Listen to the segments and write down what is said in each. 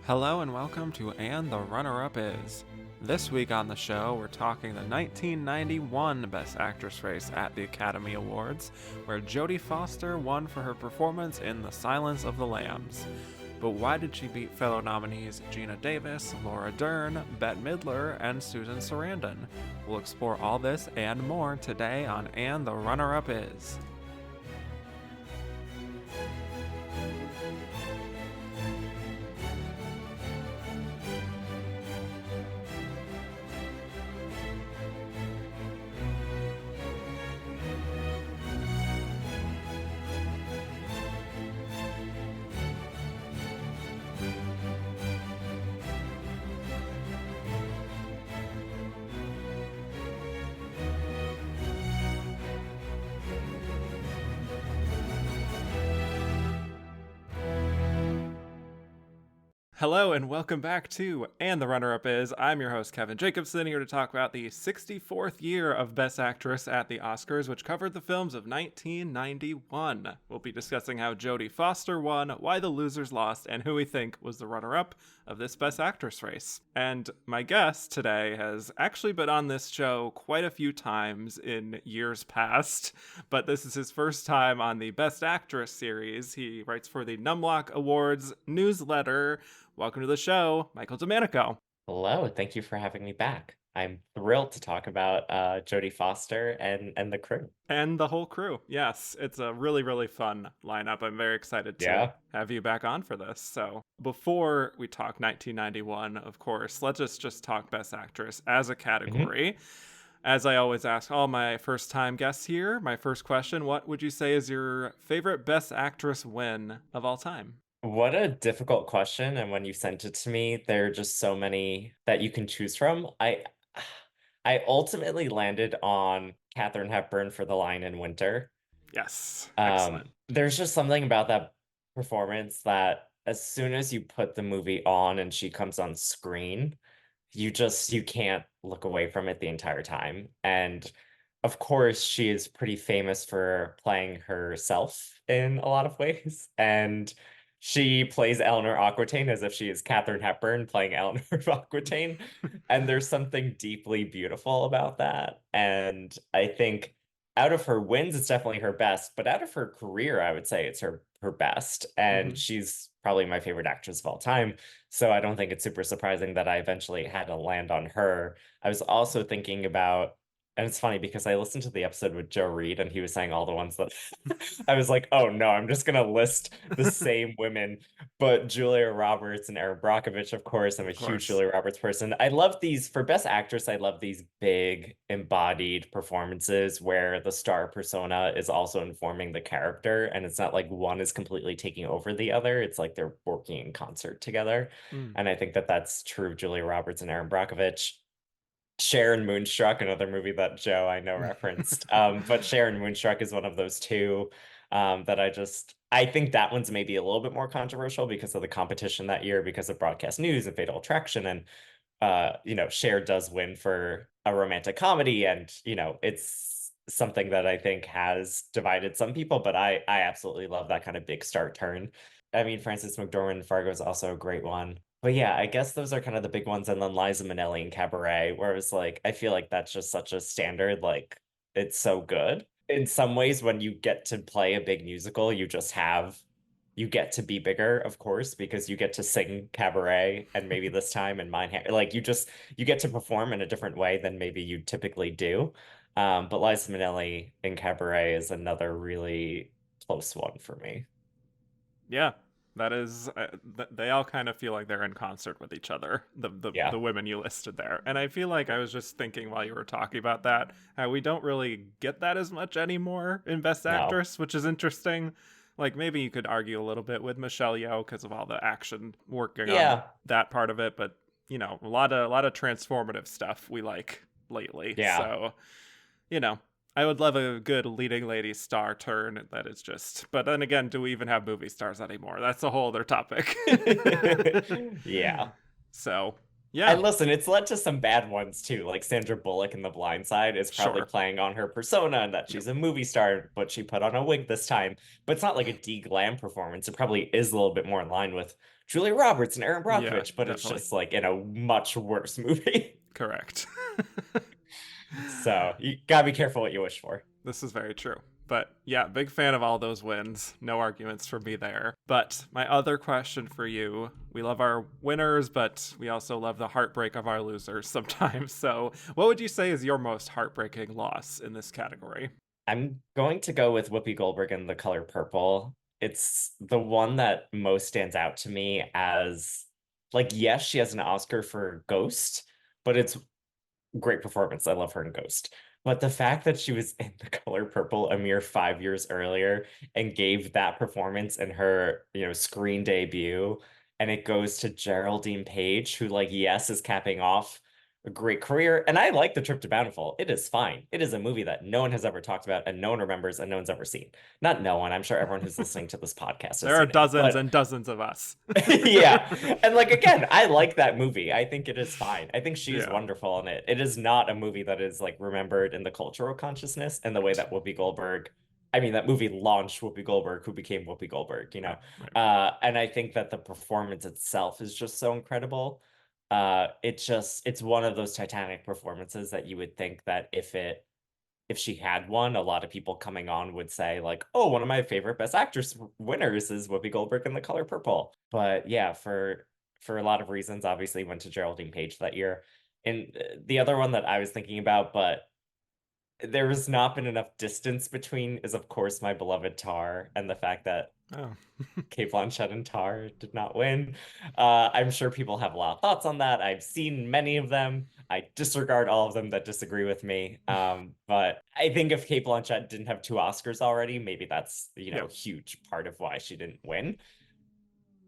Hello and welcome to And the Runner-Up Is. This week on the show, we're talking the 1991 Best Actress race at the Academy Awards, where Jodie Foster won for her performance in The Silence of the Lambs. But why did she beat fellow nominees Geena Davis, Laura Dern, Bette Midler, and Susan Sarandon? We'll explore all this and more today on And the Runner-Up Is. Hello and welcome back to And the Runner-Up Is. I'm your host Kevin Jacobson, here to talk about the 64th year of Best Actress at the Oscars, which covered the films of 1991. We'll be discussing how Jodie Foster won, why the losers lost, and who we think was the runner-up of this Best Actress race. And my guest today has actually been on this show quite a few times in years past, but this is his first time on the Best Actress series. He writes for the Numlock Awards newsletter. Welcome to the show, Michael Domanico. Hello, thank you for having me back. I'm thrilled to talk about Jodie Foster and the crew. And the whole crew. Yes, it's a really, really fun lineup. I'm very excited to have you back on for this. So before we talk 1991, of course, let's just talk Best Actress as a category. As I always ask all my first-time guests here, my first question, what would you say is your favorite Best Actress win of all time? What a difficult question. And when you sent it to me, there are just so many that you can choose from. I ultimately landed on Katharine Hepburn for The Lion in Winter. Yes. Excellent. There's just something about that performance that as soon as you put the movie on and she comes on screen, you can't look away from it the entire time. And of course, she is pretty famous for playing herself in a lot of ways. And she plays Eleanor Aquitaine as if she is Katharine Hepburn playing Eleanor Aquitaine. And there's something deeply beautiful about that. And I think out of her wins, it's definitely her best. But out of her career, I would say it's her best. And she's probably my favorite actress of all time. So I don't think it's super surprising that I eventually had to land on her. I was also thinking about, and it's funny because I listened to the episode with Joe Reed and he was saying all the ones that I was like, oh no, I'm just going to list the same women. But Julia Roberts and Erin Brockovich, of course, I'm a huge Julia Roberts person. I love these, for Best Actress, I love these big embodied performances where the star persona is also informing the character. And it's not like one is completely taking over the other. It's like they're working in concert together. And I think that that's true of Julia Roberts and Erin Brockovich. Cher and Moonstruck, another movie that Joe I know referenced. But Cher and Moonstruck is one of those two that I think that one's maybe a little bit more controversial because of the competition that year, because of Broadcast News and Fatal Attraction. And, Cher does win for a romantic comedy. And, it's something that I think has divided some people, but I absolutely love that kind of big start turn. I mean, Frances McDormand in Fargo is also a great one. But yeah, I guess those are kind of the big ones. And then Liza Minnelli in Cabaret, where it was like, I feel like that's just such a standard. Like, it's so good. In some ways, when you get to play a big musical, you get to be bigger, of course, because you get to sing Cabaret and maybe this time in Mine. Like, you get to perform in a different way than maybe you typically do. But Liza Minnelli in Cabaret is another really close one for me. Yeah, that is, they all kind of feel like they're in concert with each other, the women you listed there. And I feel like I was just thinking while you were talking about that, how we don't really get that as much anymore in Best Actress, which is interesting. Like, maybe you could argue a little bit with Michelle Yeoh because of all the action working on that part of it. But, a lot of transformative stuff we like lately. Yeah. So, I would love a good leading lady star turn that is just, but then again, do we even have movie stars anymore? That's a whole other topic. Yeah. So, yeah. And listen, it's led to some bad ones too. Like Sandra Bullock in The Blind Side is probably playing on her persona and that she's a movie star, but she put on a wig this time. But it's not like a de-glam performance. It probably is a little bit more in line with Julia Roberts and Aaron Yeah, Brockovich, but it's definitely. just like in a much worse movie. Correct. So you gotta be careful what you wish for. This is very true. But yeah, big fan of all those wins. No arguments from me there. But my other question for you, we love our winners, but we also love the heartbreak of our losers sometimes. So, what would you say is your most heartbreaking loss in this category? I'm going to go with Whoopi Goldberg in The Color Purple. It's the one that most stands out to me as like, yes, she has an Oscar for Ghost, but it's great performance. I love her in Ghost. But the fact that she was in The Color Purple a mere 5 years earlier and gave that performance in her, screen debut, and it goes to Geraldine Page, who, like, yes, is capping off a great career. And I like The Trip to Bountiful. It is fine. It is a movie that no one has ever talked about and no one remembers and no one's ever seen. Not no one. I'm sure everyone who's listening to this podcast has There are seen it. dozens and dozens of us. Yeah. And like again, I like that movie. I think it is fine. I think she's Yeah. wonderful in it. It is not a movie that is like remembered in the cultural consciousness and the way that Whoopi Goldberg, I mean, that movie launched Whoopi Goldberg, who became Whoopi Goldberg, Right, right. And I think that the performance itself is just so incredible. It's one of those Titanic performances that you would think that if she had won, a lot of people coming on would say like, "Oh, one of my favorite Best Actress winners is Whoopi Goldberg in The Color Purple." But yeah, for a lot of reasons, obviously went to Geraldine Page that year. And the other one that I was thinking about, but there has not been enough distance between, is of course my beloved Tar, and the fact that Oh. Kate Blanchett and Tar did not win. I'm sure people have a lot of thoughts on that. I've seen many of them. I disregard all of them that disagree with me. But I think if Kate Blanchett didn't have two Oscars already, maybe that's, Yeah. a huge part of why she didn't win.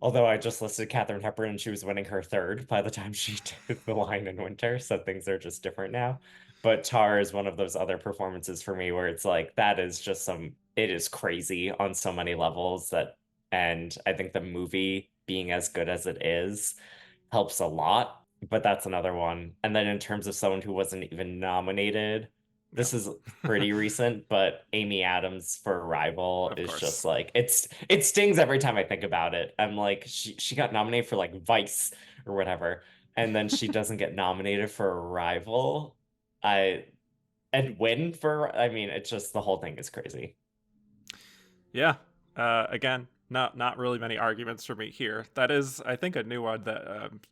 Although I just listed Katharine Hepburn and she was winning her third by the time she did The Lion in Winter, so things are just different now. But Tar is one of those other performances for me where it's like that is just it is crazy on so many levels and I think the movie being as good as it is helps a lot, but that's another one. And then in terms of someone who wasn't even nominated, Yeah. this is pretty recent, but Amy Adams for Arrival Of is just course. like it stings every time I think about it. I'm like she got nominated for like Vice or whatever, and then she doesn't get nominated for Arrival. I and win for I mean, it's just the whole thing is crazy. Yeah. Again, not really many arguments for me here. That is, I think, a new one that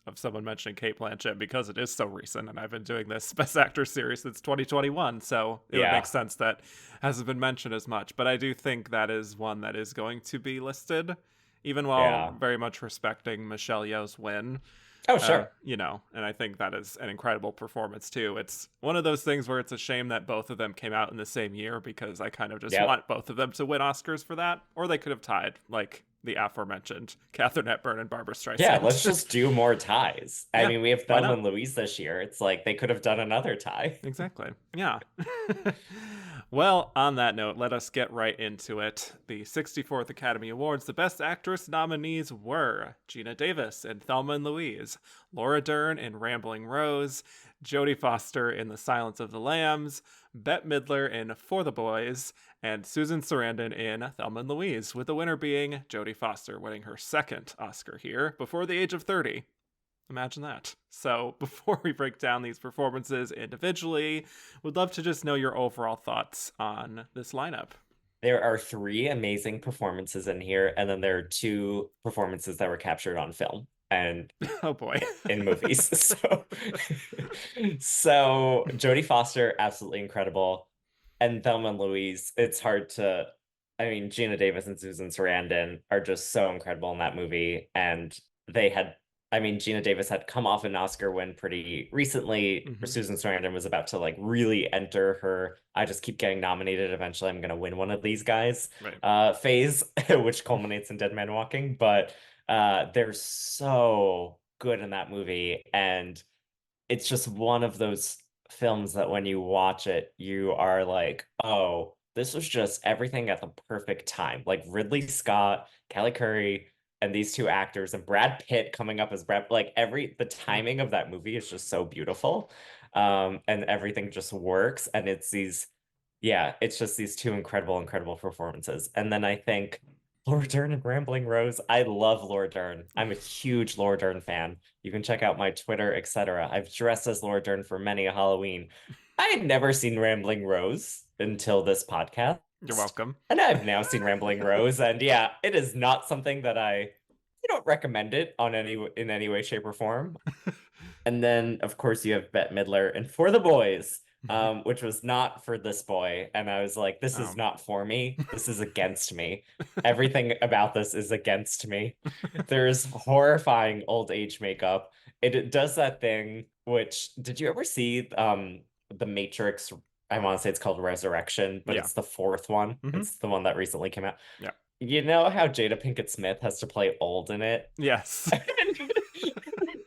of someone mentioning Kate Blanchett because it is so recent, and I've been doing this Best Actor series since 2021, so it would make Yeah. sense that hasn't been mentioned as much. But I do think that is one that is going to be listed, even while Yeah. very much respecting Michelle Yeoh's win. Oh, sure. And I think that is an incredible performance too. It's one of those things where it's a shame that both of them came out in the same year because I kind of just Yep. want both of them to win Oscars for that, or they could have tied, like the aforementioned Katharine Hepburn and Barbara Yeah, let's Streisand. just do more ties. I Yeah, mean, we have why Thelma not? and Louise this year. It's like they could have done another tie. Exactly. Yeah. Well, on that note, let us get right into it. The 64th Academy Awards, the Best Actress nominees were Geena Davis in Thelma and Louise, Laura Dern in Rambling Rose, Jodie Foster in The Silence of the Lambs, Bette Midler in For the Boys, and Susan Sarandon in Thelma and Louise, with the winner being Jodie Foster winning her second Oscar here before the age of 30. Imagine that. So, before we break down these performances individually, would love to just know your overall thoughts on this lineup. There are three amazing performances in here, and then there are two performances that were captured on film and Oh boy. in movies. So Jodie Foster, absolutely incredible. And Thelma and Louise, it's hard to I mean, Geena Davis and Susan Sarandon are just so incredible in that movie. And they had I mean, Geena Davis had come off an Oscar win pretty recently. Mm-hmm. Susan Sarandon was about to like really enter her I just keep getting nominated. Eventually I'm gonna win one of these guys Right. phase, which culminates in Dead Man Walking. But they're so good in that movie. And it's just one of those films that when you watch it, you are like, oh, this was just everything at the perfect time. Like Ridley Scott, Kelly Curry, and these two actors, and Brad Pitt coming up as Brad, like the Yeah. timing of that movie is just so beautiful. And everything just works. And it's just these two incredible, incredible performances. And then I think Laura Dern and Rambling Rose. I love Laura Dern. I'm a huge Laura Dern fan. You can check out my Twitter, etc. I've dressed as Laura Dern for many a Halloween. I had never seen Rambling Rose until this podcast, You're welcome. and I've now seen Rambling Rose, and yeah, it is not something that I don't recommend it in any way, shape, or form. And then, of course, you have Bette Midler and For the Boys, which was not for this boy. And I was like, this is Um, not for me. This is against me. Everything about this is against me. There's horrifying old age makeup. It does that thing, which did you ever see The Matrix? I want to say it's called Resurrection, but yeah. it's the fourth one. Hmm. It's the one that recently came out. Yeah. You know how Jada Pinkett Smith has to play old in it? Yes.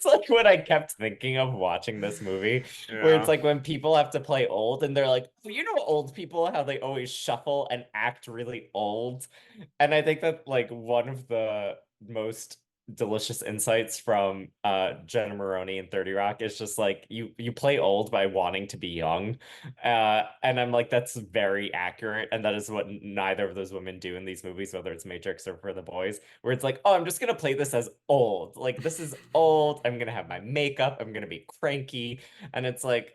It's like what I kept thinking of watching this movie, where it's Yeah. like when people have to play old and they're like, "Oh, you know, old people, how they always shuffle and act really old." And I think that like one of the most delicious insights from Jenna Maroney in 30 Rock is just like you play old by wanting to be young. And I'm like, that's very accurate. And that is what neither of those women do in these movies, whether it's Matrix or For the Boys, where it's like, oh, I'm just gonna play this as old. Like this is old. I'm gonna have my makeup, I'm gonna be cranky. And it's like,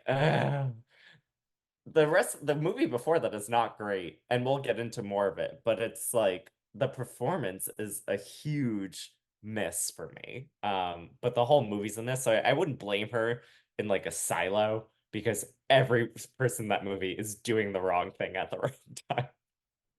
the movie before that is not great, and we'll get into more of it, but it's like the performance is a huge miss for me. But the whole movie's in this, so I wouldn't blame her in like a silo because every person in that movie is doing the wrong thing at the wrong time.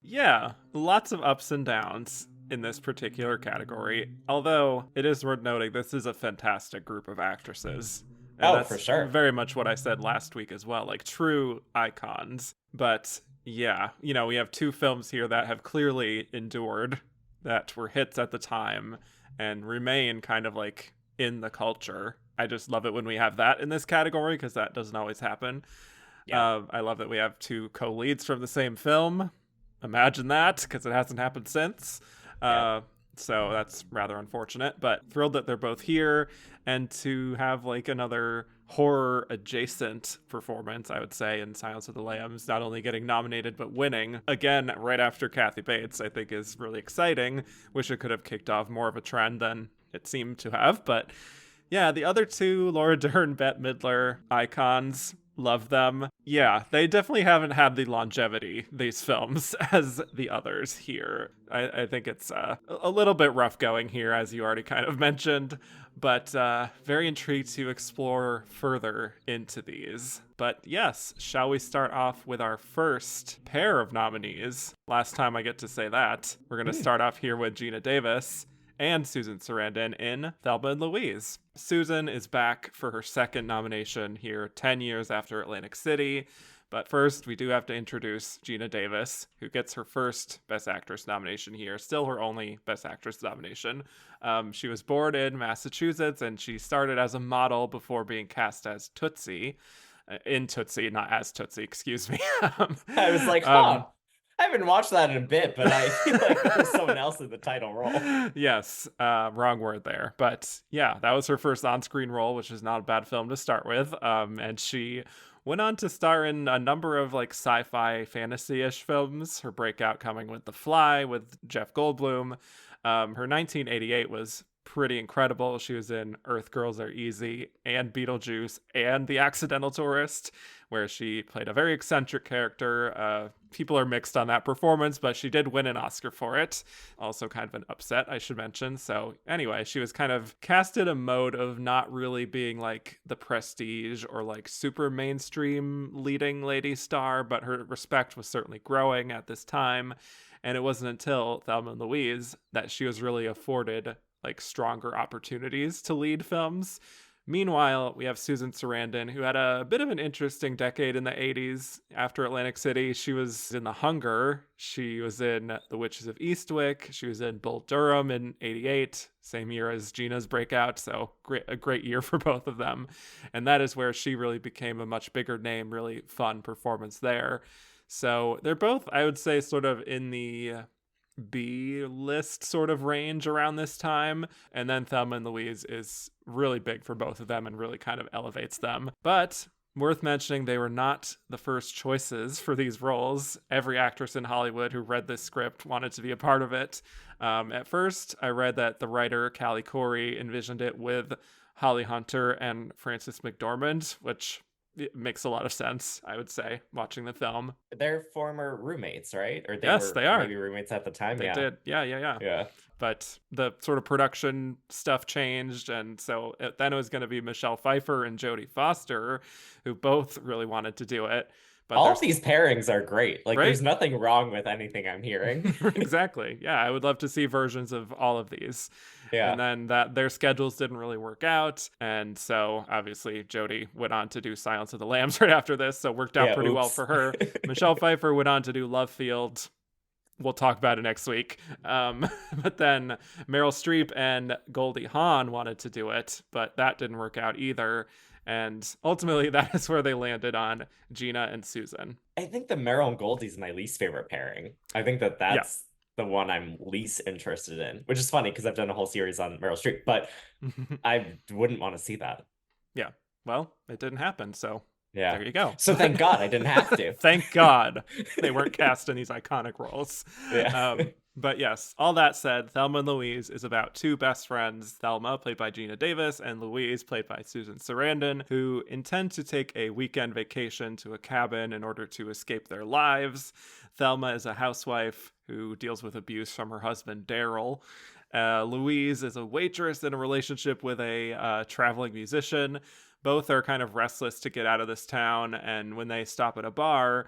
Yeah, lots of ups and downs in this particular category. Although it is worth noting, this is a fantastic group of actresses. And Oh, for that's sure. very much what I said last week as well, like true icons. But yeah, we have two films here that have clearly endured, that were hits at the time, and remain kind of like in the culture. I just love it when we have that in this category because that doesn't always happen. Yeah. I love that we have two co-leads from the same film. Imagine that, because it hasn't happened since. Yeah. So that's rather unfortunate, but thrilled that they're both here and to have like another horror adjacent performance, I would say, in Silence of the Lambs, not only getting nominated but winning again right after Kathy Bates, I think is really exciting. Wish it could have kicked off more of a trend than it seemed to have, but yeah, the other two, Laura Dern, Bette Midler, icons, love them. Yeah, they definitely haven't had the longevity, these films, as the others here. I think it's a little bit rough going here, as you already kind of mentioned, but very intrigued to explore further into these. But yes, shall we start off with our first pair of nominees? Last time I get to say that. We're going to start off here with Geena Davis and Susan Sarandon in Thelma and Louise. Susan is back for her second nomination here, 10 years after Atlantic City. But first, we do have to introduce Geena Davis, who gets her first Best Actress nomination here, still her only Best Actress nomination. She was born in Massachusetts, and she started as a model before being cast as Tootsie. In Tootsie, not as Tootsie, excuse me. I was like, um, huh. I haven't watched that in a bit, but I feel like there was someone else in the title role. Yes, wrong word there. But yeah, that was her first on-screen role, which is not a bad film to start with. And she went on to star in a number of like sci-fi fantasy-ish films. Her breakout coming with The Fly with Jeff Goldblum. Her 1988 was pretty incredible. She was in Earth Girls Are Easy and Beetlejuice and The Accidental Tourist, where she played a very eccentric character. People are mixed on that performance, but she did win an Oscar for it. Also kind of an upset, I should mention. So anyway, she was kind of cast in a mode of not really being like the prestige or like super mainstream leading lady star, but her respect was certainly growing at this time. And it wasn't until Thelma and Louise that she was really afforded like stronger opportunities to lead films. Meanwhile, we have Susan Sarandon, who had a bit of an interesting decade in the 80s after Atlantic City. She was in The Hunger. She was in The Witches of Eastwick. She was in Bull Durham in 88, same year as Gina's breakout. So a great year for both of them. And that is where she really became a much bigger name, really fun performance there. So they're both, I would say, sort of in the B-list sort of range around this time. And then Thelma and Louise is really big for both of them and really kind of elevates them. But Worth mentioning, they were not the first choices for these roles. Every actress in Hollywood who read this script wanted to be a part of it. At first, I read that the writer, Callie Corey, envisioned it with Holly Hunter and Frances McDormand, which it makes a lot of sense, I would say, watching the film. They're former roommates, right? Or they Yes, were they are. maybe roommates at the time. They Yeah. did. Yeah. Yeah. But the sort of production stuff changed, and so then it was going to be Michelle Pfeiffer and Jodie Foster, who both really wanted to do it. But All of there's these pairings are great. Like, right. there's nothing wrong with anything I'm hearing. Exactly. Yeah, I would love to see versions of all of these. Yeah. And then that their schedules didn't really work out, and so obviously Jodie went on to do Silence of the Lambs right after this, so it worked out Yeah. pretty well Oops. for her. Michelle Pfeiffer went on to do Love Field. We'll talk about it next week. But then Meryl Streep and Goldie Hawn wanted to do it, but that didn't work out either. And ultimately, that is where they landed on Geena and Susan. I think the Meryl and Goldie's my least favorite pairing. I think that Yeah. that's the one I'm least interested in, which is funny because I've done a whole series on Meryl Streep, but I wouldn't want to see that. Yeah. Well, it didn't happen, so Yeah. there you go. So thank God I didn't have to. Thank God they weren't cast in these iconic roles. Yeah. But yes, all that said, Thelma and Louise is about two best friends, Thelma, played by Geena Davis, and Louise, played by Susan Sarandon, who intend to take a weekend vacation to a cabin in order to escape their lives. Thelma is a housewife who deals with abuse from her husband, Daryl. Louise is a waitress in a relationship with a traveling musician. Both are kind of restless to get out of this town, and when they stop at a bar,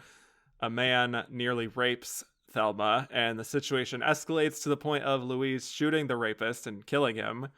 a man nearly rapes Thelma, and the situation escalates to the point of Louise shooting the rapist and killing him.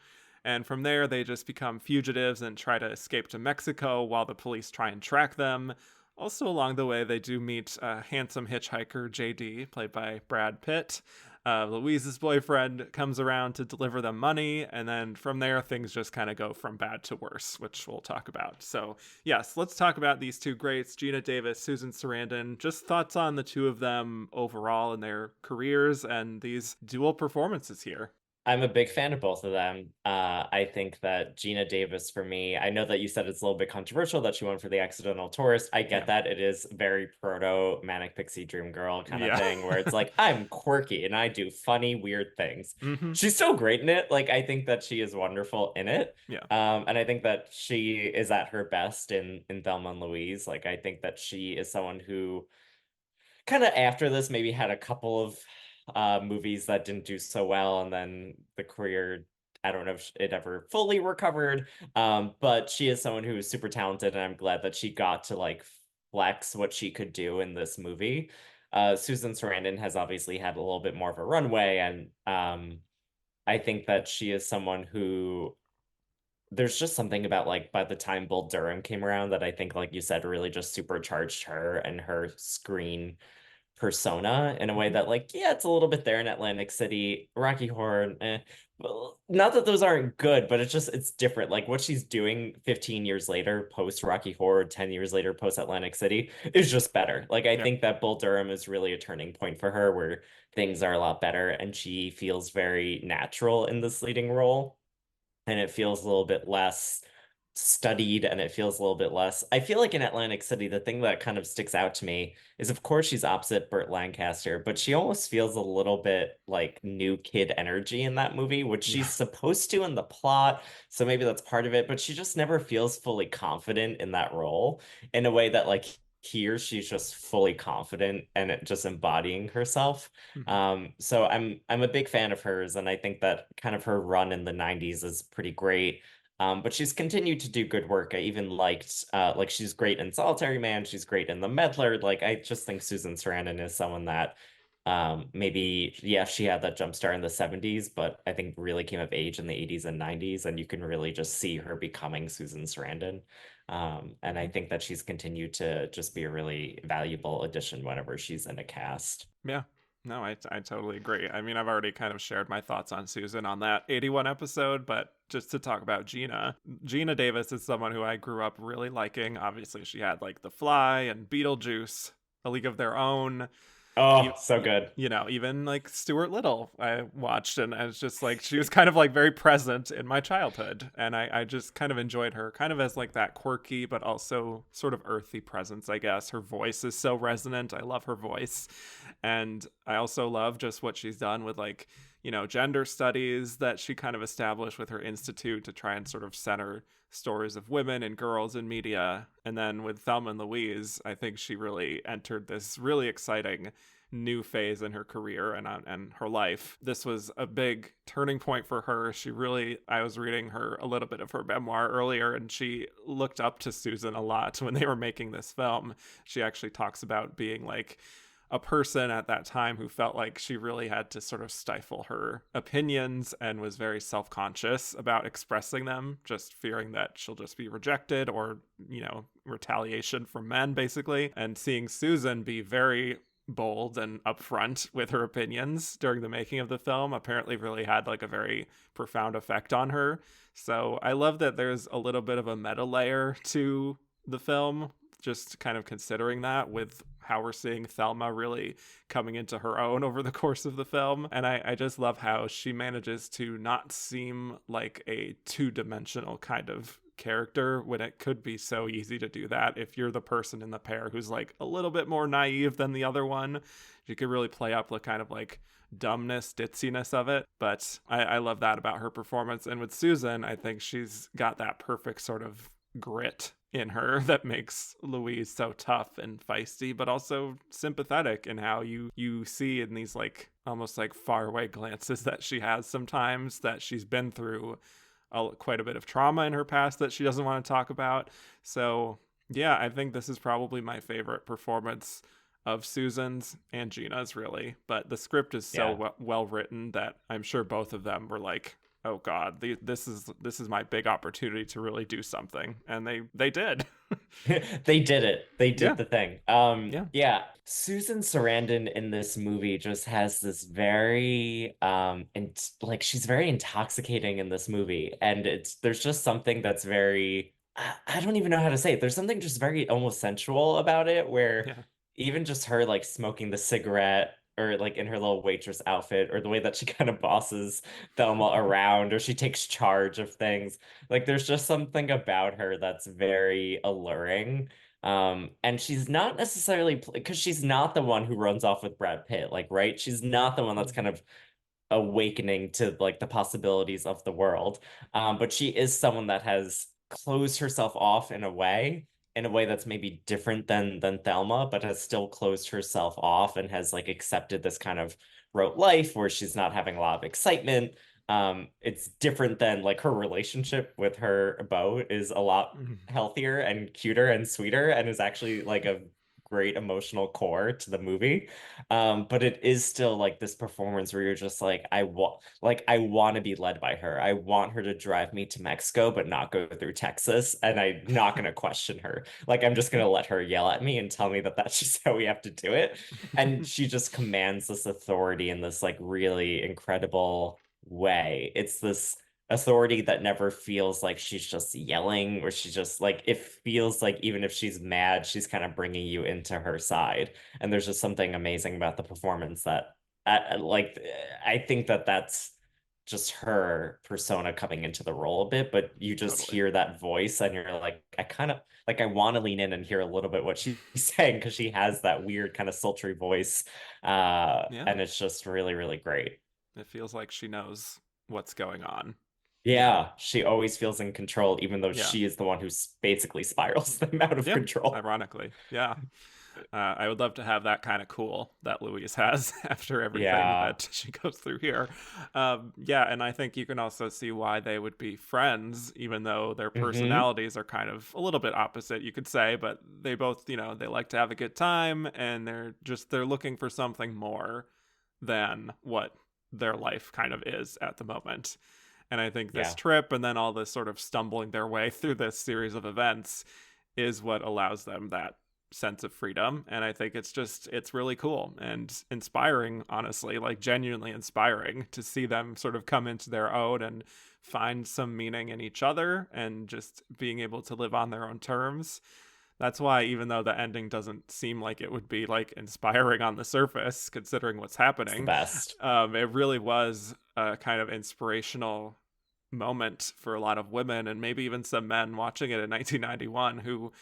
And from there, they just become fugitives and try to escape to Mexico while the police try and track them. Also, along the way, they do meet a handsome hitchhiker, JD, played by Brad Pitt. Louise's boyfriend comes around to deliver them money, and then from there things just kind of go from bad to worse, which we'll talk about. So yes, let's talk about these two greats, Geena Davis, Susan Sarandon. Just thoughts on the two of them overall in their careers and these dual performances here. I'm a big fan of both of them. I think that Geena Davis, for me, I know that you said it's a little bit controversial that she went for the accidental tourist. I get that. It is very proto Manic Pixie Dream Girl kind of thing, where it's like, I'm quirky and I do funny, weird things. She's so great in it. Like, I think that she is wonderful in it. Yeah. And I think that she is at her best in Thelma and Louise. Like, I think that she is someone who kind of after this maybe had a couple of movies that didn't do so well, and then the career, I don't know if it ever fully recovered, but she is someone who is super talented, and I'm glad that she got to like flex what she could do in this movie. Susan Sarandon has obviously had a little bit more of a runway, and I think that she is someone who there's just something about like by the time Bull Durham came around that I think, like you said, really just supercharged her and her screen persona in a way that, like, yeah, it's a little bit there in Atlantic City. Rocky Horror, well, not that those aren't good, but it's different. Like what she's doing 15 years later, post Rocky Horror, 10 years later, post Atlantic City, is just better. Like I think that Bull Durham is really a turning point for her where things are a lot better and she feels very natural in this leading role. And it feels a little bit less studied and it feels a little bit less. I feel like in Atlantic City, the thing that kind of sticks out to me is, of course, she's opposite Burt Lancaster, but she almost feels a little bit like new kid energy in that movie, which she's supposed to in the plot. So maybe that's part of it, but she just never feels fully confident in that role in a way that, like, here she's just fully confident and just embodying herself. So I'm a big fan of hers, and I think that kind of her run in the 90s is pretty great. But she's continued to do good work. I even liked, like, she's great in Solitary Man. She's great in The Meddler. Like, I just think Susan Sarandon is someone that maybe, yeah, she had that jump start in the 70s, but I think really came of age in the 80s and 90s. And you can really just see her becoming Susan Sarandon. And I think that she's continued to just be a really valuable addition whenever she's in a cast. Yeah. No, I totally agree. I mean, I've already kind of shared my thoughts on Susan on that 81 episode, but just to talk about Geena Davis is someone who I grew up really liking. Obviously, she had like The Fly and Beetlejuice, A League of Their Own. Oh, so good. Even like Stuart Little I watched, and I was just like, she was kind of like very present in my childhood, and I just kind of enjoyed her kind of as like that quirky but also sort of earthy presence, I guess. Her voice is so resonant. I love her voice. And I also love just what she's done with like, gender studies that she kind of established with her institute to try and sort of center stories of women and girls in media. And then with Thelma and Louise, I think she really entered this really exciting new phase in her career and her life. This was a big turning point for her. I was reading a little bit of her memoir earlier, and she looked up to Susan a lot when they were making this film. She actually talks about being like a person at that time who felt like she really had to sort of stifle her opinions and was very self-conscious about expressing them, just fearing that she'll just be rejected or, retaliation from men, basically. And seeing Susan be very bold and upfront with her opinions during the making of the film apparently really had like a very profound effect on her. So I love that there's a little bit of a meta layer to the film, just kind of considering that with how we're seeing Thelma really coming into her own over the course of the film. And I just love how she manages to not seem like a two-dimensional kind of character when it could be so easy to do that. If you're the person in the pair who's like a little bit more naive than the other one, you could really play up the kind of like dumbness, ditziness of it. But I love that about her performance. And with Susan, I think she's got that perfect sort of grit in her that makes Louise so tough and feisty, but also sympathetic in how you see in these like almost like faraway glances that she has sometimes, that she's been through quite a bit of trauma in her past that she doesn't want to talk about. So yeah, I think this is probably my favorite performance of Susan's and Geena's, really. But the script is so Yeah. well written that I'm sure both of them were like, oh god, this is my big opportunity to really do something, and they did. They did it. They Yeah. did the thing. Yeah. Yeah. Susan Sarandon in this movie just has this very and like she's very intoxicating in this movie. And there's just something that's very I don't even know how to say it. There's something just very almost sensual about it, where Yeah. even just her like smoking the cigarette or like in her little waitress outfit, or the way that she kind of bosses Thelma around, or she takes charge of things. Like there's just something about her that's very alluring. And she's not necessarily because she's not the one who runs off with Brad Pitt, like, right? She's not the one that's kind of awakening to like the possibilities of the world. But she is someone that has closed herself off in a way that's maybe different than Thelma, but has still closed herself off and has like accepted this kind of rote life where she's not having a lot of excitement. It's different than like her relationship with her beau is a lot healthier and cuter and sweeter, and is actually like a great emotional core to the movie. But it is still like this performance where you're just like, I want to be led by her. I want her to drive me to Mexico, but not go through Texas. And I'm not gonna question her. Like I'm just gonna let her yell at me and tell me that that's just how we have to do it. And she just commands this authority in this like really incredible way. It's this authority that never feels like she's just yelling, or she's just like, it feels like even if she's mad, she's kind of bringing you into her side. And there's just something amazing about the performance that like I think that that's just her persona coming into the role a bit, but you just Totally. hear that voice and you're like, I kind of like I want to lean in and hear a little bit what she's saying, because she has that weird kind of sultry voice. Yeah. And it's just really, really great. It feels like she knows what's going on. Yeah, she always feels in control, even though Yeah. she is the one who basically spirals them out of Yeah. control. Ironically. Yeah. I would love to have that kind of cool that Louise has after everything Yeah. that she goes through here. Yeah, and I think you can also see why they would be friends, even though their Hmm. personalities are kind of a little bit opposite, you could say. But they both, they like to have a good time, and they're looking for something more than what their life kind of is at the moment. And I think this Yeah. trip and then all this sort of stumbling their way through this series of events is what allows them that sense of freedom. And I think it's really cool and inspiring, honestly, like genuinely inspiring to see them sort of come into their own and find some meaning in each other and just being able to live on their own terms. That's why, even though the ending doesn't seem like it would be like inspiring on the surface, considering what's It's the happening, best. it really was a kind of inspirational moment for a lot of women and maybe even some men watching it in 1991 who,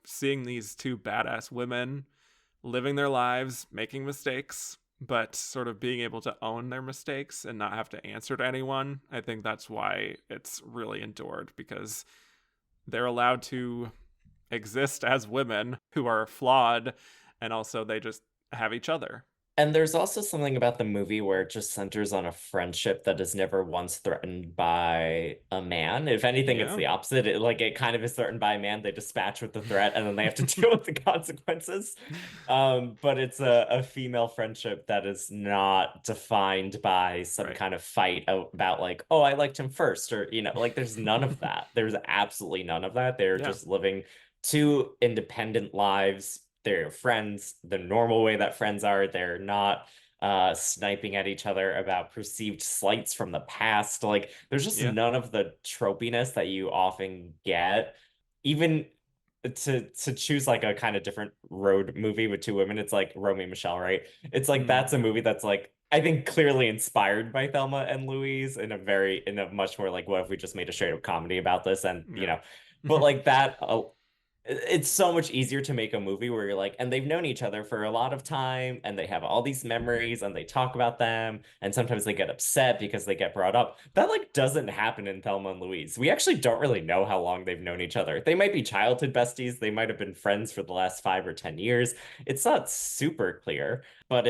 seeing these two badass women living their lives, making mistakes, but sort of being able to own their mistakes and not have to answer to anyone. I think that's why it's really endured, because they're allowed to exist as women who are flawed, and also they just have each other. And there's also something about the movie where it just centers on a friendship that is never once threatened by a man. If anything, it's Yeah. the opposite. It kind of is threatened by a man. They dispatch with the threat and then they have to deal with the consequences. But it's a female friendship that is not defined by some Right. kind of fight about like, oh, I liked him first, or like there's none of that. There's absolutely none of that. They're Yeah. just living two independent lives. They're friends the normal way that friends are. They're not sniping at each other about perceived slights from the past. Like, there's just Yeah. none of the tropiness that you often get. Even to choose like a kind of different road movie with two women, it's like Romeo and Michelle, right? It's like that's a Yeah. movie that's like I think clearly inspired by Thelma and Louise in a much more like what if we just made a straight up comedy about this and Yeah. but like that it's so much easier to make a movie where you're like, and they've known each other for a lot of time, and they have all these memories, and they talk about them, and sometimes they get upset because they get brought up. That like doesn't happen in Thelma and Louise. We actually don't really know how long they've known each other. They might be childhood besties. They might have been friends for the last 5 or 10 years. It's not super clear, but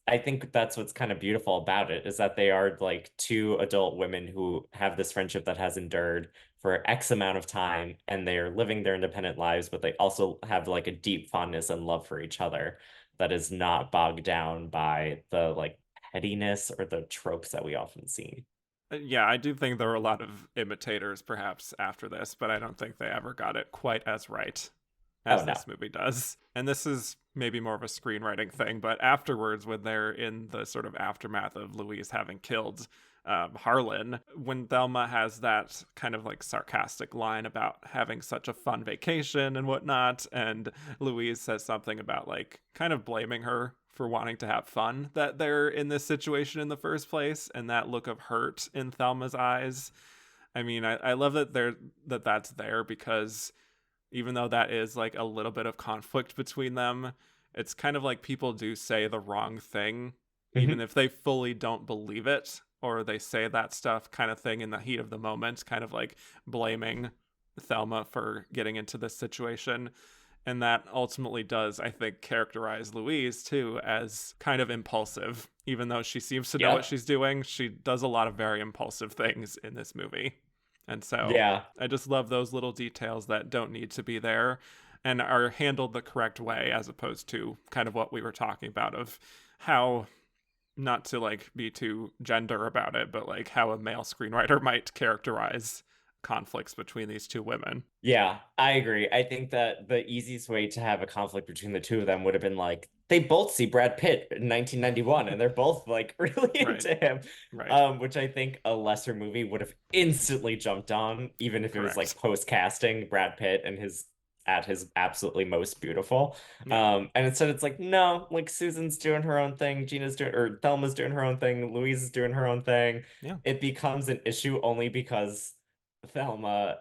I think that's what's kind of beautiful about it is that they are like two adult women who have this friendship that has endured for X amount of time and they're living their independent lives, but they also have like a deep fondness and love for each other that is not bogged down by the like pettiness or the tropes that we often see. Yeah, I do think there were a lot of imitators perhaps after this, but I don't think they ever got it quite as right Oh as no. this movie does. And this is maybe more of a screenwriting thing, but afterwards, when they're in the sort of aftermath of Louise having killed Harlan, when Thelma has that kind of like sarcastic line about having such a fun vacation and whatnot, and Louise says something about like kind of blaming her for wanting to have fun, that they're in this situation in the first place, and that look of hurt in Thelma's eyes. I mean, I love that that's there, because even though that is like a little bit of conflict between them, it's kind of like people do say the wrong thing, even Mhm. if they fully don't believe it, or they say that stuff kind of thing in the heat of the moment, kind of like blaming Thelma for getting into this situation. And that ultimately does, I think, characterize Louise too as kind of impulsive. Even though she seems to know what Yep. she's doing, she does a lot of very impulsive things in this movie. And so Yeah. I just love those little details that don't need to be there and are handled the correct way, as opposed to kind of what we were talking about of how, not to like be too gender about it, but like how a male screenwriter might characterize conflicts between these two women. Yeah, I agree. I think that the easiest way to have a conflict between the two of them would have been like they both see Brad Pitt in 1991 and they're both like really Right. into him. Right. Which I think a lesser movie would have instantly jumped on, even if it was like Correct. post-casting Brad Pitt and his at his absolutely most beautiful. Yeah. And instead it's like, no, like Susan's doing her own thing, Gina's doing or Thelma's doing her own thing, Louise is doing her own thing. Yeah. It becomes an issue only because Thelma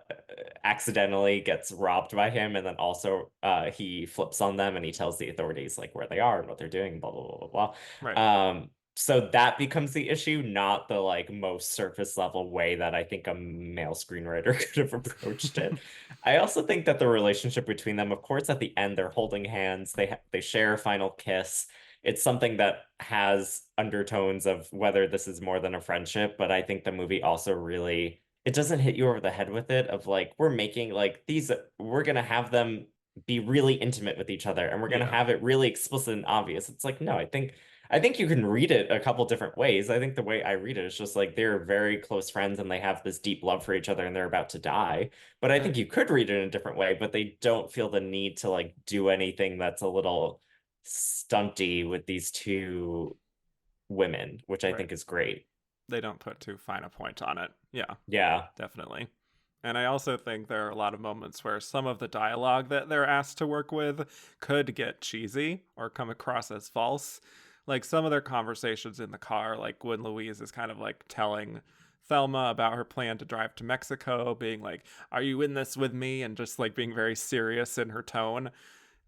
accidentally gets robbed by him, and then also he flips on them and he tells the authorities like where they are and what they're doing, blah blah blah blah Right. blah. So that becomes the issue, not the like most surface level way that I think a male screenwriter could have approached it. I also think that the relationship between them, of course, at the end they're holding hands, they share a final kiss. It's something that has undertones of whether this is more than a friendship, but I think the movie also really it doesn't hit you over the head with it of like we're making like these we're gonna have them be really intimate with each other and we're gonna Yeah. have it really explicit and obvious. It's like no, I think you can read it a couple different ways. I think the way I read it is just like they're very close friends and they have this deep love for each other and they're about to die. But I Right. think you could read it in a different way, but they don't feel the need to like do anything that's a little stunty with these two women, which I Right. think is great. They don't put too fine a point on it. Yeah. Yeah. Definitely. And I also think there are a lot of moments where some of the dialogue that they're asked to work with could get cheesy or come across as false. Like some of their conversations in the car, like when Louise is kind of like telling Thelma about her plan to drive to Mexico, being like, "Are you in this with me?" and just like being very serious in her tone.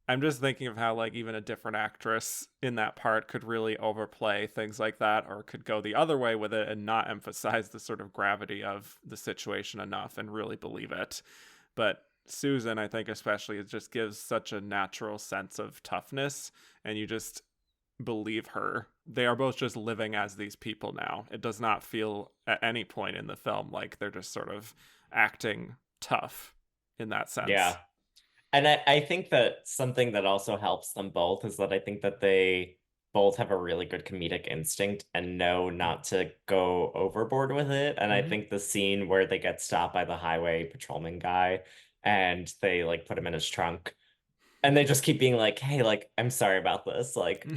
I'm just thinking of how like even a different actress in that part could really overplay things like that, or could go the other way with it and not emphasize the sort of gravity of the situation enough and really believe it. But Susan, I think especially, it just gives such a natural sense of toughness, and you just believe her. They are both just living as these people now. It does not feel at any point in the film like they're just sort of acting tough in that sense. Yeah. And I think that something that also helps them both is that I think that they both have a really good comedic instinct and know not to go overboard with it. And I Mm-hmm. think the scene where they get stopped by the highway patrolman guy and they like put him in his trunk and they just keep being like, hey, like, I'm sorry about this. Like,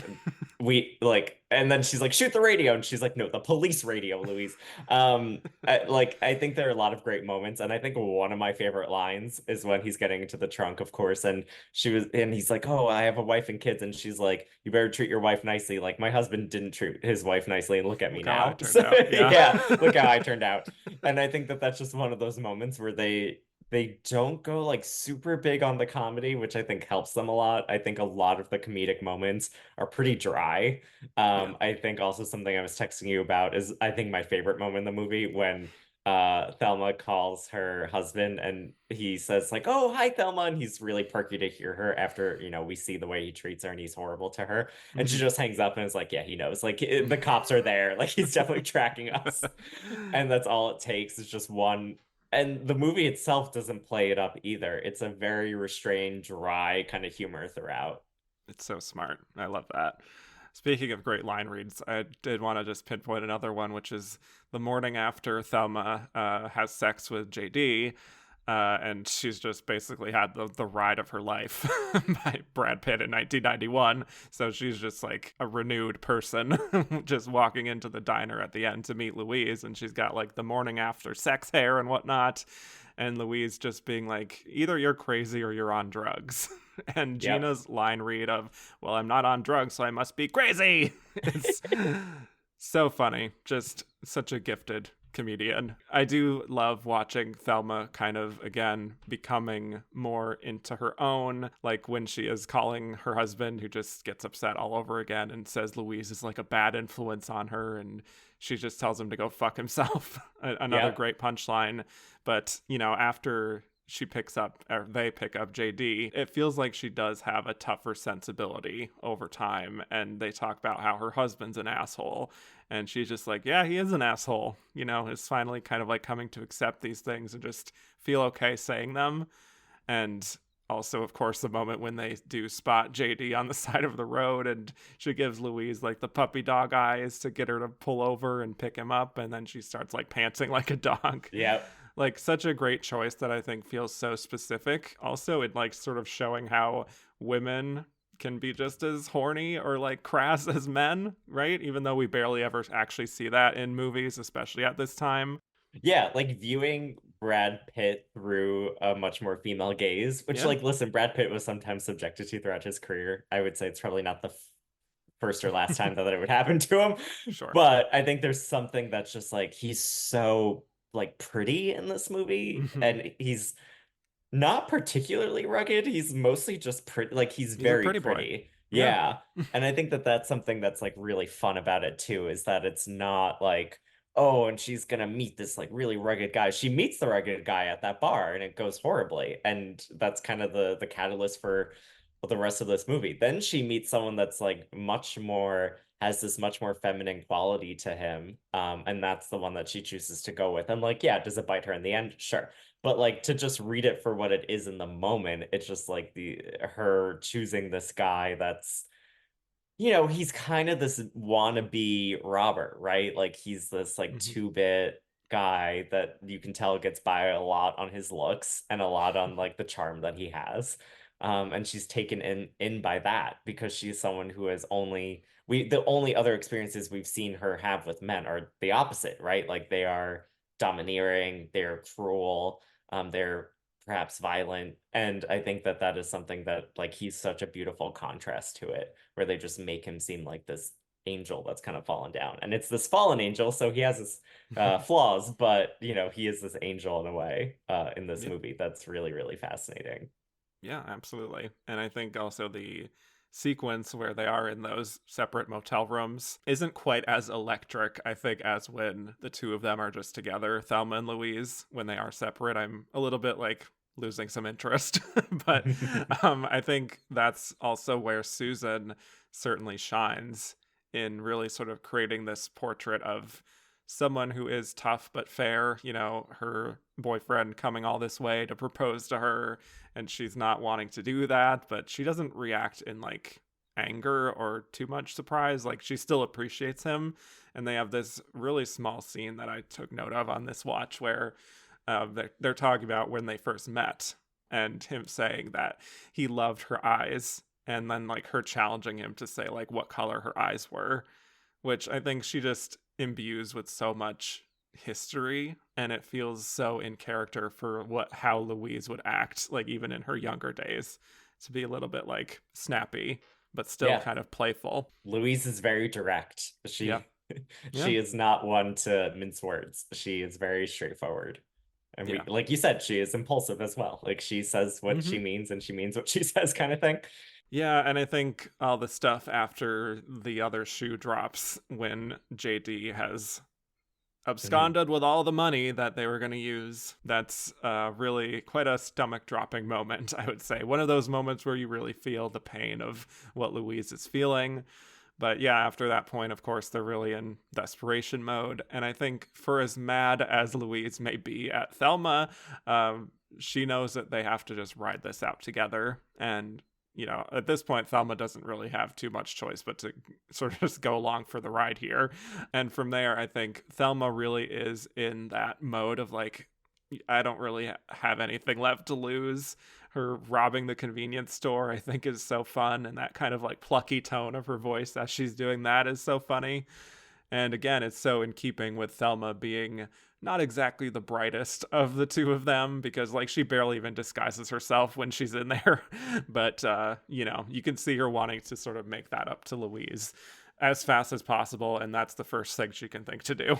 we like, and then she's like, shoot the radio. And she's like, no, the police radio, Louise. I think there are a lot of great moments. And I think one of my favorite lines is when he's getting into the trunk, of course. And he's like, oh, I have a wife and kids. And she's like, you better treat your wife nicely. Like, my husband didn't treat his wife nicely. And look at me Look how I now. turned So, out. Yeah. yeah, look how I turned out. And I think that that's just one of those moments where they don't go like super big on the comedy, which I think helps them a lot. I think a lot of the comedic moments are pretty dry. Yeah. I think also something I was texting you about is I think my favorite moment in the movie when Thelma calls her husband and he says like, "Oh, hi Thelma," and he's really perky to hear her after, we see the way he treats her and he's horrible to her. And she Mm-hmm. just hangs up and is like, "Yeah, he knows. Like the cops are there. Like he's definitely tracking us." And that's all it takes is just one. And the movie itself doesn't play it up either. It's a very restrained, dry kind of humor throughout. It's so smart. I love that. Speaking of great line reads, I did want to just pinpoint another one, which is the morning after Thelma has sex with JD, and she's just basically had the ride of her life by Brad Pitt in 1991. So she's just like a renewed person, just walking into the diner at the end to meet Louise, and she's got like the morning after sex hair and whatnot. And Louise just being like, either you're crazy or you're on drugs. And Yep. Gina's line read of, well, I'm not on drugs, so I must be crazy. It's so funny. Just such a gifted comedian. I do love watching Thelma kind of, again, becoming more into her own. Like when she is calling her husband, who just gets upset all over again and says Louise is like a bad influence on her. And she just tells him to go fuck himself. Another Yep. great punchline. But, after she picks up, or they pick up JD, it feels like she does have a tougher sensibility over time. And they talk about how her husband's an asshole. And she's just like, yeah, he is an asshole. Is finally kind of like coming to accept these things and just feel okay saying them. And also, of course, the moment when they do spot JD on the side of the road and she gives Louise like the puppy dog eyes to get her to pull over and pick him up. And then she starts like panting like a dog. Yep. Like such a great choice that I think feels so specific. Also, it like sort of showing how women can be just as horny or like crass as men, right? Even though we barely ever actually see that in movies, especially at this time. Yeah, like viewing Brad Pitt through a much more female gaze, which, Yeah, like, listen, Brad Pitt was sometimes subjected to throughout his career. I would say it's probably not the first or last time that it would happen to him. sure. But I think there's something that's just like he's so like pretty in this movie, Hmm. and he's not particularly rugged. He's mostly just pretty, like he's He's a very pretty boy. pretty. Yeah. Yeah. And I think that that's something that's like really fun about it too, is that it's not like, oh, and she's gonna meet this like really rugged guy. She meets the rugged guy at that bar and it goes horribly. And that's kind of the catalyst for the rest of this movie. Then she meets someone that's like much more has this much more feminine quality to him. And that's the one that she chooses to go with. And like, yeah, does it bite her in the end? Sure. But like to just read it for what it is in the moment, it's just like the her choosing this guy that's, he's kind of this wannabe Robert, right? Like he's this like Hmm. two-bit guy that you can tell gets by a lot on his looks and a lot on like the charm that he has. And she's taken in by that because she's someone who has the only other experiences we've seen her have with men are the opposite, right? Like they are domineering, they're cruel. They're perhaps violent, and I think that that is something that like he's such a beautiful contrast to it, where they just make him seem like this angel that's kind of fallen down, and it's this fallen angel, so he has his flaws, but you know he is this angel in a way in this Yeah. movie that's really really fascinating. Yeah, absolutely. And I think also the sequence where they are in those separate motel rooms isn't quite as electric, I think, as when the two of them are just together, Thelma and Louise. When they are separate, I'm a little bit like losing some interest. But I think that's also where Susan certainly shines in really sort of creating this portrait of someone who is tough but fair, you know, her boyfriend coming all this way to propose to her and she's not wanting to do that, but she doesn't react in like anger or too much surprise. Like she still appreciates him. And they have this really small scene that I took note of on this watch where they're talking about when they first met and him saying that he loved her eyes and then like her challenging him to say like what color her eyes were, which I think she just imbues with so much history and it feels so in character for what how Louise would act like even in her younger days, to be a little bit like snappy but still Yeah, kind of playful. Louise is very direct. Yeah. Yeah. She is not one to mince words. She is very straightforward. And we, Yeah. like you said, she is impulsive as well. Like she says what Hmm. she means and she means what she says kind of thing. Yeah, and I think all the stuff after the other shoe drops when JD has Mhm. absconded with all the money that they were going to use. That's really quite a stomach dropping moment, I would say. One of those moments where you really feel the pain of what Louise is feeling. But yeah, after that point, of course, they're really in desperation mode. And I think for as mad as Louise may be at Thelma, she knows that they have to just ride this out together. And you know, at this point, Thelma doesn't really have too much choice but to sort of just go along for the ride here. And from there, I think Thelma really is in that mode of like, I don't really have anything left to lose. Her robbing the convenience store, I think, is so fun. And that kind of like plucky tone of her voice as she's doing that is so funny. And again, it's so in keeping with Thelma being not exactly the brightest of the two of them because like she barely even disguises herself when she's in there. But you know, you can see her wanting to sort of make that up to Louise as fast as possible, and that's the first thing she can think to do.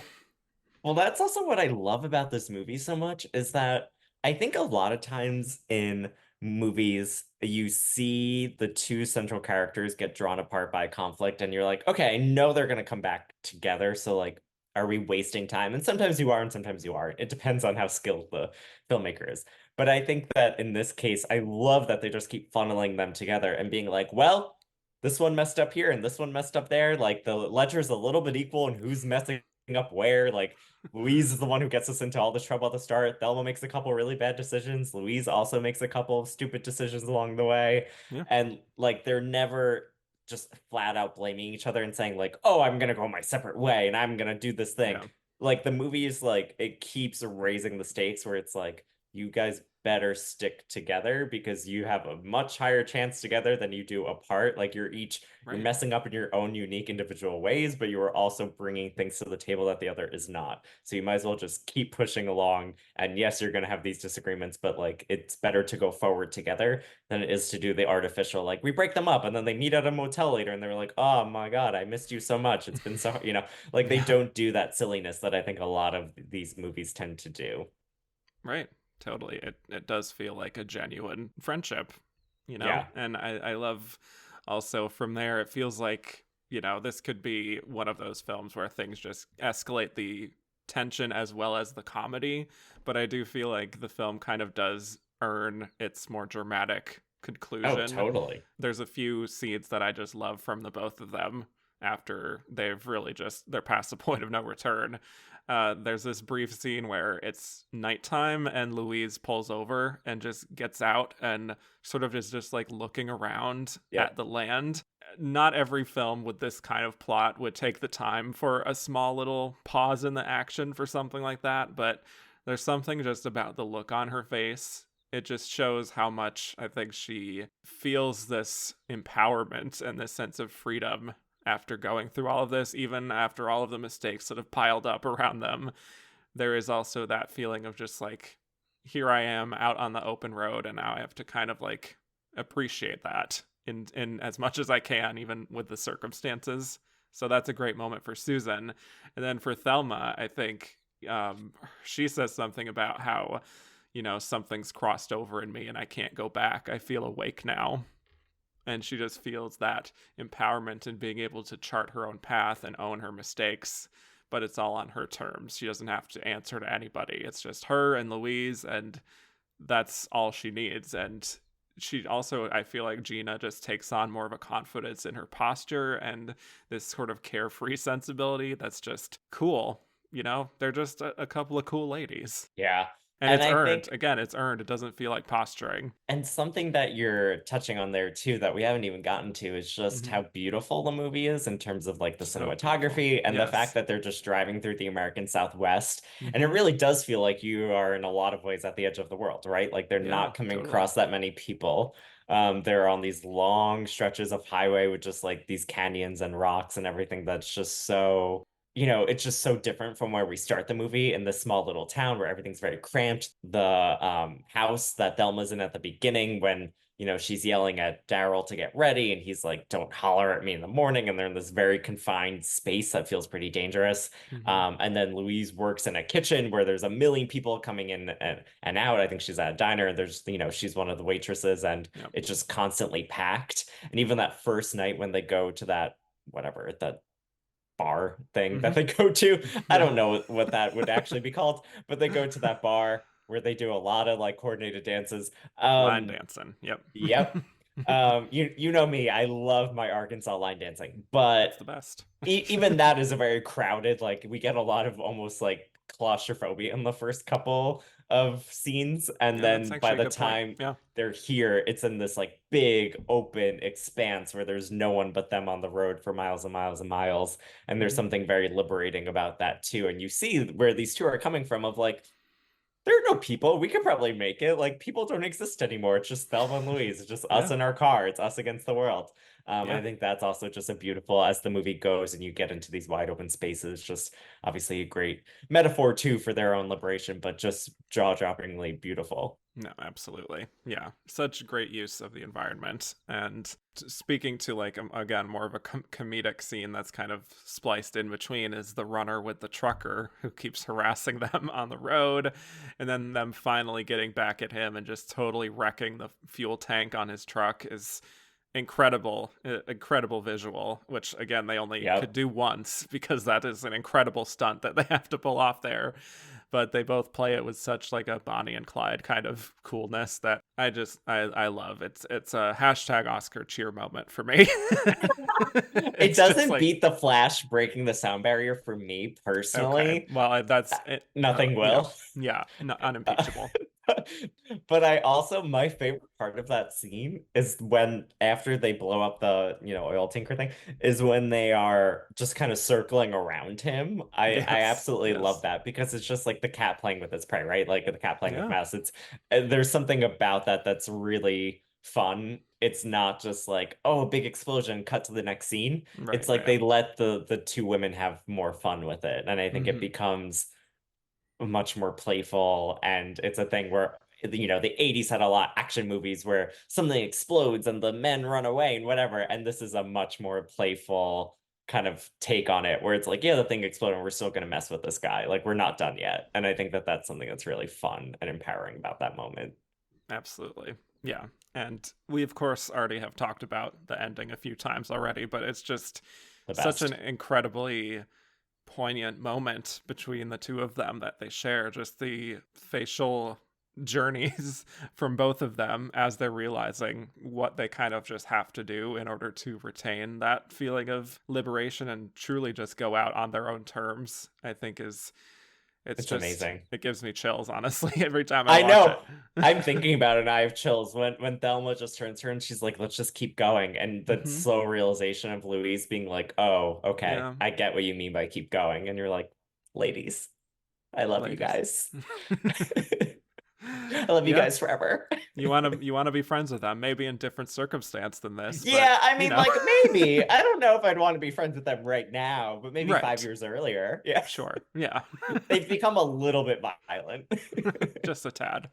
Well, that's also what I love about this movie so much is that I think a lot of times in movies, you see the two central characters get drawn apart by conflict, and you're like, okay, I know they're going to come back together. So, like, are we wasting time? And sometimes you are, and sometimes you aren't. It depends on how skilled the filmmaker is. But I think that in this case, I love that they just keep funneling them together and being like, well, this one messed up here and this one messed up there. Like, the ledger's a little bit equal, and who's messing up where. Like Louise is the one who gets us into all this trouble at the start. Thelma makes a couple really bad decisions. Louise also makes a couple of stupid decisions along the way. Yeah. And like they're never just flat out blaming each other and saying like, "Oh, I'm gonna go my separate way and I'm gonna do this thing." Yeah. Like the movie is like it keeps raising the stakes where it's like you guys better stick together because you have a much higher chance together than you do apart. Like you're Right. messing up in your own unique individual ways, but you are also bringing things to the table that the other is not. So you might as well just keep pushing along. And yes, you're going to have these disagreements, but like it's better to go forward together than it is to do the artificial, like we break them up and then they meet at a motel later and they're like, oh my God, I missed you so much. It's been so, like they Yeah. don't do that silliness that I think a lot of these movies tend to do. Right. Totally. It does feel like a genuine friendship, you know? Yeah. And I love also from there it feels like, you know, this could be one of those films where things just escalate the tension as well as the comedy, but I do feel like the film kind of does earn its more dramatic Oh, conclusion. totally. There's a few scenes that I just love from the both of them after they've really just they're past the point of no return. There's this brief scene where it's nighttime and Louise pulls over and just gets out and sort of is just like looking around Yep. at the land. Not every film with this kind of plot would take the time for a small little pause in the action for something like that, but there's something just about the look on her face. It just shows how much I think she feels this empowerment and this sense of freedom after going through all of this, even after all of the mistakes that have piled up around them. There is also that feeling of just like here I am out on the open road, and now I have to kind of like appreciate that in as much as I can, even with the circumstances. So that's a great moment for Susan. And then for Thelma, I think she says something about how, something's crossed over in me and I can't go back. I feel awake now. And she just feels that empowerment in being able to chart her own path and own her mistakes, but it's all on her terms. She doesn't have to answer to anybody. It's just her and Louise, and that's all she needs. And she also, I feel like Geena just takes on more of a confidence in her posture and this sort of carefree sensibility that's just cool. They're just a couple of cool ladies. Yeah. And And it's I earned. think, Again, it's earned. It doesn't feel like posturing. and something that you're touching on there too that we haven't even gotten to is just Mm-hmm. how beautiful the movie is in terms of like the So beautiful. cinematography and the fact Yes. that they're just driving through the American Southwest. And it Mm-hmm. really does feel like you are in a lot of ways at the edge of the world, right? Like they're Yeah, not coming totally. across that many people. They're on these long stretches of highway with just like these canyons and rocks and everything that's just so, it's just so different from where we start the movie in this small little town where everything's very cramped. The house that Thelma's in at the beginning when, she's yelling at Daryl to get ready and he's like, don't holler at me in the morning. And they're in this very confined space that feels pretty dangerous. Mm-hmm. And then Louise works in a kitchen where there's a million people coming in and out. I think she's at a diner and there's, she's one of the waitresses and Yep. it's just constantly packed. And even that first night when they go to that, whatever, that bar thing Mm-hmm. that they go to. I Yeah. don't know what that would actually be called, but they go to that bar where they do a lot of like coordinated dances. Line Um, dancing. Yep. yep. You know me, I love my Arkansas line dancing, but It's the best. even that is a very crowded, like we get a lot of almost like claustrophobia in the first couple of scenes, and Yeah, that's then by actually a the good point. time Yeah. they're here, it's in this like big open expanse where there's no one but them on the road for miles and miles and miles. And there's Mm-hmm. something very liberating about that too. And you see where these two are coming from of like, there are no people. We could probably make it. Like people don't exist anymore. It's just Thelma and Louise. It's just us Yeah. in our car. It's us against the world. Yeah. I think that's also just a beautiful as the movie goes and you get into these wide open spaces. Just obviously a great metaphor too for their own liberation, but just jaw-droppingly beautiful. No, absolutely. Yeah. Such great use of the environment. And speaking to, like, again, more of a comedic scene that's kind of spliced in between is the runner with the trucker who keeps harassing them on the road. And then them finally getting back at him and just totally wrecking the fuel tank on his truck is incredible visual, which again they only could Yep. do once because that is an incredible stunt that they have to pull off there. But they both play it with such like a Bonnie and Clyde kind of coolness that I love. It's a hashtag Oscar cheer moment for me. It It's just doesn't like, beat the Flash breaking the sound barrier for me okay, personally. well, that's it. Nothing Yeah, will. yeah, no, Uh, unimpeachable. but I also my favorite part of that scene is when after they blow up the oil tanker thing is when they are just kind of circling around him. I Yes, absolutely love yes, that because it's just like the cat playing with its prey, right? Like the cat playing with yeah, mouse. It's there's something about that that's really fun. It's not just like, oh, big explosion, cut to the next scene. right, It's like right. they let the two women have more fun with it. And I think it Mm-hmm. becomes much more playful, and it's a thing where the 80s had a lot of action movies where something explodes and the men run away and whatever, and this is a much more playful kind of take on it where it's like, yeah, the thing exploded and we're still going to mess with this guy, like we're not done yet. And I think that that's something that's really fun and empowering about that moment. Absolutely. Yeah. And we, of course, already have talked about the ending a few times already, but it's just The such an best. incredibly poignant moment between the two of them that they share. Just the facial journeys from both of them as they're realizing what they kind of just have to do in order to retain that feeling of liberation and truly just go out on their own terms, I think is it's It's just amazing. it gives me chills honestly every time I I watch know. it. I'm thinking about it and I have chills when Thelma just turns her and she's like, let's just keep going. And the Hmm. slow realization of Louise being like, oh, okay, Yeah, I get what you mean by keep going. And you're like, ladies, I love you ladies. guys. I love you Yeah. guys forever. You want to be friends with them, maybe in different circumstance than this, but Yeah, I you mean, know. like, maybe. I don't know if I'd want to be friends with them right now, but maybe five Right. years earlier. Yeah. Sure. Yeah. They've become a little bit violent. Just a tad.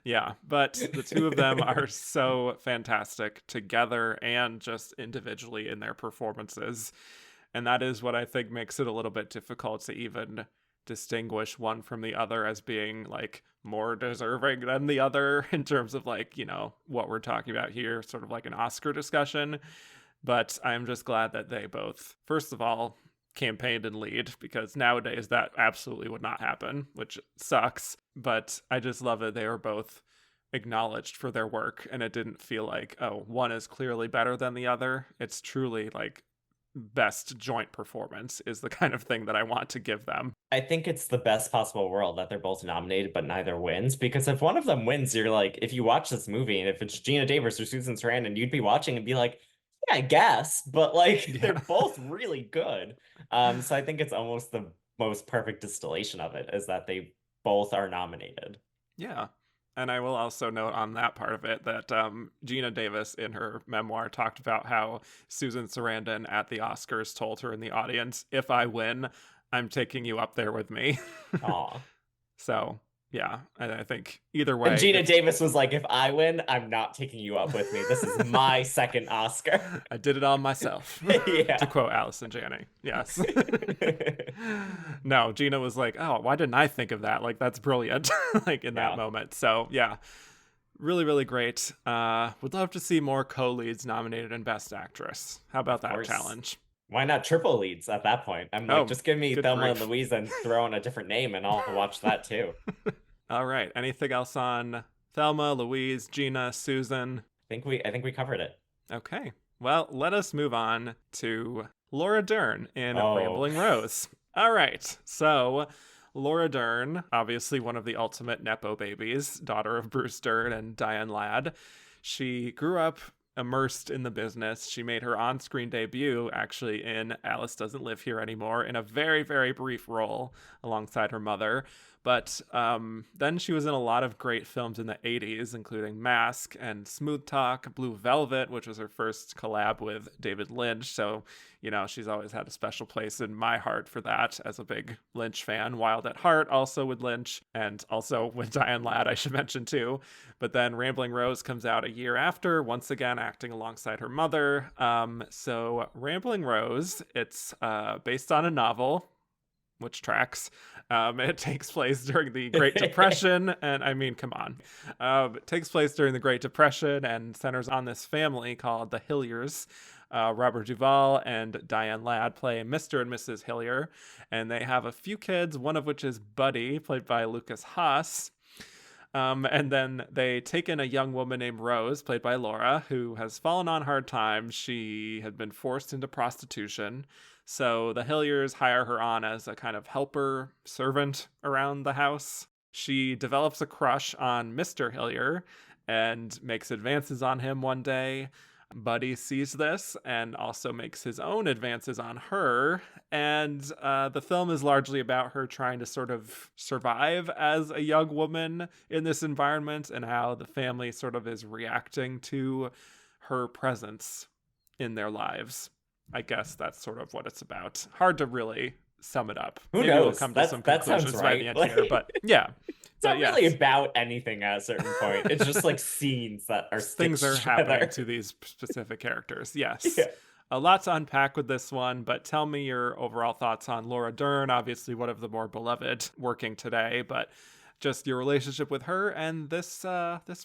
Yeah, but the two of them are so fantastic together and just individually in their performances. And that is what I think makes it a little bit difficult to even distinguish one from the other as being like more deserving than the other in terms of like, what we're talking about here, sort of like an Oscar discussion. But I'm just glad that they both, first of all, campaigned and lead, because nowadays that absolutely would not happen, which sucks. But I just love that they were both acknowledged for their work, and it didn't feel like, oh, one is clearly better than the other. It's truly like best joint performance is the kind of thing that I want to give them. I think it's the best possible world that they're both nominated, but neither wins. Because if one of them wins, you're like, if you watch this movie and if it's Geena Davis or Susan Sarandon, you'd be watching and be like, yeah, I guess, but like they're Yeah. both really good. So I think it's almost the most perfect distillation of it is that they both are nominated. Yeah. And I will also note on that part of it that Geena Davis in her memoir talked about how Susan Sarandon at the Oscars told her in the audience, if I win, I'm taking you up there with me. Aw. So, yeah, I think either And way, Geena it's. Davis was like, if I win, I'm not taking you up with me. This is my second Oscar. I did it all myself, to Yeah. quote Allison Janney. Yes. No, Gina was like, oh, why didn't I think of that? Like, that's brilliant, like in that Yeah. moment. So, yeah, really, really great. Would love to see more co-leads nominated in Best Actress. How about Of that course. challenge? Why not triple leads at that point? I'm like, Oh, just give me good Thelma and grief. Louise and throw in a different name and I'll watch that too. All right. Anything else on Thelma, Louise, Gina, Susan? I think we covered it. Okay. Well, let us move on to Laura Dern in Oh. Rambling Rose. All right. So, Laura Dern, obviously one of the ultimate Nepo babies, daughter of Bruce Dern and Diane Ladd. She grew up immersed in the business. She made her on screen debut actually in Alice Doesn't Live Here Anymore in a very, very brief role alongside her mother. But then she was in a lot of great films in the 80s, including Mask and Smooth Talk, Blue Velvet, which was her first collab with David Lynch. So, she's always had a special place in my heart for that as a big Lynch fan. Wild at Heart, also with Lynch, and also with Diane Ladd, I should mention too. But then Rambling Rose comes out a year after, once again acting alongside her mother. So Rambling Rose, it's based on a novel, which tracks. It takes place during the Great Depression, and I mean, come on. It takes place during the Great Depression and centers on this family called the Hilliers. Robert Duvall and Diane Ladd play Mr. and Mrs. Hillier, and they have a few kids, one of which is Buddy, played by Lucas Haas. And then they take in a young woman named Rose, played by Laura, who has fallen on hard times. She had been forced into prostitution. So the Hilliers hire her on as a kind of helper servant around the house. She develops a crush on Mr. Hillier and makes advances on him one day. Buddy sees this and also makes his own advances on her. And the film is largely about her trying to sort of survive as a young woman in this environment and how the family sort of is reacting to her presence in their lives. I guess that's sort of what it's about. Hard to really sum it up. Who Maybe we'll knows? come to some That sounds conclusions by the right. end here, but yeah. It's not But really yes, about anything at a certain point. It's just like scenes that are things stitched are happening together. to these specific characters. Yes. Yeah. A lot to unpack with this one, but tell me your overall thoughts on Laura Dern, obviously one of the more beloved working today, but just your relationship with her and this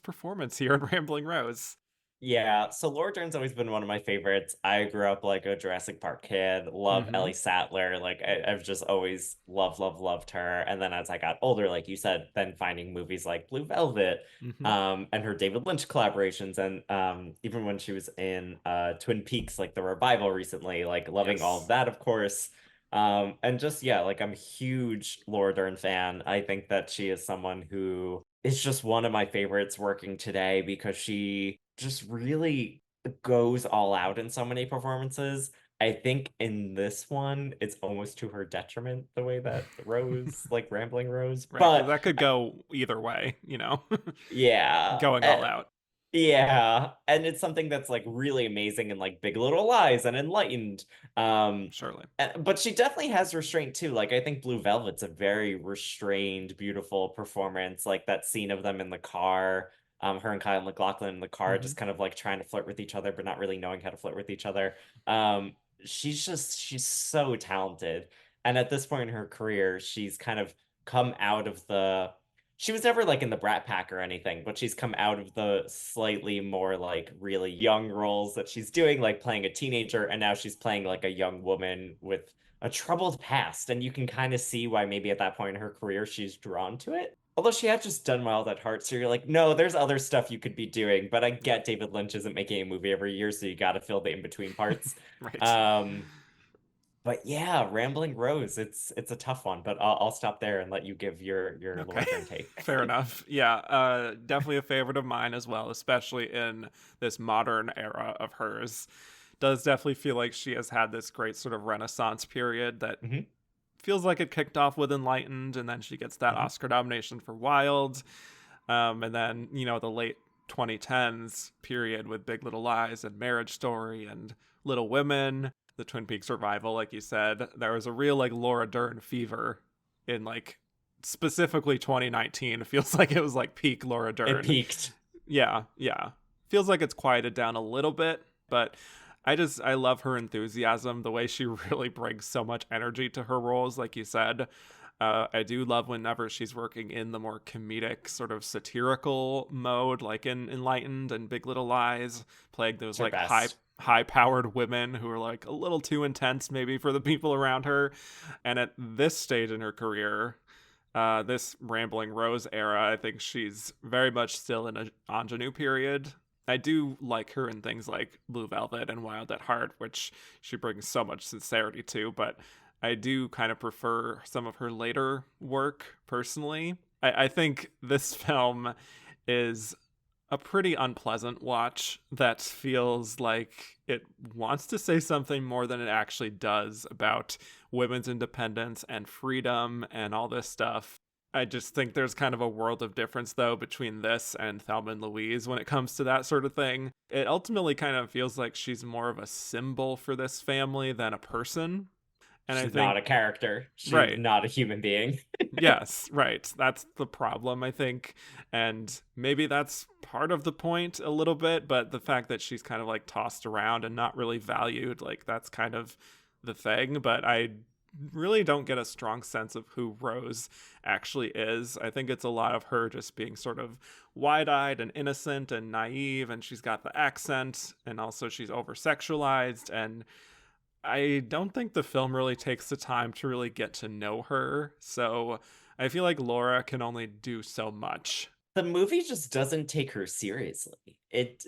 performance here in Rambling Rose. Yeah, so Laura Dern's always been one of my favorites. I grew up like a Jurassic Park kid, love Mm-hmm. Ellie Sattler. Like I've just always loved her. And then as I got older, like you said, then finding movies like Blue Velvet, Mm-hmm. and her David Lynch collaborations, and even when she was in Twin Peaks, like the revival recently, like loving all of Yes. that, of course. And just yeah, like I'm a huge Laura Dern fan. I think that she is someone who is just one of my favorites working today because she just really goes all out in so many performances. I think in this one, it's almost to her detriment the way that Rose, like Rambling Rose. Right, because But that could go either way, you know, yeah, going all out. yeah, and it's something that's like really amazing in like Big Little Lies and Enlightened. Um, Surely. but she definitely has restraint too. Like I think Blue Velvet's a very restrained, beautiful performance. Like that scene of them in the car, her and Kyle MacLachlan in the car, Hmm. just kind of like trying to flirt with each other, but not really knowing how to flirt with each other. Um, she's so talented. And at this point in her career, she's kind of come out of the she was never like in the Brat Pack or anything, but she's come out of the slightly more like really young roles that she's doing, like playing a teenager, and now she's playing like a young woman with a troubled past. And you can kind of see why maybe at that point in her career she's drawn to it. Although she had just done Wild at Heart, so you're like, no, there's other stuff you could be doing. But I Yeah. get David Lynch isn't making a movie every year, so you got to fill the in-between parts. Right. Um, but yeah, Rambling Rose, it's a tough one, but I'll stop there and let you give your Okay. Laura Dern take. Fair enough. Yeah, definitely a favorite of mine as well, especially in this modern era of hers. Does definitely feel like she has had this great sort of renaissance period that Hmm. feels like it kicked off with Enlightened, and then she gets that Hmm. Oscar nomination for Wild. And then, the late 2010s period with Big Little Lies and Marriage Story and Little Women, the Twin Peaks revival, like you said. There was a real, like, Laura Dern fever in, like, specifically 2019. It feels like it was, like, peak Laura It Dern. peaked. Yeah, yeah. Feels like it's quieted down a little bit, but I love her enthusiasm, the way she really brings so much energy to her roles, like you said. I do love whenever she's working in the more comedic, sort of satirical mode, like in Enlightened and Big Little Lies, playing those It's her like best. high powered women who are like a little too intense maybe for the people around her. And at this stage in her career, this Rambling Rose era, I think she's very much still in an ingenue period. I do like her in things like Blue Velvet and Wild at Heart, which she brings so much sincerity to, but I do kind of prefer some of her later work personally. I think this film is a pretty unpleasant watch that feels like it wants to say something more than it actually does about women's independence and freedom and all this stuff. I just think there's kind of a world of difference, though, between this and Thelma and Louise when it comes to that sort of thing. It ultimately kind of feels like she's more of a symbol for this family than a person. And I She's not think, a character. She's right, not a human being. yes, right. That's the problem, I think. And maybe that's part of the point a little bit, but the fact that she's kind of like tossed around and not really valued, like that's kind of the thing. But I really don't get a strong sense of who Rose actually is. I think it's a lot of her just being sort of wide eyed and innocent and naive, and she's got the accent, and also she's over sexualized. And I don't think the film really takes the time to really get to know her. So I feel like Laura can only do so much. The movie just doesn't take her seriously. It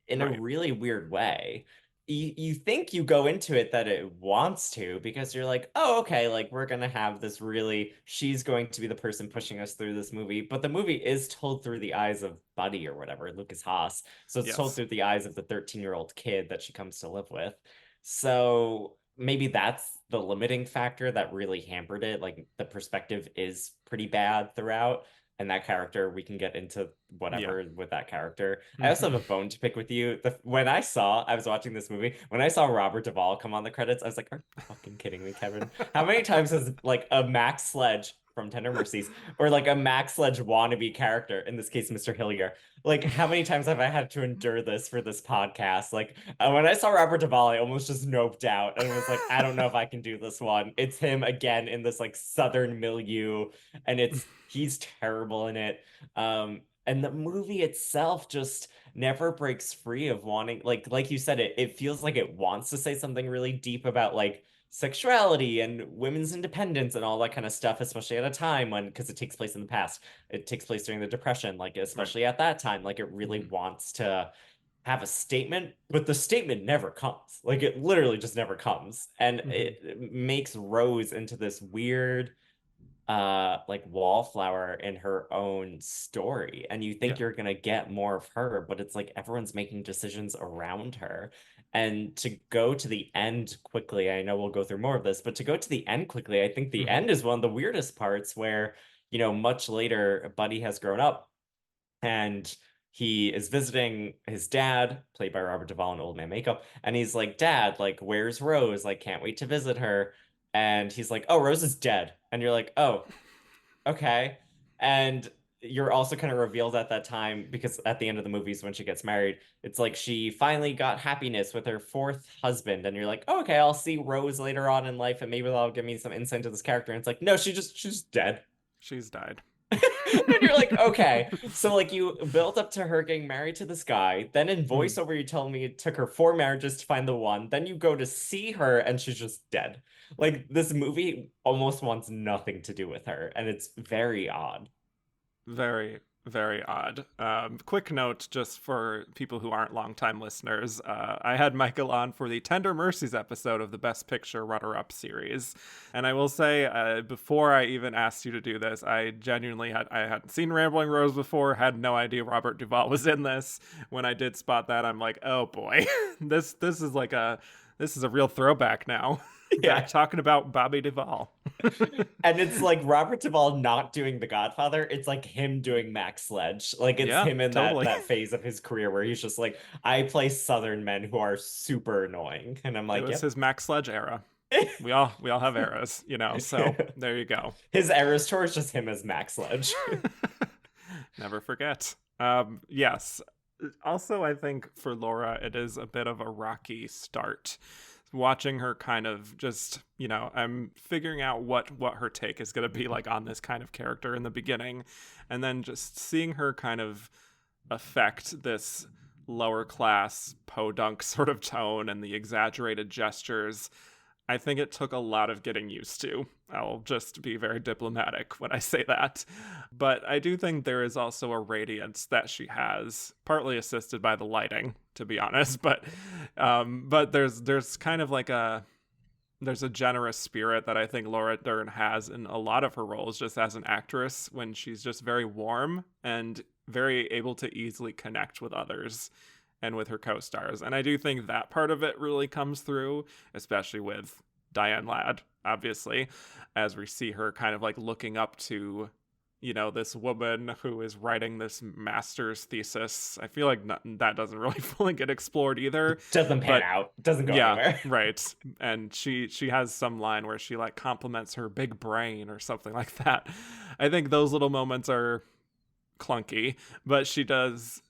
in a Right. really weird way. You think you go into it that it wants to because you're like, oh, okay, like we're gonna have this really, she's going to be the person pushing us through this movie. But the movie is told through the eyes of Buddy or whatever, Lucas Haas. So it's told Yes. through the eyes of the 13-year-old kid that she comes to live with. So maybe that's the limiting factor that really hampered it. Like the perspective is pretty bad throughout, and that character, we can get into Yeah. whatever with that character. I also Hmm. have a bone to pick with you. I was watching this movie, when I saw Robert Duvall come on the credits, I was like, are you fucking kidding me, Kevin? How many times has like a Max Sledge from Tender Mercies or like a Max Sledge wannabe character, in this case, Mr. Hillier, like how many times have I had to endure this for this podcast? Like when I saw Robert Duvall, I almost just noped out and was like, I don't know if I can do this one. It's him again in this like Southern milieu, and he's terrible in it. And the movie itself just never breaks free of wanting, like you said, it feels like it wants to say something really deep about like sexuality and women's independence and all that kind of stuff, especially at a time when, because it takes place in the past, it takes place during the Depression, like Right. especially at that time, like it really Hmm. wants to have a statement, but the statement never comes. Like it literally just never comes. And Hmm. it makes Rose into this weird like wallflower in her own story, and you think Yeah. you're gonna get more of her, but it's like everyone's making decisions around her. And to go to the end quickly, I know we'll go through more of this, but to go to the end quickly, I think the Hmm. end is one of the weirdest parts where, much later, Buddy has grown up and he is visiting his dad, played by Robert Duvall in Old Man Makeup, and he's like, "Dad, like, where's Rose? Like, can't wait to visit her." And he's like, "Oh, Rose is dead." And you're like, "Oh, okay." And you're also kind of revealed at that time because at the end of the movies when she gets married, it's like she finally got happiness with her fourth husband, and you're like, oh, okay, I'll see Rose later on in life, and maybe that'll give me some insight into this character. And it's like, no, she's just dead. She's died. And you're like, okay. So like you built up to her getting married to this guy. Then in Hmm. voiceover, you tell me it took her 4 marriages to find the one. Then you go to see her and she's just dead. Like this movie almost wants nothing to do with her, and it's very odd. Very, very odd. Quick note just for people who aren't longtime listeners, I had Michael on for the Tender Mercies episode of the Best Picture Runner Up series. And I will say, before I even asked you to do this, I hadn't seen Rambling Rose before, had no idea Robert Duvall was in this. When I did spot that, I'm like, oh boy, this is a real throwback now. Back Yeah. talking about Bobby Duvall. And it's like Robert Duvall not doing The Godfather. It's like him doing Max Sledge. Like it's Yeah, him in that totally. that phase of his career where he's just like, I play Southern men who are super annoying. And I'm It like, was yep. his Max Sledge era. We all have eras, so there you go. His Eras tour is just him as Max Sledge. Never forget. Yes. Also, I think for Laura, it is a bit of a rocky start. Watching her kind of just, I'm figuring out what her take is going to be like on this kind of character in the beginning, and then just seeing her kind of affect this lower class podunk sort of tone and the exaggerated gestures. I think it took a lot of getting used to. I'll just be very diplomatic when I say that. But I do think there is also a radiance that she has, partly assisted by the lighting, to be honest. But there's kind of like there's a generous spirit that I think Laura Dern has in a lot of her roles, just as an actress, when she's just very warm and very able to easily connect with others and with her co-stars. And I do think that part of it really comes through, especially with Diane Ladd, obviously, as we see her kind of like looking up to, this woman who is writing this master's thesis. I feel like that doesn't really fully get explored either, Doesn't pan but out. Doesn't go yeah, anywhere. right. And she has some line where she like compliments her big brain or something like that. I think those little moments are clunky, but she does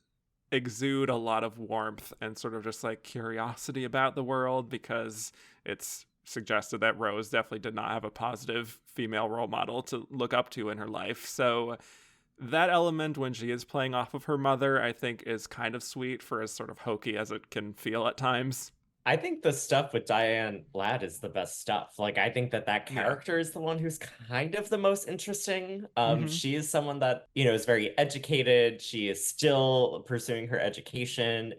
exude a lot of warmth and sort of just like curiosity about the world, because it's suggested that Rose definitely did not have a positive female role model to look up to in her life. So that element, when she is playing off of her mother, I think is kind of sweet for as sort of hokey as it can feel at times. I think the stuff with Diane Ladd is the best stuff. Like, I think that Yeah. character is the one who's kind of the most interesting. Hmm. She is someone that, is very educated. She is still pursuing her education.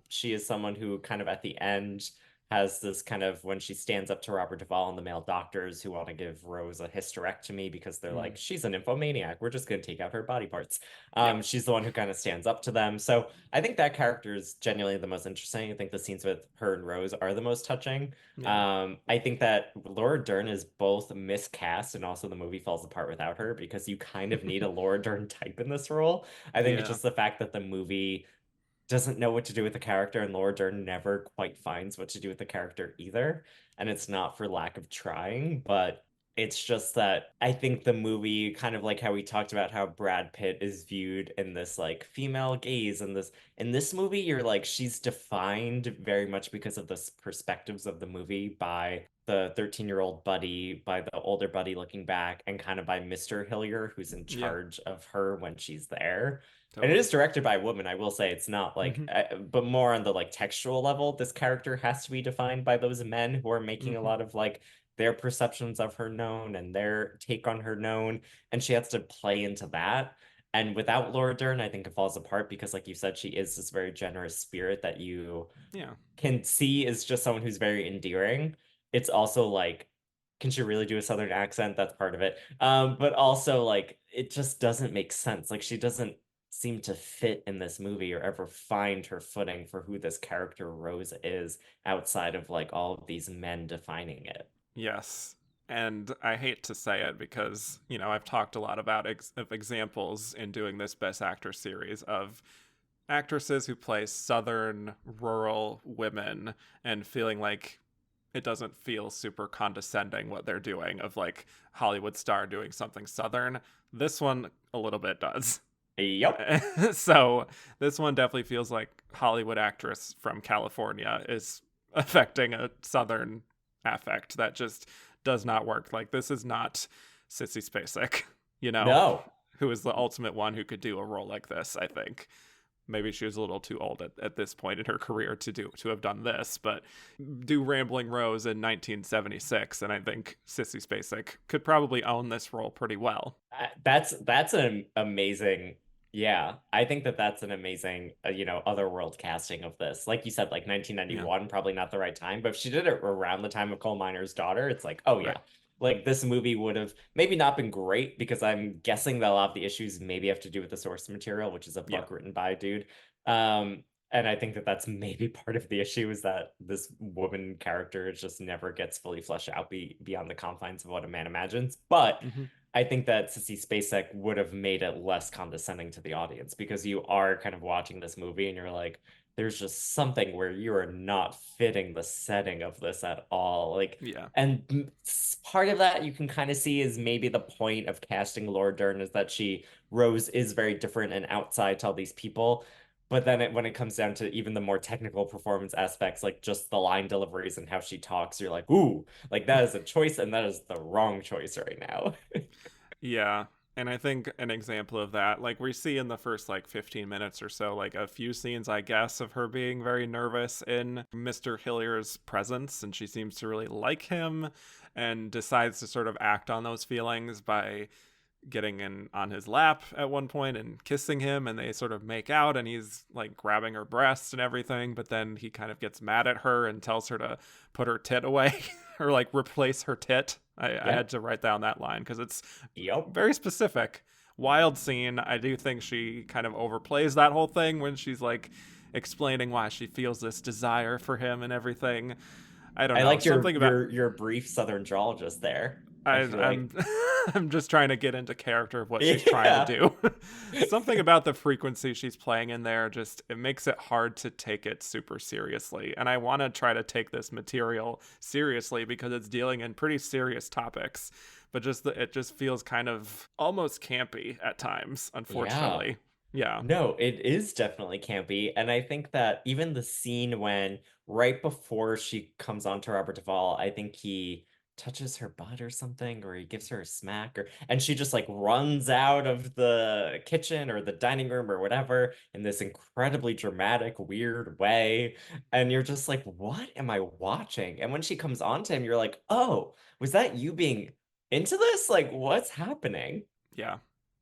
She is someone who kind of at the end has this kind of when she stands up to Robert Duvall and the male doctors who want to give Rose a hysterectomy because they're Mm. like, she's an nymphomaniac. We're just going to take out her body parts. Yep. She's the one who kind of stands up to them. So I think that character is genuinely the most interesting. I think the scenes with her and Rose are the most touching. Yeah. I think that Laura Dern is both miscast and also the movie falls apart without her because you kind of need a Laura Dern type in this role. I think it's Yeah. just the fact that the movie doesn't know what to do with the character, and Laura Dern never quite finds what to do with the character either. And it's not for lack of trying, but it's just that I think the movie, kind of like how we talked about how Brad Pitt is viewed in this like female gaze, and this in this movie, you're like she's defined very much because of the perspectives of the movie by the 13-year-old buddy, by the older buddy looking back, and kind of by Mr. Hillier, who's in Yeah. charge of her when she's there. And it Totally. is directed by a woman, I will say. It's not like, Hmm. but more on the like textual level. This character has to be defined by those men who are making a Hmm. lot of like their perceptions of her known and their take on her known, and she has to play into that. And without Laura Dern, I think it falls apart because, like you said, she is this very generous spirit that you Yeah. can see is just someone who's very endearing. It's also like can she really do a Southern accent? That's part of it. But also like it just doesn't make sense. Like she doesn't seem to fit in this movie or ever find her footing for who this character Rose is outside of like all of these men defining it. Yes. And I hate to say it because, I've talked a lot about examples in doing this Best Actor series of actresses who play Southern rural women and feeling like it doesn't feel super condescending what they're doing of like Hollywood star doing something Southern. This one a little bit does. Yep. So this one definitely feels like Hollywood actress from California is affecting a Southern affect that just does not work. Like this is not Sissy Spacek, No. who is the ultimate one who could do a role like this, I think. Maybe she was a little too old at this point in her career to have done this, but do Rambling Rose in 1976, and I think Sissy Spacek could probably own this role pretty well. That's an amazing, yeah. I think that that's an amazing, otherworld casting of this. Like you said, like Yeah, 1991, probably not the right time, but if she did it around the time of Coal Miner's Daughter, it's like, oh right. yeah. Like this movie would have maybe not been great because I'm guessing that a lot of the issues maybe have to do with the source material, which is a Yeah. book written by a dude. And I think that that's maybe part of the issue is that this woman character just never gets fully fleshed out beyond the confines of what a man imagines. But Hmm. I think that Sissy Spacek would have made it less condescending to the audience because you are kind of watching this movie and you're like, there's just something where you are not fitting the setting of this at all. Like, Yeah. and part of that you can kind of see is maybe the point of casting Laura Dern is that Rose is very different and outside to all these people. But then when it comes down to even the more technical performance aspects, like just the line deliveries and how she talks, you're like, ooh, like that is a choice and that is the wrong choice right now. Yeah. And I think an example of that, like we see in the first like 15 minutes or so, like a few scenes, I guess, of her being very nervous in Mr. Hillier's presence. And she seems to really like him and decides to sort of act on those feelings by getting in on his lap at one point and kissing him, and they sort of make out and he's like grabbing her breast and everything, but then he kind of gets mad at her and tells her to put her tit away or like replace her tit. I Yeah. had to write down that line because it's Yep. very specific. Wild scene. I do think she kind of overplays that whole thing when she's like explaining why she feels this desire for him and everything. I don't I know, liked your something about your brief Southern drawl just there. I feel I'm like I'm just trying to get into character of what she's trying to yeah. do. Something about the frequency she's playing in there just it makes it hard to take it super seriously. And I want to try to take this material seriously because it's dealing in pretty serious topics, but it just feels kind of almost campy at times, Yeah. unfortunately. Yeah. No, it is definitely campy. And I think that even the scene when right before she comes on to Robert Duvall, I think he touches her butt or something, or he gives her a smack, or and she just like runs out of the kitchen or the dining room or whatever in this incredibly dramatic, weird way. And you're just like, what am I watching? And when she comes on to him, you're like, oh, was that you being into this? Like, what's happening? Yeah.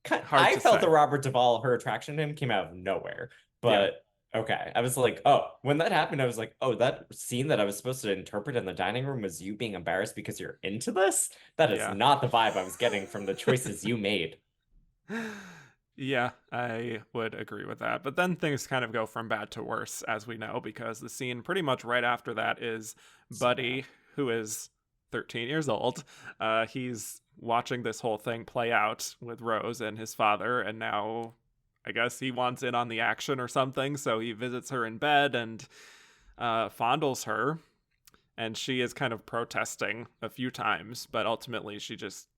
Hard I to felt the say. Robert Duvall, her attraction to him came out of nowhere. Yeah. But okay. I was like, oh, when that happened, I was like, oh, that scene that I was supposed to interpret in the dining room was you being embarrassed because you're into this? That is Yeah. not the vibe I was getting from the choices you made. Yeah, I would agree with that. But then things kind of go from bad to worse, as we know, because the scene pretty much right after that is So bad. Buddy, who is 13 years old. He's watching this whole thing play out with Rose and his father, and now I guess he wants in on the action or something. So he visits her in bed and fondles her, and she is kind of protesting a few times, but ultimately she just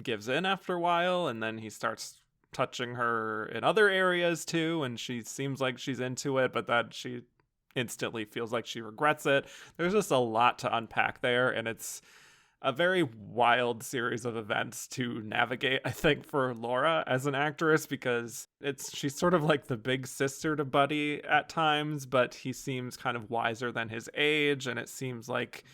gives in after a while, and then he starts touching her in other areas too, and she seems like she's into it, but that she instantly feels like she regrets it. There's just a lot to unpack there, and it's a very wild series of events to navigate, I think, for Laura as an actress, because she's sort of like the big sister to Buddy at times, but he seems kind of wiser than his age, and it seems like,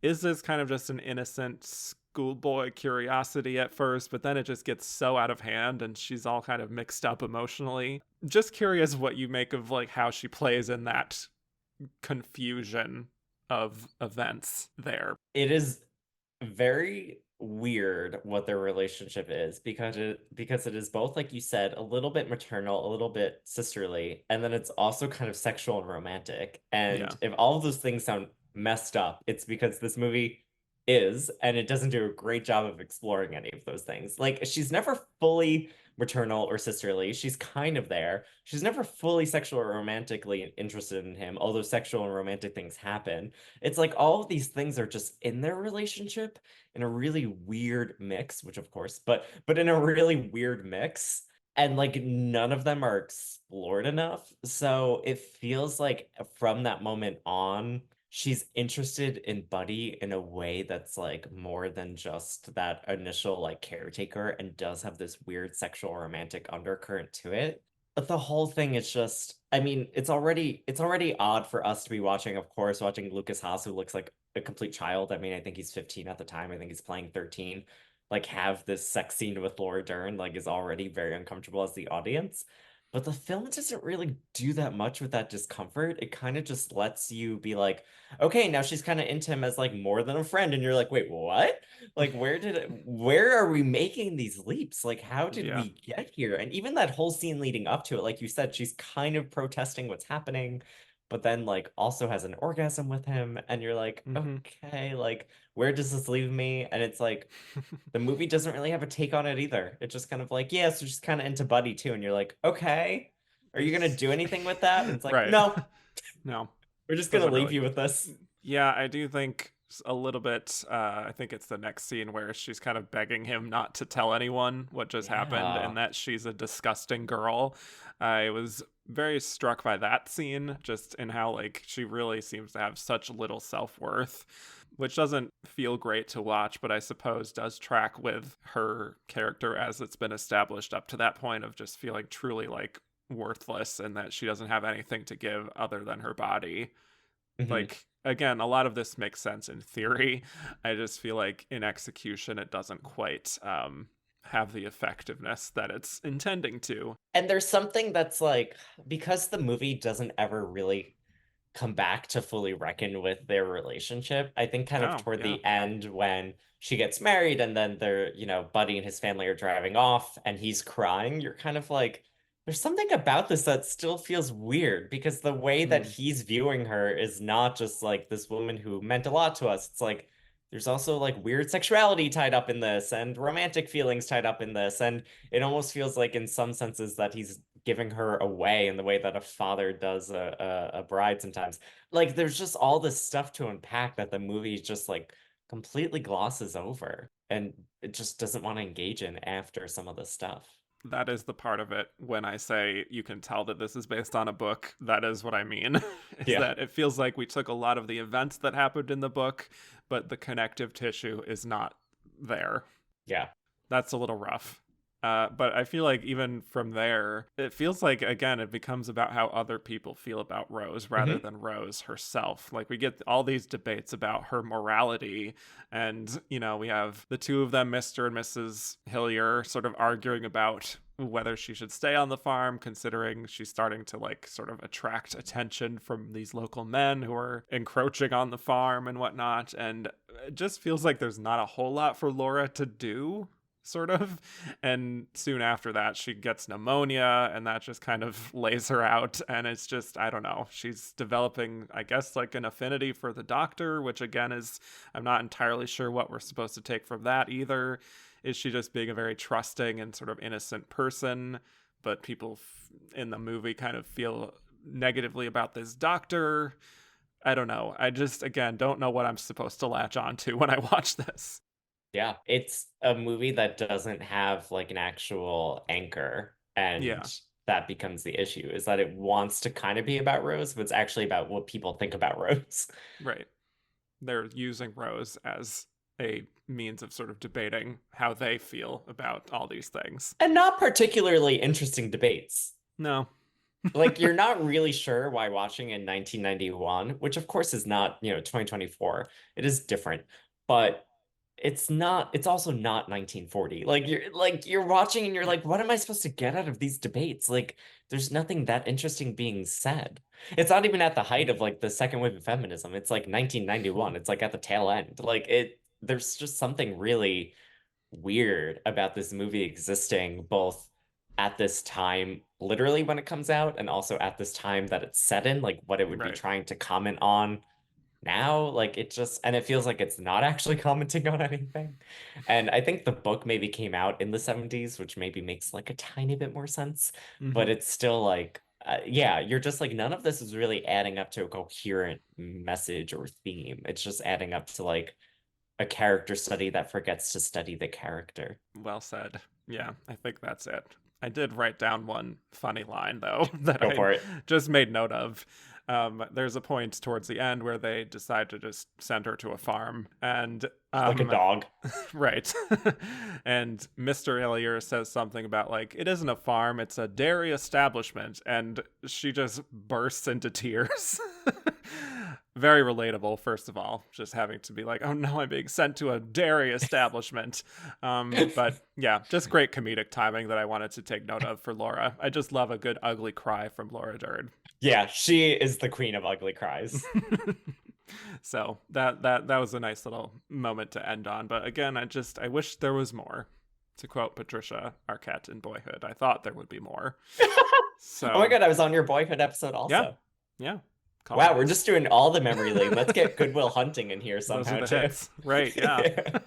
is this kind of just an innocent schoolboy curiosity at first, but then it just gets so out of hand and she's all kind of mixed up emotionally. Just curious what you make of like how she plays in that confusion of events there. It is very weird what their relationship is because it is both, like you said, a little bit maternal, a little bit sisterly, and then it's also kind of sexual and romantic. Yeah. And if all of those things sound messed up, it's because this movie is, and it doesn't do a great job of exploring any of those things. Like, she's never fully maternal or sisterly. She's kind of there. She's never fully sexual or romantically interested in him, although sexual and romantic things happen. It's like all of these things are just in their relationship in a really weird mix, which of course, but in a really weird mix. And like none of them are explored enough. So it feels like from that moment on, she's interested in Buddy in a way that's like more than just that initial like caretaker and does have this weird sexual romantic undercurrent to it. But the whole thing is just, I mean, it's already odd for us to be watching, of course, watching Lucas Haas, who looks like a complete child. I mean, I think he's 15 at the time. I think he's playing 13. Like have this sex scene with Laura Dern, like is already very uncomfortable as the audience. But the film doesn't really do that much with that discomfort. It kind of just lets you be like, okay, now she's kind of into him as like more than a friend. And you're like, wait, what? Like, where are we making these leaps? Like, how did Yeah. we get here? And even that whole scene leading up to it, like you said, she's kind of protesting what's happening, but then like also has an orgasm with him. And you're like, Hmm. okay, like, where does this leave me? And it's like, the movie doesn't really have a take on it either. It's just kind of like, yeah, so she's kind of into Buddy too. And you're like, okay, are you gonna It's do anything with that? And it's like, right. no, No, we're just gonna doesn't leave really. you with this. Yeah, I do think a little bit. I think it's the next scene where she's kind of begging him not to tell anyone what just happened Yeah. and that she's a disgusting girl. I was very struck by that scene, just in how, like, she really seems to have such little self worth, which doesn't feel great to watch, but I suppose does track with her character as it's been established up to that point of just feeling truly, like, worthless and that she doesn't have anything to give other than her body. Mhm. Like, again, a lot of this makes sense in theory. I just feel like in execution it doesn't quite have the effectiveness that it's intending to. And there's something that's like, because the movie doesn't ever really come back to fully reckon with their relationship. I think kind of Oh, toward yeah. the end when she gets married and then they're, Buddy and his family are driving off and he's crying, you're kind of like, there's something about this that still feels weird because the way that Mm, he's viewing her is not just like this woman who meant a lot to us. It's like there's also like weird sexuality tied up in this and romantic feelings tied up in this. And it almost feels like in some senses that he's giving her away in the way that a father does a bride sometimes. Like there's just all this stuff to unpack that the movie just like completely glosses over and it just doesn't want to engage in after some of the stuff. that is the part of it when I say you can tell that this is based on a book. That is what I mean. Is Yeah. that it feels like we took a lot of the events that happened in the book, but the connective tissue is not there. Yeah. That's a little rough. But I feel like even from there, it feels like, again, it becomes about how other people feel about Rose rather Hmm. than Rose herself. Like, we get all these debates about her morality, and, we have the two of them, Mr. and Mrs. Hillier, sort of arguing about whether she should stay on the farm, considering she's starting to, like, sort of attract attention from these local men who are encroaching on the farm and whatnot. And it just feels like there's not a whole lot for Laura to do, sort of. And soon after that, she gets pneumonia, and that just kind of lays her out. And it's just, I don't know, she's developing, I guess, like an affinity for the doctor, which again is, I'm not entirely sure what we're supposed to take from that either. Is she just being a very trusting and sort of innocent person, but people in the movie kind of feel negatively about this doctor? I don't know. I just, again, don't know what I'm supposed to latch on to when I watch this. Yeah. It's a movie that doesn't have like an actual anchor. Yeah, And that becomes the issue is that it wants to kind of be about Rose, but it's actually about what people think about Rose. right. They're using Rose as a means of sort of debating how they feel about all these things. And not particularly interesting debates. No. Like you're not really sure why watching in 1991, which of course is not, 2024. It is different, but it's also not 1940. Like you're watching and you're like, what am I supposed to get out of these debates? Like there's nothing that interesting being said. It's not even at the height of like the second wave of feminism. It's like 1991. It's like at the tail end. Like there's just something really weird about this movie existing both at this time, literally when it comes out, and also at this time that it's set in, like what it would be Right. trying to comment on now. Like it just, and it feels like it's not actually commenting on anything. And I think the book maybe came out in the 70s, which maybe makes like a tiny bit more sense, but Hmm. it's still like, yeah, you're just like, none of this is really adding up to a coherent message or theme. It's just adding up to like a character study that forgets to study the character. Well said. Yeah, I think that's it. I did write down one funny line, though, that Go I for it. just made note of. There's a point towards the end where they decide to just send her to a farm. And, Like a dog. right. And Mr. Illier says something about, like, it isn't a farm, it's a dairy establishment. And she just bursts into tears. Very relatable, first of all, just having to be like, oh no, I'm being sent to a dairy establishment. But yeah, just great comedic timing that I wanted to take note of for Laura. I just love a good ugly cry from Laura Dern. Yeah, she is the queen of ugly cries. So that was a nice little moment to end on. But again, I wish there was more. To quote Patricia Arquette in Boyhood, I thought there would be more. Oh my So God, I was on your Boyhood episode yeah, also. yeah. Wow, we're Callbacks. just doing all the memory lane. Let's get Goodwill Hunting in here Those are somehow the too. hits. Right, yeah.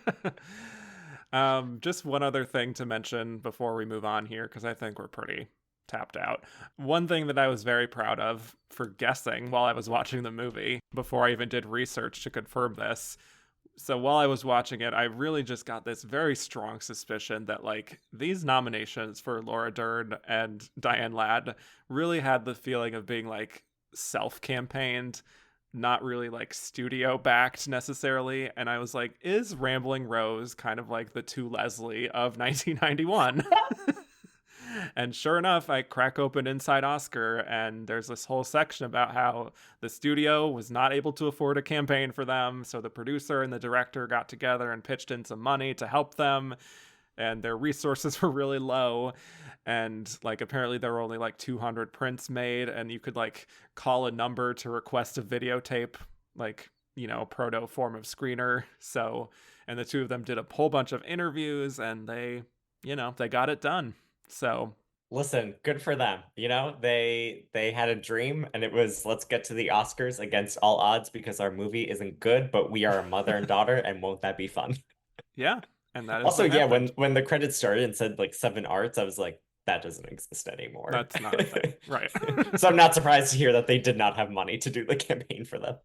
Yeah. Just one other thing to mention before we move on here, because I think we're pretty tapped out. One thing that I was very proud of for guessing while I was watching the movie, before I even did research to confirm this. So while I was watching it, I really just got this very strong suspicion that, like, these nominations for Laura Dern and Diane Ladd really had the feeling of being, like, self-campaigned, not really like studio backed necessarily. And I was like, is Rambling Rose kind of like the To Leslie of 1991? And sure enough, I crack open Inside Oscar, and there's this whole section about how the studio was not able to afford a campaign for them. So the producer and the director got together and pitched in some money to help them, and their resources were really low. And like apparently there were only like 200 prints made, and you could like call a number to request a videotape, like, you know, proto form of screener. So, and the two of them did a whole bunch of interviews, and they, you know, they got it done. So Listen, good for them. You know, they had a dream and it was let's get to the Oscars against all odds because our movie isn't good, but we are a mother and daughter and won't that be fun? yeah, and that is Also, what yeah, happened. when the credits started and said like 7 arts, I was like, that doesn't exist anymore. That's not a thing, right? So I'm not surprised to hear that they did not have money to do the campaign for them.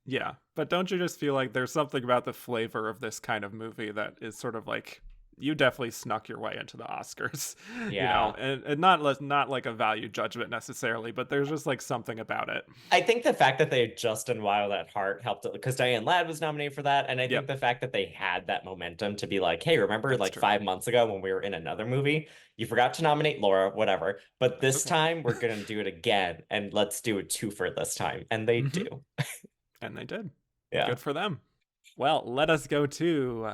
Yeah, but don't you just feel like there's something about the flavor of this kind of movie that is sort of like, you definitely snuck your way into the Oscars, you know, Yeah. and not like a value judgment necessarily, but there's just like something about it. I think the fact that they had just done Wild at Heart helped it because Diane Ladd was nominated for that. And I think Yep, the fact that they had that momentum to be like, hey, remember that's like true. 5 months ago when we were in another movie, you forgot to nominate Laura, whatever. But That's this okay. time we're going to do it again and let's do a twofer this time. And they Hmm. do. And they did. Yeah. Good for them. Well, let us go to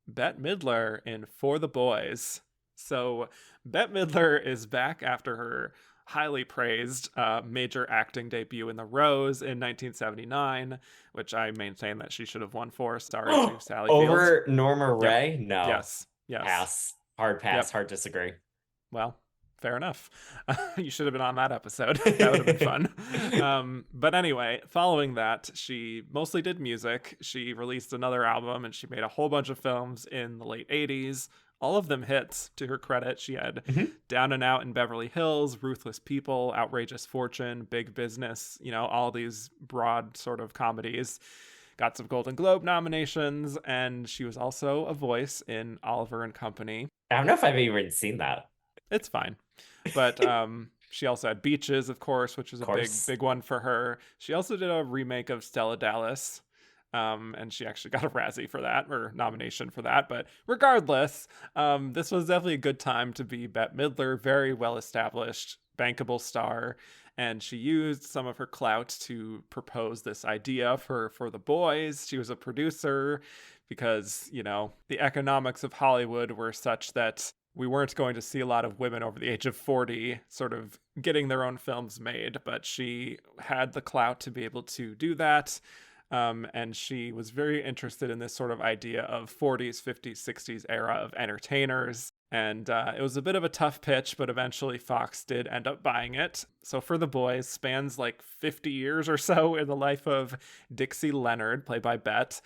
Bette Midler in For the Boys. So, Bette Midler is back after her highly praised major acting debut in The Rose in 1979, which I maintain that she should have won for. Sorry to Sally Field. Over Norma Yep. Ray? No. Yes. Yes. Pass. Hard pass. Yep. Hard disagree. Well, fair enough. You should have been on that episode. That would have been fun. But anyway, following that, she mostly did music. She released another album and she made a whole bunch of films in the late 80s. All of them hits, to her credit. She had Mhm. Down and Out in Beverly Hills, Ruthless People, Outrageous Fortune, Big Business, you know, all these broad sort of comedies. Got some Golden Globe nominations, and she was also a voice in Oliver and Company. I don't know if I've even seen that. It's fine. But she also had Beaches, of course, which is Of a big, course. big one for her. She also did a remake of Stella Dallas. And she actually got a Razzie for that, or nomination for that. But regardless, this was definitely a good time to be Bette Midler, very well established, bankable star. And she used some of her clout to propose this idea for the boys. She was a producer because, you know, the economics of Hollywood were such that we weren't going to see a lot of women over the age of 40 sort of getting their own films made, but she had the clout to be able to do that. and she was very interested in this sort of idea of 40s, 50s, 60s era of entertainers. And it was a bit of a tough pitch, but eventually Fox did end up buying it. So For the Boys spans like 50 years or so in the life of Dixie Leonard, played by Bette,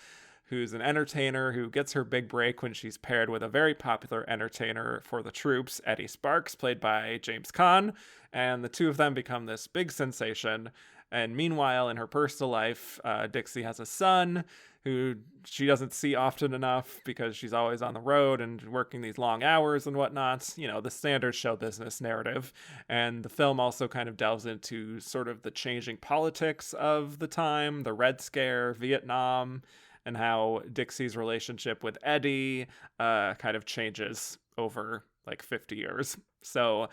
who's an entertainer who gets her big break when she's paired with a very popular entertainer for the troops, Eddie Sparks, played by James Caan. And the two of them become this big sensation. And meanwhile, in her personal life, Dixie has a son who she doesn't see often enough because she's always on the road and working these long hours and whatnot. You know, the standard show business narrative. And the film also kind of delves into sort of the changing politics of the time, the Red Scare, Vietnam, and how Dixie's relationship with Eddie kind of changes over like 50 years. So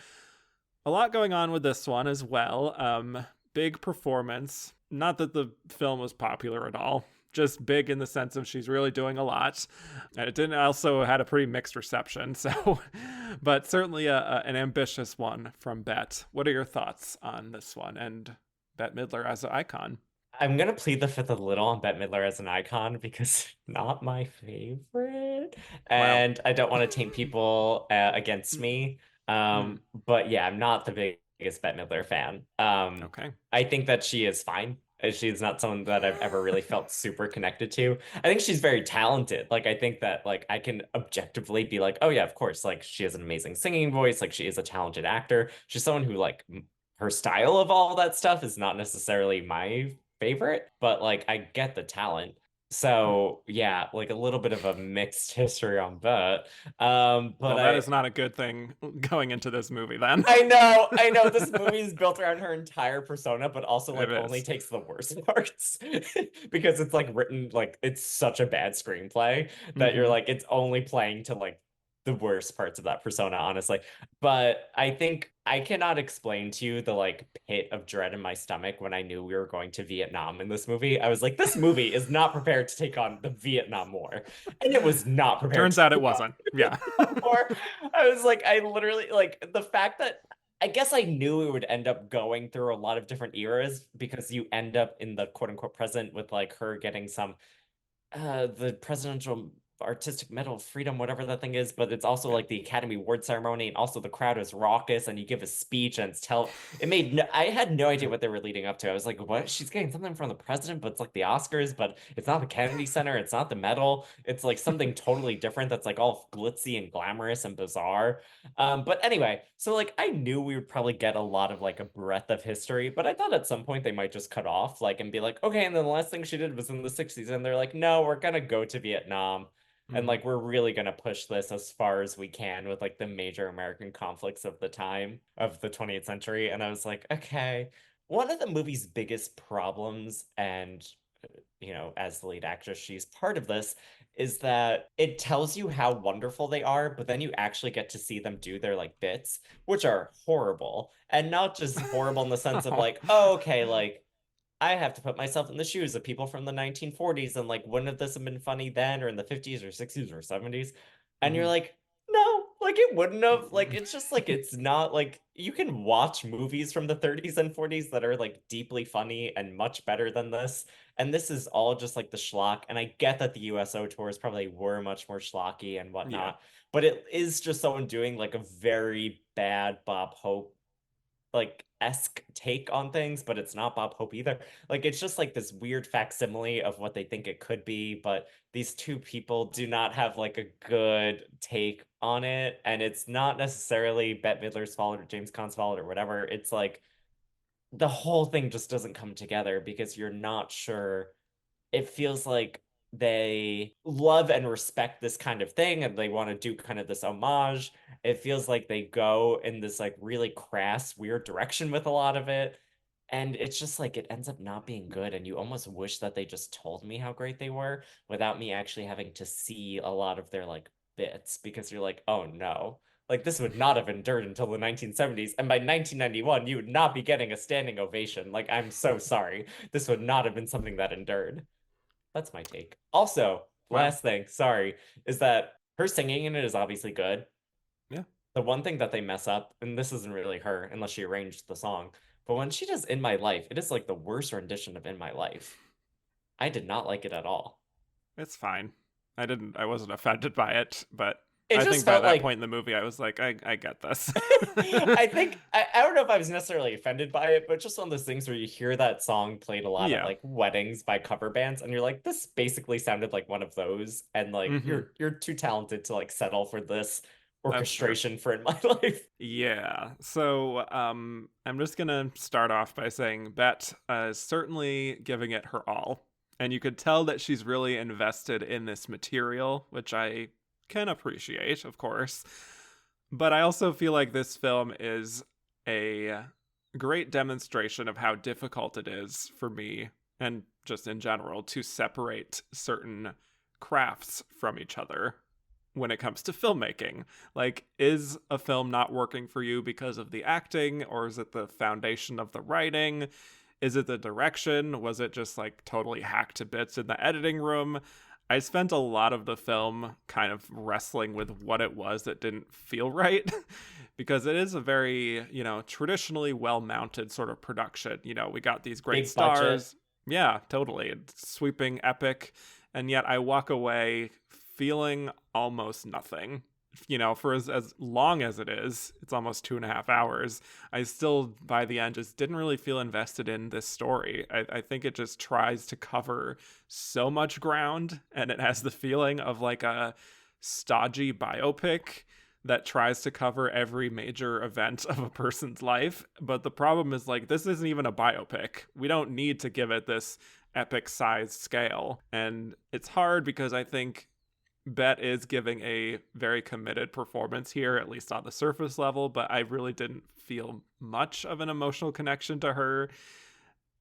a lot going on with this one as well. Big performance. Not that the film was popular at all, just big in the sense of she's really doing a lot. And it didn't also had a pretty mixed reception. So, but certainly an ambitious one from Bette. What are your thoughts on this one and Bette Midler as an icon? I'm gonna plead the fifth a little on Bette Midler as an icon because not my favorite, Wow. and I don't want to taint people against me. Mm, But yeah, I'm not the biggest Bette Midler fan. okay. I think that she is fine. She's not someone that I've ever really felt super connected to. I think she's very talented. Like I think that like I can objectively be like, oh yeah, of course, like she has an amazing singing voice, like she is a talented actor. She's someone who like her style of all that stuff is not necessarily my favorite, but like I get the talent. Hmm. So yeah, like a little bit of a mixed history on that. But Well, that is not a good thing going into this movie then. I know this movie is built around her entire persona, but also It like only is. takes the worst parts because it's like written like it's such a bad screenplay that you're Mm-hmm. like it's only playing to like the worst parts of that persona, honestly. But I think I cannot explain to you the like pit of dread in my stomach when I knew we were going to Vietnam in this movie. I was like, this movie is not prepared to take on the Vietnam War. And it was not prepared Turns to out it take on wasn't. Yeah. the Vietnam War. I was like, I literally like the fact that I guess I knew it would end up going through a lot of different eras because you end up in the quote unquote present with like her getting some the presidential artistic medal of freedom, whatever that thing is, but it's also Yeah. like the Academy Award ceremony, and also the crowd is raucous, and you give a speech, and it made I had no idea what they were leading up to. I was like, what? She's getting something from the president, but it's like the Oscars, but it's not the Kennedy Center, it's not the medal, it's like something totally different that's like all glitzy and glamorous and bizarre. But anyway, so like I knew we would probably get a lot of like a breadth of history, but I thought at some point they might just cut off, like, and be like, okay, and then the last thing she did was in the 60s, and they're like, no, we're gonna go to Vietnam, and Mm-hmm. like we're really gonna push this as far as we can with like the major American conflicts of the time of the 20th century. And I was like, okay. One of the movie's biggest problems, and you know, as the lead actress, she's part of this, is that it tells you how wonderful they are, but then you actually get to see them do their like bits, which are horrible. And not just horrible in the sense of Oh. like, oh, okay, like I have to put myself in the shoes of people from the 1940s and like, wouldn't have this have been funny then or in the 50s or 60s or 70s? And you're Mm-hmm. like, no, like it wouldn't have. Like, it's just like, it's not like you can watch movies from the 30s and 40s that are like deeply funny and much better than this. And this is all just like the schlock. And I get that the USO tours probably were much more schlocky and Yeah. whatnot, but it is just someone doing like a very bad Bob Hope like esque take on things, but it's not Bob Hope either. Like it's just like this weird facsimile of what they think it could be, but these two people do not have like a good take on it, and it's not necessarily Bette Midler's fault or James Caan's fault or whatever. It's like the whole thing just doesn't come together because you're not sure. It feels like they love and respect this kind of thing and they want to do kind of this homage. It feels like they go in this like really crass, weird direction with a lot of it. And it's just like it ends up not being good. And you almost wish that they just told me how great they were without me actually having to see a lot of their like bits because you're like, oh no. Like this would not have endured until the 1970s, and by 1991, you would not be getting a standing ovation. Like, I'm so sorry. This would not have been something that endured. That's my take. Also, Wow. last thing, sorry, is that her singing in it is obviously good. Yeah. The one thing that they mess up, and this isn't really her unless she arranged the song, but when she does In My Life, it is like the worst rendition of In My Life. I did not like it at all. It's fine. I wasn't offended by it, but It I just think by felt that like point in the movie, I was like, I get this. I don't know if I was necessarily offended by it, but just one of those things where you hear that song played a lot at Yeah. like weddings by cover bands, and you're like, this basically sounded like one of those, and like Hmm. you're too talented to like settle for this That's true. orchestration for in my life. Yeah. So, I'm just gonna start off by saying Bette is certainly giving it her all, and you could tell that she's really invested in this material, which I can appreciate, of course. But I also feel like this film is a great demonstration of how difficult it is for me, and just in general, to separate certain crafts from each other when it comes to filmmaking. Like, is a film not working for you because of the acting, or is it the foundation of the writing? Is it the direction? Was it just like totally hacked to bits in the editing room? I spent a lot of the film kind of wrestling with what it was that didn't feel right because it is a very, traditionally well mounted sort of production. We got these great Big budget. stars. Yeah, totally. It's sweeping epic. And yet I walk away feeling almost nothing. For as long as it is, it's almost 2.5 hours. I still, by the end, just didn't really feel invested in this story. I think it just tries to cover so much ground, and it has the feeling of like a stodgy biopic that tries to cover every major event of a person's life. But the problem is, like, this isn't even a biopic. We don't need to give it this epic size scale. And it's hard because I think Bette is giving a very committed performance here, at least on the surface level, but I really didn't feel much of an emotional connection to her.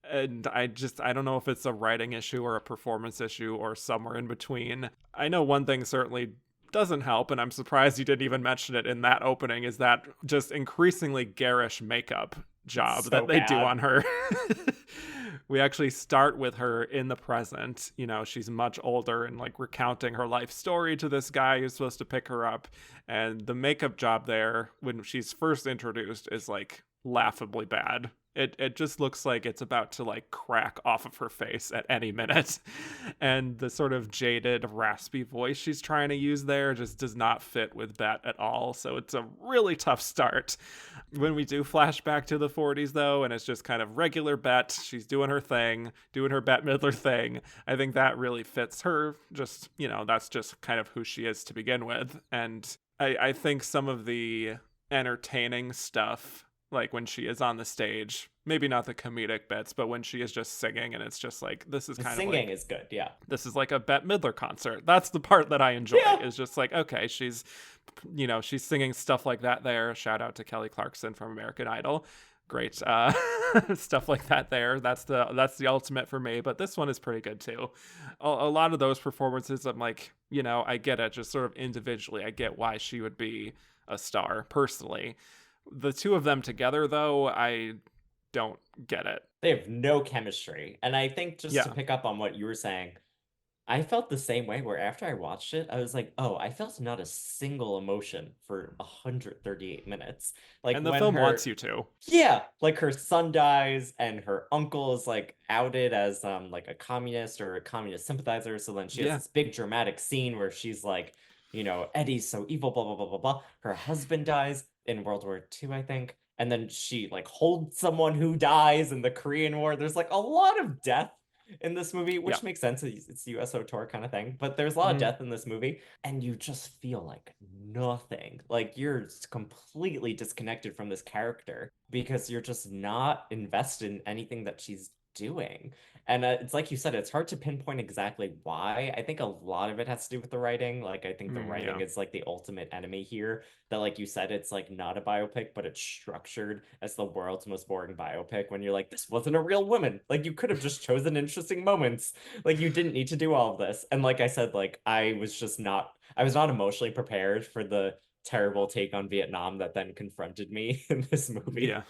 And I don't know if it's a writing issue or a performance issue or somewhere in between. I know one thing certainly doesn't help, and I'm surprised you didn't even mention it in that opening, is that just increasingly garish makeup It's job so that they do bad. on her. We actually start with her in the present. She's much older and like recounting her life story to this guy who's supposed to pick her up. And the makeup job there, when she's first introduced, is like laughably bad. It just looks like it's about to like crack off of her face at any minute. And the sort of jaded, raspy voice she's trying to use there just does not fit with Bette at all. So it's a really tough start. When we do flash back to the 40s, though, and it's just kind of regular Bette, she's doing her thing, doing her Bette Midler thing, I think that really fits her. Just, that's just kind of who she is to begin with. And I think some of the entertaining stuff, like when she is on the stage, maybe not the comedic bits, but when she is just singing and it's just like, this is The kind of singing like, is good, yeah. this is like a Bette Midler concert. That's the part that I enjoy, Yeah. is just like, okay, she's singing stuff like that there. Shout out to Kelly Clarkson from American Idol. Great stuff like that there. That's the ultimate for me, but this one is pretty good too. A lot of those performances, I'm like, I get it, just sort of individually. I get why she would be a star personally. The two of them together, though, I don't get it. They have no chemistry. And I think just to Yeah. pick up on what you were saying, I felt the same way where after I watched it, I was like, oh, I felt not a single emotion for 138 minutes. Like And the when film wants her, you to. yeah, like her son dies and her uncle is like outed as like a communist or a communist sympathizer. So then she has Yeah. this big dramatic scene where she's like, Eddie's so evil, blah, blah, blah, blah, blah. Her husband dies in World War II, I think. And then she like holds someone who dies in the Korean War. There's like a lot of death in this movie, Yeah. which makes sense. It's USO tour kind of thing, but there's a lot of Mhm. death in this movie, and you just feel like nothing. Like you're completely disconnected from this character because you're just not invested in anything that she's doing. And it's like you said, it's hard to pinpoint exactly why. I think a lot of it has to do with the writing. Like, I think the writing Yeah. is like the ultimate enemy here. That, like you said, it's like not a biopic, but it's structured as the world's most boring biopic when you're like, this wasn't a real woman. Like, you could have just chosen interesting moments. Like, you didn't need to do all of this. And like I said, like, I was not emotionally prepared for the terrible take on Vietnam that then confronted me in this movie. Yeah.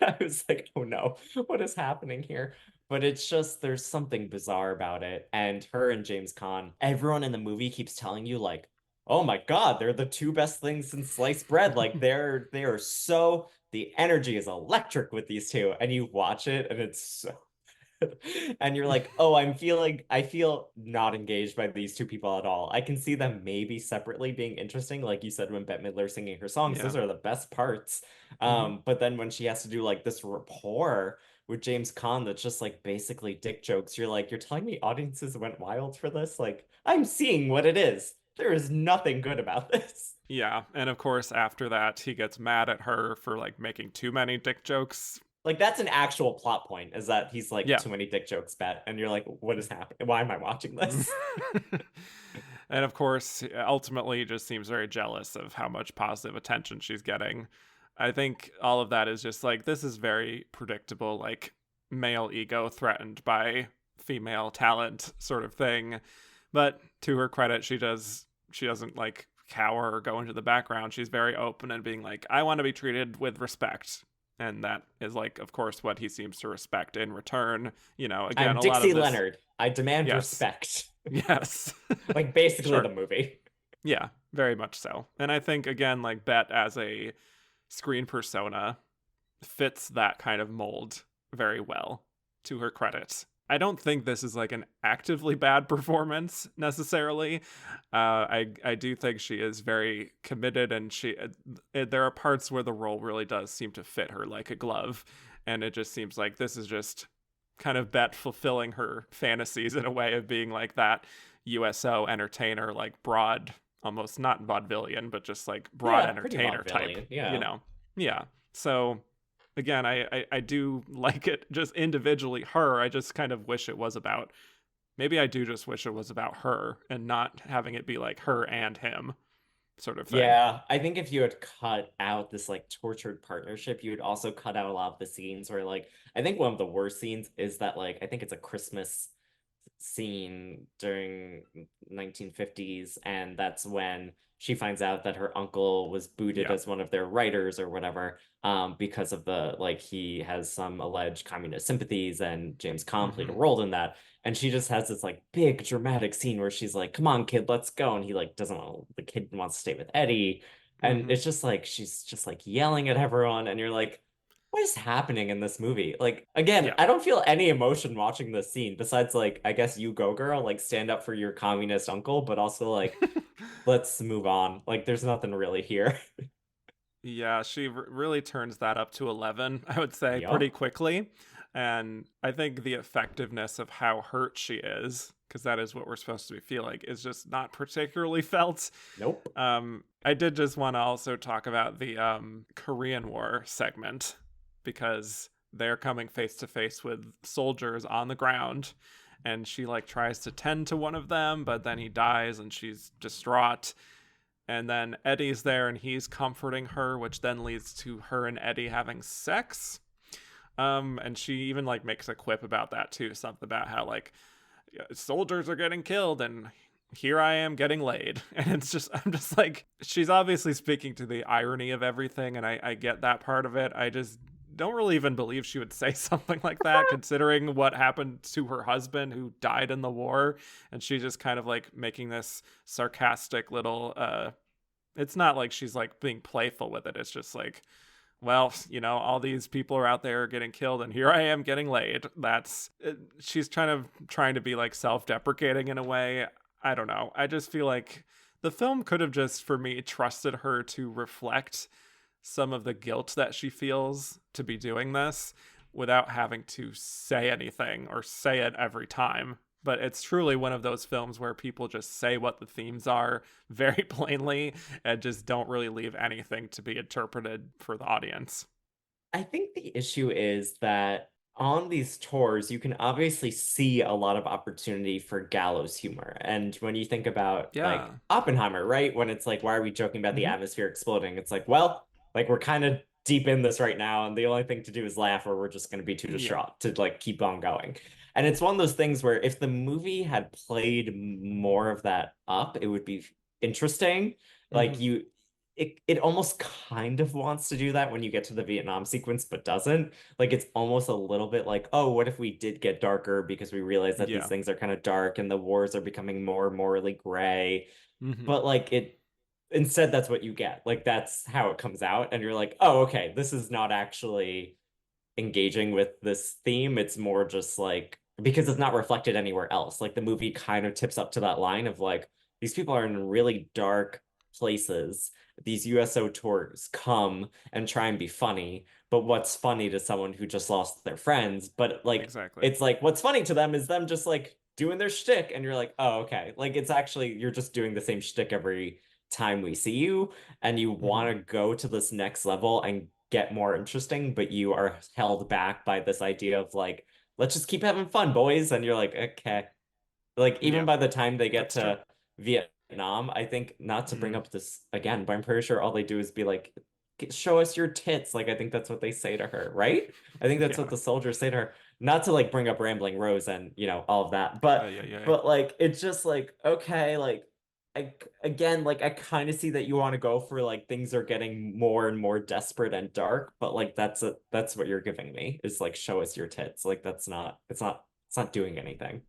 I was like, oh no, what is happening here? But it's just there's something bizarre about it. And her and James Caan, everyone in the movie keeps telling you like, oh my God, they're the two best things since sliced bread. Like they are so the energy is electric with these two. And you watch it and it's so And you're like, oh, I feel not engaged by these two people at all. I can see them maybe separately being interesting, like you said, when Bette Midler singing her songs, Yeah. those are the best parts. Hmm. But then when she has to do like this rapport with James Caan that's just like basically dick jokes, you're like, you're telling me audiences went wild for this? Like, I'm seeing what it is. There is nothing good about this. Yeah. And of course, after that, he gets mad at her for like making too many dick jokes. Like that's an actual plot point, is that he's like Yeah. too many dick jokes bet, and you're like, what is happening? Why am I watching this? And of course, ultimately, he just seems very jealous of how much positive attention she's getting. I think all of that is just like, this is very predictable, like male ego threatened by female talent sort of thing. But to her credit, she doesn't like cower or go into the background. She's very open and being like, I want to be treated with respect. And that is like, of course, what he seems to respect in return. You know, again, I'm a lot of Dixie this. Leonard. I demand Yes. respect. Yes. Like basically Sure. the movie. Yeah, very much so. And I think again, like Bette as a screen persona fits that kind of mold very well, to her credit. I don't think this is like an actively bad performance necessarily. I do think she is very committed, and there are parts where the role really does seem to fit her like a glove, and it just seems like this is just kind of Bette fulfilling her fantasies in a way of being like that USO entertainer, like broad, almost not vaudevillian, but just like broad Yeah, pretty entertainer type, vaudevillian. you Yeah. know? Yeah. So again, I do like it just individually her. I just kind of wish it was about, maybe I do just wish it was about her and not having it be like her and him sort of thing. Yeah, I think if you had cut out this like tortured partnership, you would also cut out a lot of the scenes where like I think one of the worst scenes is that like I think it's a Christmas scene during 1950s, and that's when she finds out that her uncle was booted Yeah. as one of their writers or whatever, because of the like he has some alleged communist sympathies, and James Caan played a Hmm. role in that. And she just has this like big dramatic scene where she's like, come on, kid, let's go. And he like doesn't want, the kid wants to stay with Eddie. And Hmm. it's just like she's just like yelling at everyone, and you're like, what is happening in this movie? Like, again, Yeah. I don't feel any emotion watching this scene besides, like, I guess you go, girl, like, stand up for your communist uncle, but also, like, let's move on. Like, there's nothing really here. Yeah, she really turns that up to 11, I would say, pretty Yup. quickly. And I think the effectiveness of how hurt she is, because that is what we're supposed to feel like, is just not particularly felt. Nope. I did just want to also talk about the Korean War segment, because they're coming face to face with soldiers on the ground, and she like tries to tend to one of them, but then he dies and she's distraught. And then Eddie's there and he's comforting her, which then leads to her and Eddie having sex. And she even like makes a quip about that too, something about how like soldiers are getting killed and here I am getting laid. And it's just, I'm just like, she's obviously speaking to the irony of everything, and I get that part of it. I just don't really even believe she would say something like that, considering what happened to her husband who died in the war. And she's just kind of like making this sarcastic little, it's not like she's like being playful with it. It's just like, well, you know, all these people are out there getting killed, and here I am getting laid. She's trying to be like self-deprecating in a way. I don't know. I just feel like the film could have just, for me, trusted her to reflect some of the guilt that she feels to be doing this without having to say anything or say it every time. But it's truly one of those films where people just say what the themes are very plainly and just don't really leave anything to be interpreted for the audience. I think the issue is that on these tours, you can obviously see a lot of opportunity for gallows humor. And when you think about like Yeah. Oppenheimer, right? When it's like, why are we joking about the Hmm. atmosphere exploding? It's like, well, like we're kind of deep in this right now, and the only thing to do is laugh, or we're just going to be too Yeah. distraught to like keep on going. And it's one of those things where if the movie had played more of that up, it would be interesting. Like Hmm. you, it almost kind of wants to do that when you get to the Vietnam sequence, but doesn't. Like it's almost a little bit like, oh, what if we did get darker because we realize that these Yeah. things are kind of dark and the wars are becoming more morally gray. Hmm. But like it instead that's what you get. Like that's how it comes out, and you're like, oh, okay, this is not actually engaging with this theme. It's more just like because it's not reflected anywhere else. Like the movie kind of tips up to that line of like these people are in really dark places. These USO tours come and try and be funny, but what's funny to someone who just lost their friends? But like Exactly. it's like what's funny to them is them just like doing their shtick, and you're like, oh, okay. Like it's actually you're just doing the same shtick every time we see you, and you Hmm. want to go to this next level and get more interesting, but you are held back by this idea of like, let's just keep having fun, boys. And you're like, okay. Like even Yeah, by the time they get that's true. to Vietnam, I think not to bring Hmm. up this again, but I'm pretty sure all they do is be like, show us your tits. Like I think that's what they say to her, right? I think that's what Yeah. the soldiers say to her. Not to like bring up Rambling Rose and all of that, Yeah, yeah. but like it's just like okay, like I again like I kind of see that you want to go for like things are getting more and more desperate and dark, but like that's what you're giving me is like show us your tits. Like that's not it's not doing anything.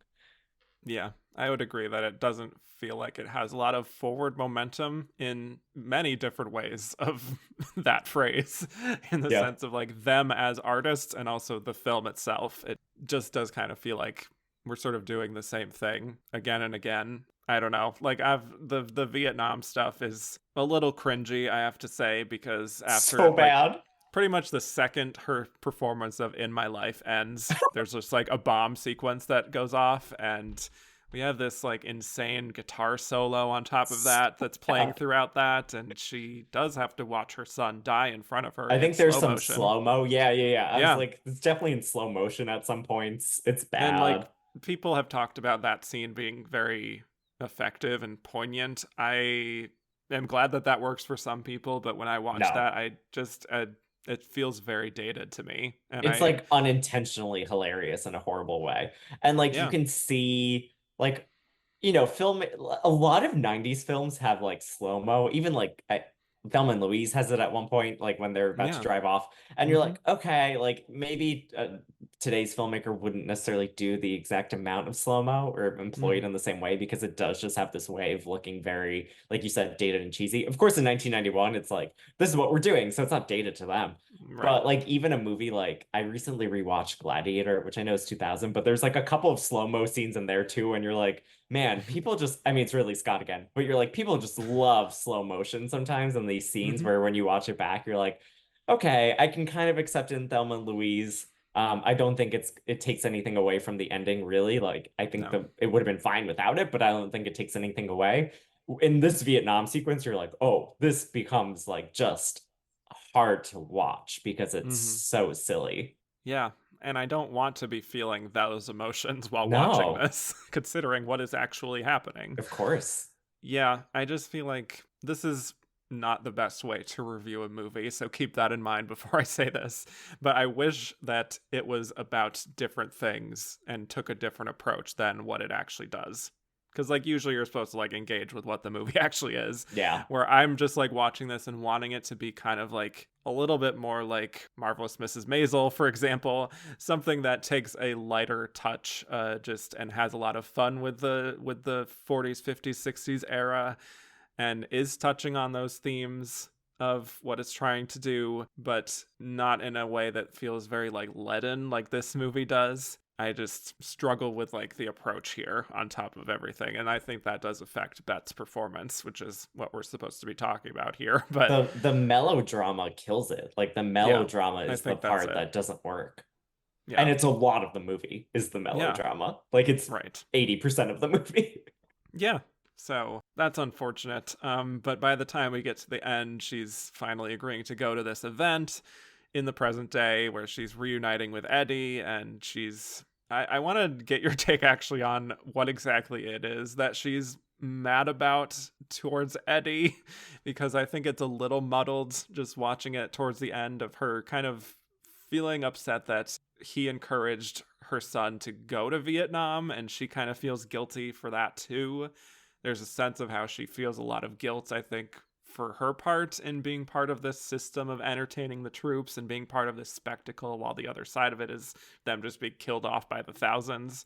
Yeah, I would agree that it doesn't feel like it has a lot of forward momentum in many different ways of that phrase, in the Yeah. sense of like them as artists and also the film itself. It just does kind of feel like we're sort of doing the same thing again and again. I don't know. Like I've the Vietnam stuff is a little cringy, I have to say, because after So like bad. pretty much the second her performance of In My Life ends, there's just like a bomb sequence that goes off, and we have this like insane guitar solo on top of So that that's playing bad. throughout that, and she does have to watch her son die in front of her I in think there's slow some motion. slow-mo. Yeah, yeah, yeah. I was Yeah. like, it's definitely in slow motion at some points. It's And like bad. people have talked about that scene being very effective and poignant. I am glad that that works for some people, but when I watch No. that, I just it feels very dated to me. And It's I like unintentionally hilarious in a horrible way. And like you yeah. can see like film a lot of 90s films have like slow-mo, even like Thelma and Louise has it at one point, like when they're about to Yeah. drive off, and you're Mhm. like, okay, like maybe today's filmmaker wouldn't necessarily do the exact amount of slow-mo or employ it Mhm. in the same way because it does just have this way of looking very, like you said, dated and cheesy. Of course, in 1991, it's like, this is what we're doing, so it's not dated to them. Right. But like even a movie like I recently rewatched Gladiator, which I know is 2000, but there's like a couple of slow-mo scenes in there too, and you're like, man, people just, I mean, it's Ridley Scott again, but you're like, people just love slow motion sometimes in these scenes Mhm. where when you watch it back, you're like, okay, I can kind of accept it in Thelma and Louise. I don't think it takes anything away from the ending, really. Like, I think No. it would have been fine without it, but I don't think it takes anything away. In this Vietnam sequence, you're like, oh, this becomes like just hard to watch because it's Mhm. so silly. Yeah. And I don't want to be feeling those emotions while watching No, this, considering what is actually happening. of course. Yeah, I just feel like this is not the best way to review a movie, so keep that in mind before I say this. But I wish that it was about different things and took a different approach than what it actually does. Because, like, usually you're supposed to, like, engage with what the movie actually is. Yeah. Where I'm just, like, watching this and wanting it to be kind of, like, a little bit more like Marvelous Mrs. Maisel, for example. Something that takes a lighter touch, just and has a lot of fun with the 40s, 50s, 60s era, and is touching on those themes of what it's trying to do, but not in a way that feels very like leaden like this movie does. I just struggle with like the approach here on top of everything, and I think that does affect Bette's performance, which is what we're supposed to be talking about here. But The melodrama kills it. Like the yeah, melodrama I is the think that's part it. that doesn't work. And Yeah. it's a lot of the movie is the Yeah. melodrama. Like it's Right. 80% of the movie. Yeah. So that's unfortunate. But by the time we get to the end, she's finally agreeing to go to this event in the present day where she's reuniting with Eddie, and she's. I want to get your take actually on what exactly it is that she's mad about towards Eddie, because I think it's a little muddled just watching it towards the end of her kind of feeling upset that he encouraged her son to go to Vietnam, and she kind of feels guilty for that too. There's a sense of how she feels a lot of guilt, I think, for her part in being part of this system of entertaining the troops and being part of this spectacle, while the other side of it is them just being killed off by the thousands,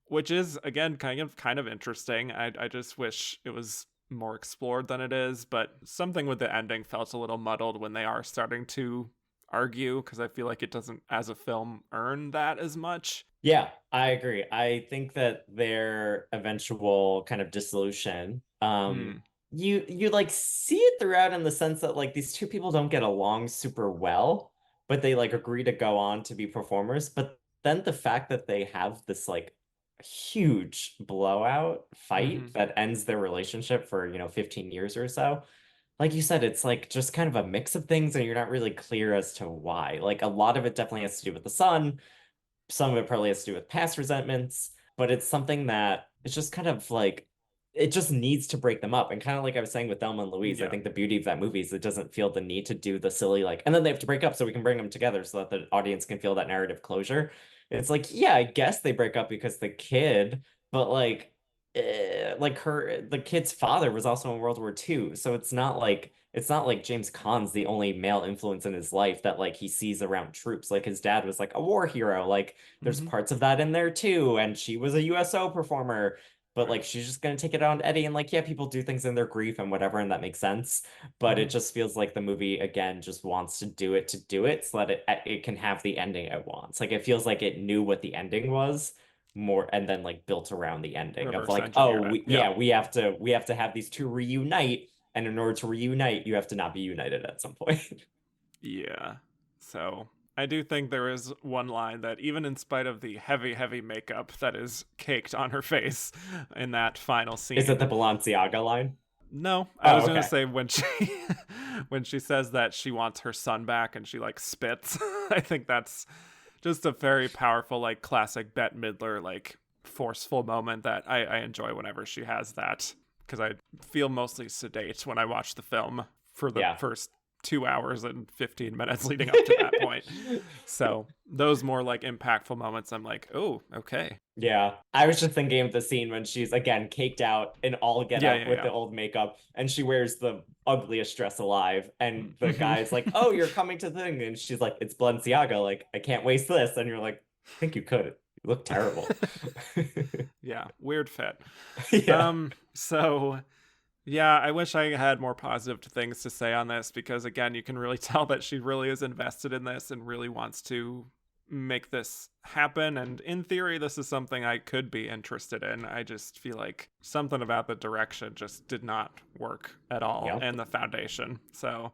which is again kind of interesting. I just wish it was more explored than it is, but something with the ending felt a little muddled when they are starting to argue, because I feel like it doesn't, as a film, earn that as much. Yeah, I agree. I think that their eventual kind of dissolution, Hmm. you like see it throughout in the sense that like these two people don't get along super well, but they like agree to go on to be performers. But then the fact that they have this like huge blowout Hmm. fight that ends their relationship for, 15 years or so. Like you said, it's like just kind of a mix of things, and you're not really clear as to why. Like a lot of it definitely has to do with the son. Some of it probably has to do with past resentments, but it's something that it's just kind of like it just needs to break them up. And kind of like I was saying with Thelma and Louise, I Yeah. think the beauty of that movie is it doesn't feel the need to do the silly like, and then they have to break up so we can bring them together so that the audience can feel that narrative closure. It's like, yeah, I guess they break up because the kid, but like the kid's father was also in World War II, so it's not like James Caan's the only male influence in his life that like he sees around troops. Like his dad was like a war hero. Like there's Hmm. parts of that in there too. And she was a USO performer, but Right. like she's just gonna take it on Eddie. And like, yeah, people do things in their grief and whatever, and that makes sense. But it Hmm. just feels like the movie again just wants to do it so that it can have the ending it wants. Like it feels like it knew what the ending was more and then like built around the ending of Reverse like, oh, engineer it. Yeah. yeah, we have to have these two reunite, and in order to reunite, you have to not be united at some point. Yeah. So I do think there is one line that, even in spite of the heavy, heavy makeup that is caked on her face in that final Is it the scene. Balenciaga line? No, I was Oh, gonna okay. say when she when she says that she wants her son back and she like spits. I think that's just a very powerful, like classic Bette Midler, like forceful moment that I enjoy whenever she has that, because I feel mostly sedate when I watch the film for the Yeah. first 2 hours and 15 minutes leading up to that point. So those more like impactful moments, I'm like, oh, okay. Yeah, I was just thinking of the scene when she's again caked out in all get Yeah, up yeah, with yeah. the old makeup, and she wears the ugliest dress alive, and the Mhm. guy's like, "Oh, you're coming to the thing," and she's like, "It's Balenciaga, like I can't waste this," and you're like, "I think you could. You look terrible." Yeah, weird fit. Yeah. So yeah, I wish I had more positive things to say on this, because again, you can really tell that she really is invested in this and really wants to make this happen, and in theory this is something I could be interested in. I just feel like something about the direction just did not work at all, Yep. and the foundation. So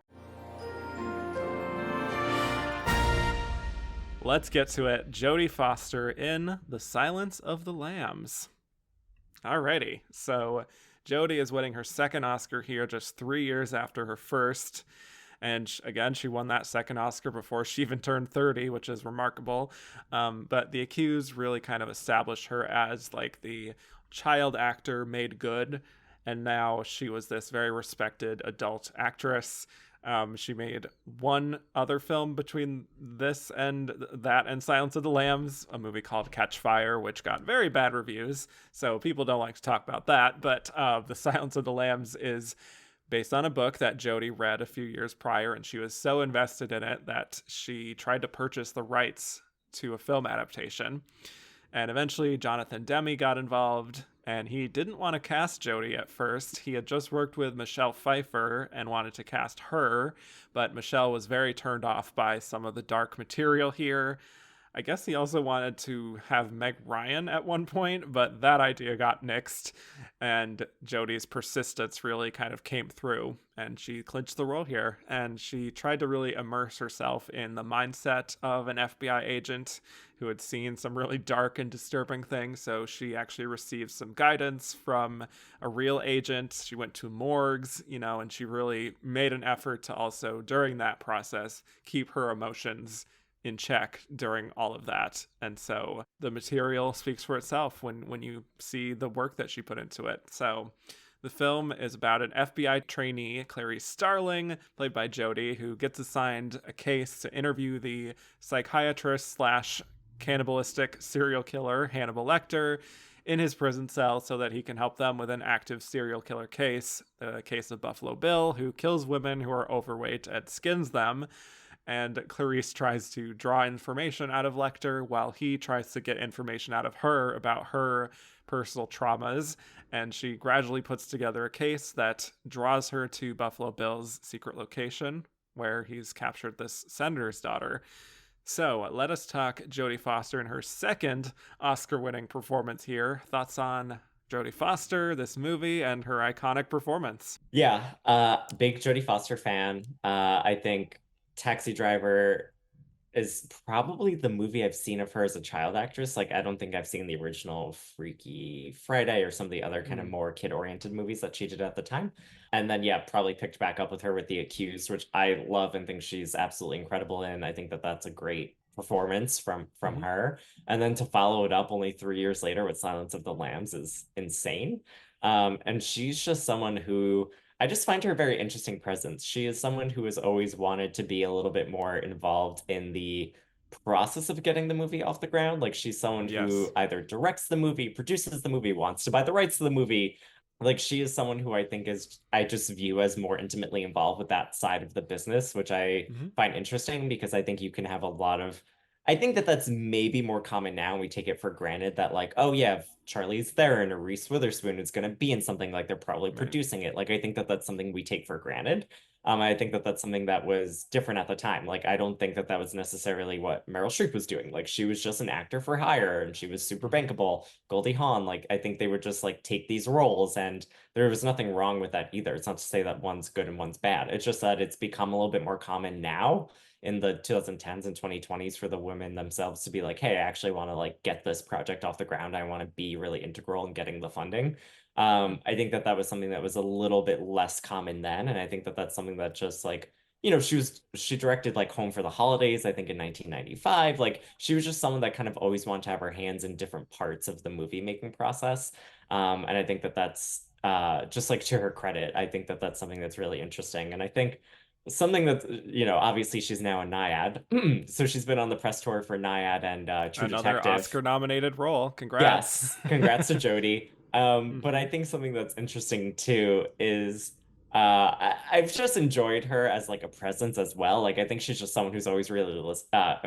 let's get to it. Jodie Foster in The Silence of the Lambs. Alrighty, so Jodie is winning her second Oscar here, just 3 years after her first. And again, she won that second Oscar before she even turned 30, which is remarkable. But The Accused really kind of established her as like the child actor made good. And now she was this very respected adult actress. She made one other film between this and that and Silence of the Lambs, a movie called Catch Fire, which got very bad reviews. So people don't like to talk about that. But The Silence of the Lambs is based on a book that Jodie read a few years prior, and she was so invested in it that she tried to purchase the rights to a film adaptation. And eventually, Jonathan Demme got involved, and he didn't want to cast Jodie at first. He had just worked with Michelle Pfeiffer and wanted to cast her, but Michelle was very turned off by some of the dark material here. I guess he also wanted to have Meg Ryan at one point, but that idea got nixed, and Jodie's persistence really kind of came through, and she clinched the role here. And she tried to really immerse herself in the mindset of an FBI agent who had seen some really dark and disturbing things. So she actually received some guidance from a real agent. She went to morgues, and she really made an effort to also, during that process, keep her emotions in check during all of that. And so the material speaks for itself when you see the work that she put into it. So the film is about an FBI trainee, Clarice Starling, played by Jodie, who gets assigned a case to interview the psychiatrist slash cannibalistic serial killer Hannibal Lecter in his prison cell, so that he can help them with an active serial killer case, the case of Buffalo Bill, who kills women who are overweight and skins them. And Clarice tries to draw information out of Lecter while he tries to get information out of her about her personal traumas. And she gradually puts together a case that draws her to Buffalo Bill's secret location. where he's captured this senator's daughter. So let us talk Jodie Foster in her second Oscar-winning performance here. Thoughts on Jodie Foster, this movie, and her iconic performance? Yeah, big Jodie Foster fan. I think Taxi Driver is probably the movie I've seen of her as a child actress. Like, I don't think I've seen the original Freaky Friday or some of the other kind of Mm, more kid-oriented movies that she did at the time. And then, yeah, probably picked back up with her with The Accused, which I love and think she's absolutely incredible in. I think that that's a great performance from hmm her. And then to follow it up only 3 years later with Silence of the Lambs is insane. And she's just someone who I just find her a very interesting presence. She is someone who has always wanted to be a little bit more involved in the process of getting the movie off the ground. Like she's someone Yes. who either directs the movie, produces the movie, wants to buy the rights to the movie. Like she is someone who I think is I just view as more intimately involved with that side of the business, which I hmm find interesting because I think you can have a lot of I think that that's maybe more common now, and we take it for granted that like, oh yeah, if Charlize Theron or Reese Witherspoon is going to be in something, like they're probably Right. producing it. Like I think that that's something we take for granted. I think that that's something that was different at the time. Like I don't think that that was necessarily what Meryl Streep was doing. Like she was just an actor for hire, and she was super hmm bankable. Goldie Hawn, like I think they would just like take these roles, and there was nothing wrong with that either. It's not to say that one's good and one's bad. It's just that it's become a little bit more common now in the 2010s and 2020s for the women themselves to be like, hey, I actually want to like get this project off the ground. I want to be really integral in getting the funding. I think that that was something that was a little bit less common then, and I think that that's something that just like she directed like Home for the Holidays, I think in 1995. Like she was just someone that kind of always wanted to have her hands in different parts of the movie making process. And I think that that's just like to her credit, I think that that's something that's really interesting. And I think something that, obviously she's now a Naiad. So she's been on the press tour for Naiad and True Another Detective. Oscar-nominated role. Congrats. Yes, congrats to Jodie. But hmm I think something that's interesting too is I've just enjoyed her as like a presence as well. Like I think she's just someone who's always really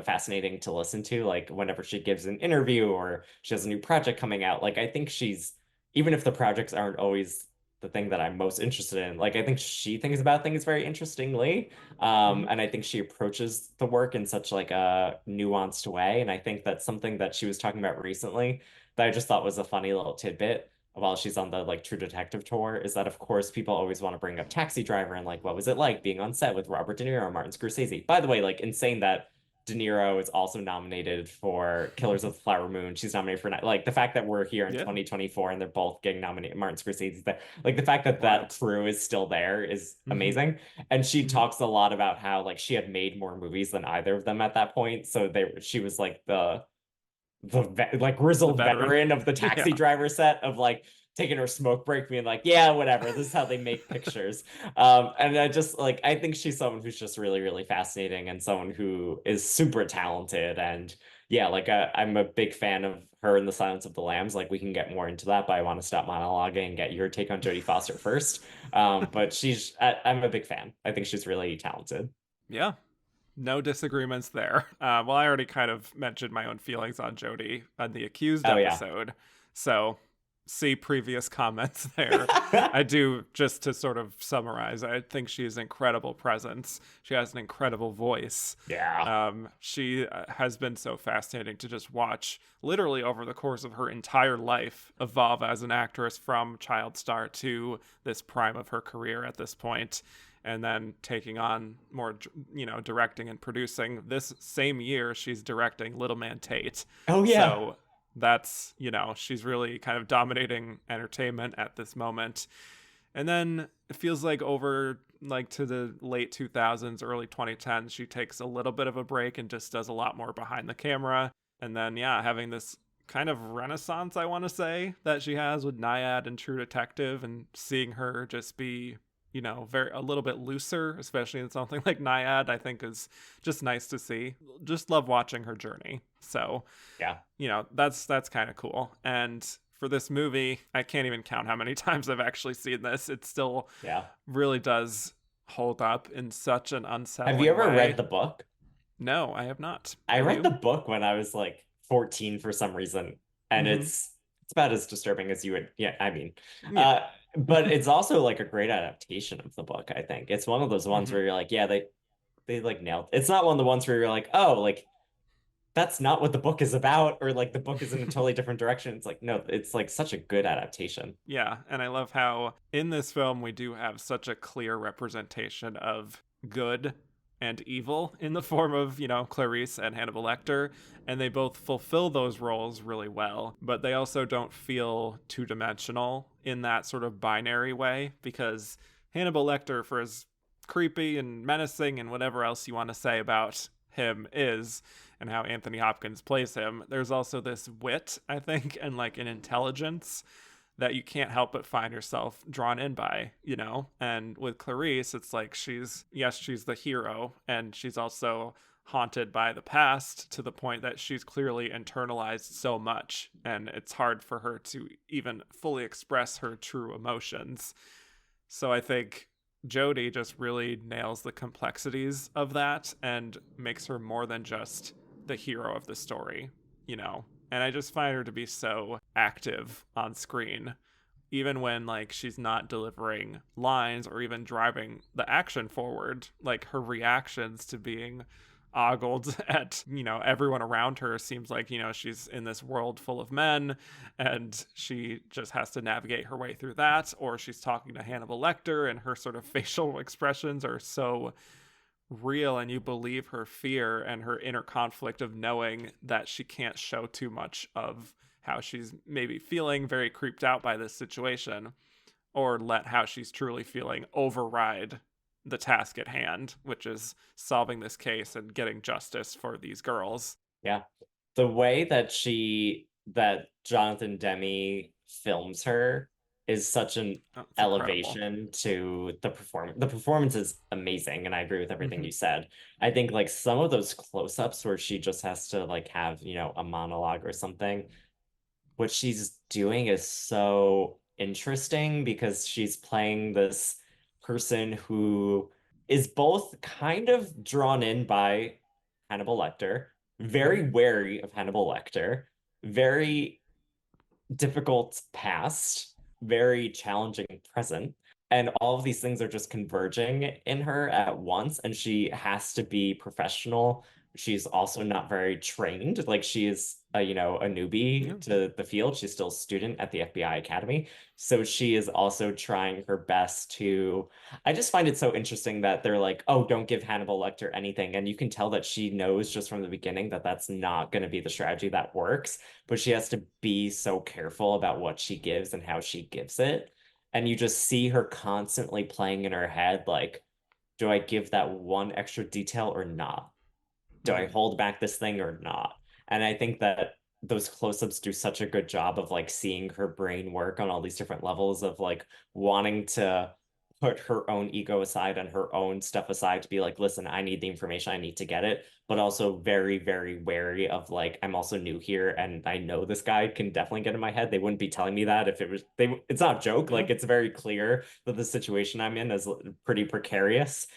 fascinating to listen to. Like whenever she gives an interview or she has a new project coming out, like I think she's even if the projects aren't always the thing that I'm most interested in, like I think she thinks about things very interestingly. hmm And I think she approaches the work in such like a nuanced way. And I think that's something that she was talking about recently that I just thought was a funny little tidbit while she's on the like True Detective tour is that of course people always want to bring up Taxi Driver and like what was it like being on set with Robert De Niro and Martin Scorsese. By the way, like insane that De Niro is also nominated for Killers of the Flower Moon. She's nominated for like the fact that we're here in Yeah. 2024 and they're both getting nominated. Martin Scorsese, that like the fact that that Wild. crew is still there is hmm amazing. And she hmm talks a lot about how like she had made more movies than either of them at that point. So she was like the The grizzled veteran. veteran of the Yeah. Taxi Driver set of like taking her smoke break, being like, yeah, whatever, this is how they make pictures. And I just like I think she's someone who's just really, really fascinating and someone who is super talented. And yeah, like I'm a big fan of her in The Silence of the Lambs. Like we can get more into that, but I want to stop monologuing and get your take on Jodie Foster first. But I'm a big fan. I think she's really talented. Yeah. No disagreements there. Well, I already kind of mentioned my own feelings on Jodie on the accused Oh yeah. episode. So see previous comments there. I do, just to sort of summarize, I think she has an incredible presence. She has an incredible voice. Yeah. She has been so fascinating to just watch literally over the course of her entire life evolve as an actress from child star to this prime of her career at this point, and then taking on more, directing and producing. This same year, she's directing Little Man Tate. Oh yeah. So that's, she's really kind of dominating entertainment at this moment. And then it feels like over like to the late 2000s, early 2010s, she takes a little bit of a break and just does a lot more behind the camera. And then, yeah, having this kind of renaissance, I want to say, that she has with Naiad and True Detective, and seeing her just be, very a little bit looser, especially in something like Naiad, I think is just nice to see. Just love watching her journey. So, Yeah. that's kind of cool. And for this movie, I can't even count how many times I've actually seen this. It still Yeah. really does hold up in such an Have you unsettling ever read way. the book? No, I have not. I Have read the you? book when I was like 14 for some reason, and Mm-hmm. it's about as disturbing as you would, yeah, I mean. Yeah. Uh but it's also like a great adaptation of the book, I think. It's one of those ones mm-hmm. where you're like, yeah, they like nailed. It's not one of the ones where you're like, oh, like that's not what the book is about, or like the book is in a totally different direction. It's like, no, it's like such a good adaptation. Yeah, and I love how in this film we do have such a clear representation of good and evil in the form of, Clarice and Hannibal Lecter, and they both fulfill those roles really well, but they also don't feel two-dimensional in that sort of binary way, because Hannibal Lecter, for as creepy and menacing and whatever else you want to say about him is, and how Anthony Hopkins plays him, there's also this wit, I think, and like an intelligence that you can't help but find yourself drawn in by, And with Clarice, it's like she's the hero, and she's also haunted by the past to the point that she's clearly internalized so much, and it's hard for her to even fully express her true emotions. So I think Jodie just really nails the complexities of that and makes her more than just the hero of the story. And I just find her to be so active on screen, even when like she's not delivering lines or even driving the action forward. Like her reactions to being ogled at everyone around her seems like she's in this world full of men, and she just has to navigate her way through that. Or she's talking to Hannibal Lecter, and her sort of facial expressions are so real, and you believe her fear and her inner conflict of knowing that she can't show too much of how she's maybe feeling very creeped out by this situation, or let how she's truly feeling override the task at hand, which is solving this case and getting justice for these girls. Yeah. The way that Jonathan Demme films her is such an It's incredible. elevation to the performance. The performance is amazing, and I agree with everything Mm-hmm. you said. I think like some of those close-ups where she just has to like have, a monologue or something, what she's doing is so interesting because she's playing this person who is both kind of drawn in by Hannibal Lecter, Mm-hmm. very wary of Hannibal Lecter, very difficult past, very challenging present. And all of these things are just converging in her at once. And she has to be professional. She's also not very trained. Like she is a Yeah. newbie to the field. She's still a student at the FBI Academy. So she is also trying her best to. I just find it so interesting that they're like, oh, don't give Hannibal Lecter anything. And you can tell that she knows just from the beginning that that's not going to be the strategy that works, but she has to be so careful about what she gives and how she gives it. And you just see her constantly playing in her head, like, do I give that one extra detail or not? Do I Mm-hmm. hold back this thing or not? And I think that those close-ups do such a good job of like seeing her brain work on all these different levels of like wanting to put her own ego aside and her own stuff aside to be like, listen, I need the information, I need to get it, but also very, very wary of like, I'm also new here and I know this guy can definitely get in my head. They wouldn't be telling me that if it's not a joke. Yeah. Like it's very clear that the situation I'm in is pretty precarious.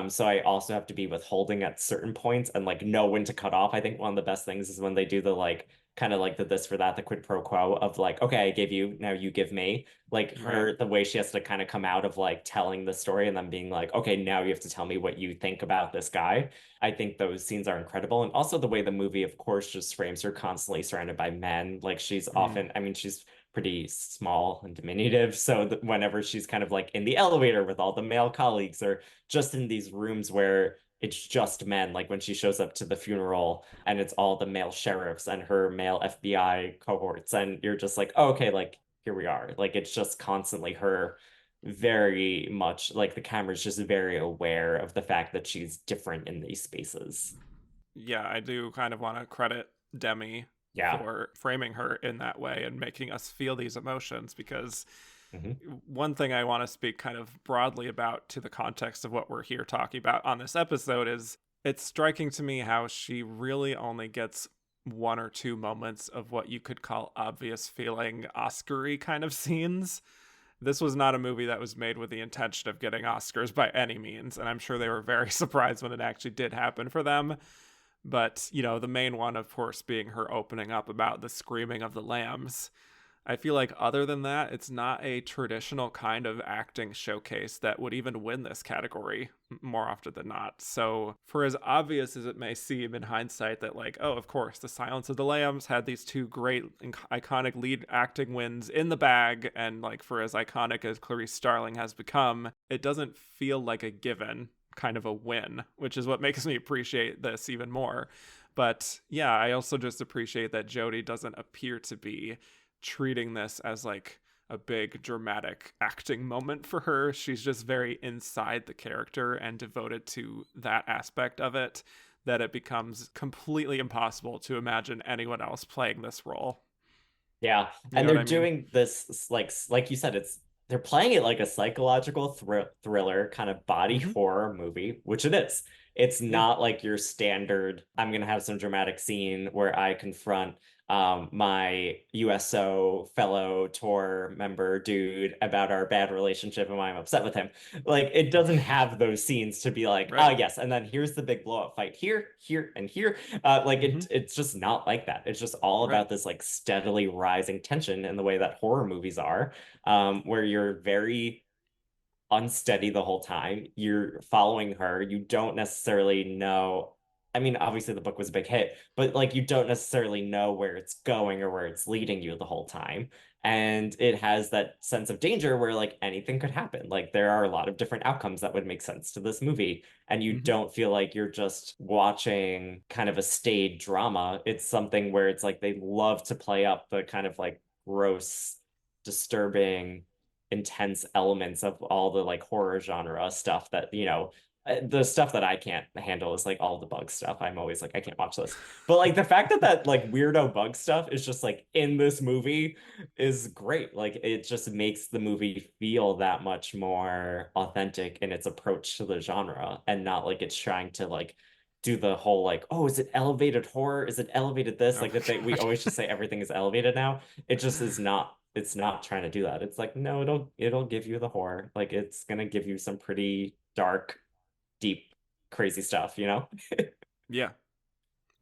So I also have to be withholding at certain points and like know when to cut off. I think one of the best things is when they do the like kind of like the this for that, the quid pro quo of like, okay, I gave you, now you give me. Like Right. her, the way she has to kind of come out of like telling the story and then being like, okay, now you have to tell me what you think about this guy. I think those scenes are incredible. And also the way the movie, of course, just frames her constantly surrounded by men. Like she's Mm. often, I mean, she's pretty small and diminutive. So whenever she's kind of like in the elevator with all the male colleagues or just in these rooms where it's just men, like when she shows up to the funeral and it's all the male sheriffs and her male FBI cohorts, and you're just like, oh, okay, like here we are. Like it's just constantly her very much like the camera's just very aware of the fact that she's different in these spaces. Yeah, I do kind of want to credit Demi Yeah. for framing her in that way and making us feel these emotions, because Hmm. one thing I want to speak kind of broadly about to the context of what we're here talking about on this episode is it's striking to me how she really only gets one or two moments of what you could call obvious feeling Oscar-y kind of scenes. This was not a movie that was made with the intention of getting Oscars by any means, and I'm sure they were very surprised when it actually did happen for them. But, the main one, of course, being her opening up about the screaming of the lambs. I feel like other than that, it's not a traditional kind of acting showcase that would even win this category more often than not. So, for as obvious as it may seem in hindsight that, like, oh, of course, The Silence of the Lambs had these two great, iconic lead acting wins in the bag, and, like, for as iconic as Clarice Starling has become, it doesn't feel like a given kind of a win, which is what makes me appreciate this even more. But yeah, I also just appreciate that Jodie doesn't appear to be treating this as like a big dramatic acting moment for her. She's just very inside the character and devoted to that aspect of it, that it becomes completely impossible to imagine anyone else playing this role. Yeah, You and know what they're I mean? doing this like you said, it's they're playing it like a psychological thriller kind of body Mm-hmm. horror movie, which it is. It's Yeah. not like your standard, I'm gonna have some dramatic scene where I confront my USO fellow tour member dude about our bad relationship and why I'm upset with him. Like it doesn't have those scenes to be like, oh Right. yes, and then here's the big blow up fight here, here, and here. Like Mm-hmm. it's just not like that. It's just all Right. about this like steadily rising tension in the way that horror movies are, where you're very unsteady the whole time. You're following her. You don't necessarily know. I mean, obviously the book was a big hit, but like you don't necessarily know where it's going or where it's leading you the whole time. And it has that sense of danger where like anything could happen. Like there are a lot of different outcomes that would make sense to this movie. And you Mm-hmm. don't feel like you're just watching kind of a staid drama. It's something where it's like they love to play up the kind of like gross, disturbing intense elements of all the like horror genre stuff that, the stuff that I can't handle is like all the bug stuff. I'm always like, I can't watch this. But like the fact that that like weirdo bug stuff is just like in this movie is great. Like it just makes the movie feel that much more authentic in its approach to the genre and not like it's trying to like do the whole like, oh, is it elevated horror? Is it elevated this? Oh Like that my we God. always just say everything is elevated now. It just is not. It's not trying to do that. It's like, no, it'll give you the horror. Like it's gonna give you some pretty dark, deep, crazy stuff, you know? Yeah.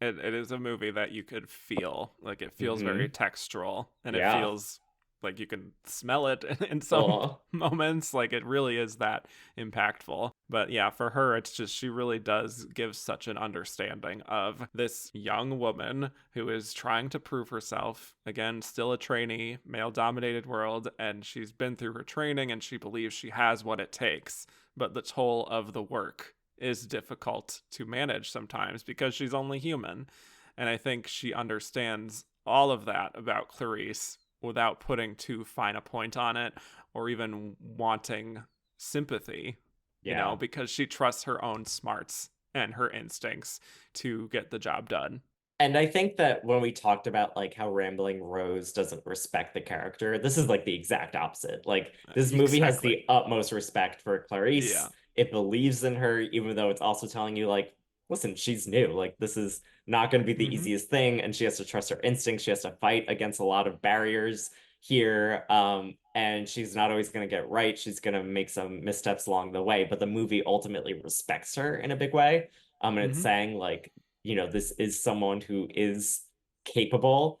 It is a movie that you could feel. Like it feels very Hmm. textural and it Yeah. feels like you can smell it in some Oh, moments. Like it really is that impactful. But yeah, for her, it's just she really does give such an understanding of this young woman who is trying to prove herself. Again, still a trainee, male dominated world, and she's been through her training and she believes she has what it takes. But the toll of the work is difficult to manage sometimes because she's only human. And I think she understands all of that about Clarice without putting too fine a point on it or even wanting sympathy, yeah. because she trusts her own smarts and her instincts to get the job done. And I think that when we talked about like how Rambling Rose doesn't respect the character, this is like the exact opposite. Like this movie has Exactly. the utmost respect for Yeah. Clarice. It believes in her, even though it's also telling you like, listen, she's new. Like this is not going to be the Mm-hmm. easiest thing, and she has to trust her instincts. She has to fight against a lot of barriers here. And she's not always going to get right. She's going to make some missteps along the way, but the movie ultimately respects her in a big way. And it's Mm-hmm. saying like this is someone who is capable,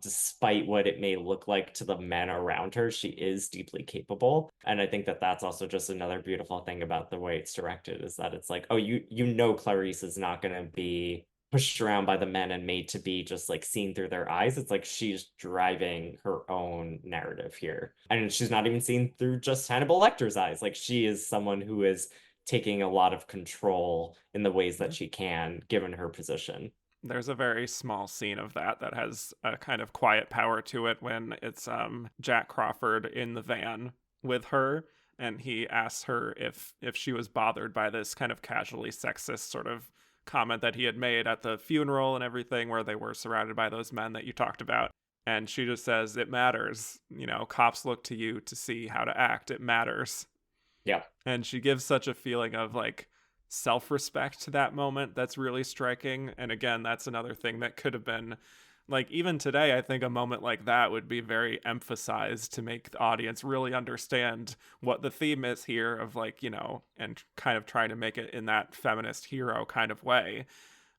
despite what it may look like to the men around her. She is deeply capable. And I think that that's also just another beautiful thing about the way it's directed is that it's like, oh, Clarice is not going to be pushed around by the men and made to be just like seen through their eyes. It's like she's driving her own narrative here. And she's not even seen through just Hannibal Lecter's eyes. Like she is someone who is taking a lot of control in the ways that Yeah. she can, given her position. There's a very small scene of that has a kind of quiet power to it when it's Jack Crawford in the van with her, and he asks her if she was bothered by this kind of casually sexist sort of comment that he had made at the funeral and everything, where they were surrounded by those men that you talked about. And she just says, it matters. Cops look to you to see how to act. It matters. Yeah. And she gives such a feeling of like self-respect to that moment that's really striking. And again, that's another thing that could have been like, even today, I think a moment like that would be very emphasized to make the audience really understand what the theme is here of like, and kind of trying to make it in that feminist hero kind of way.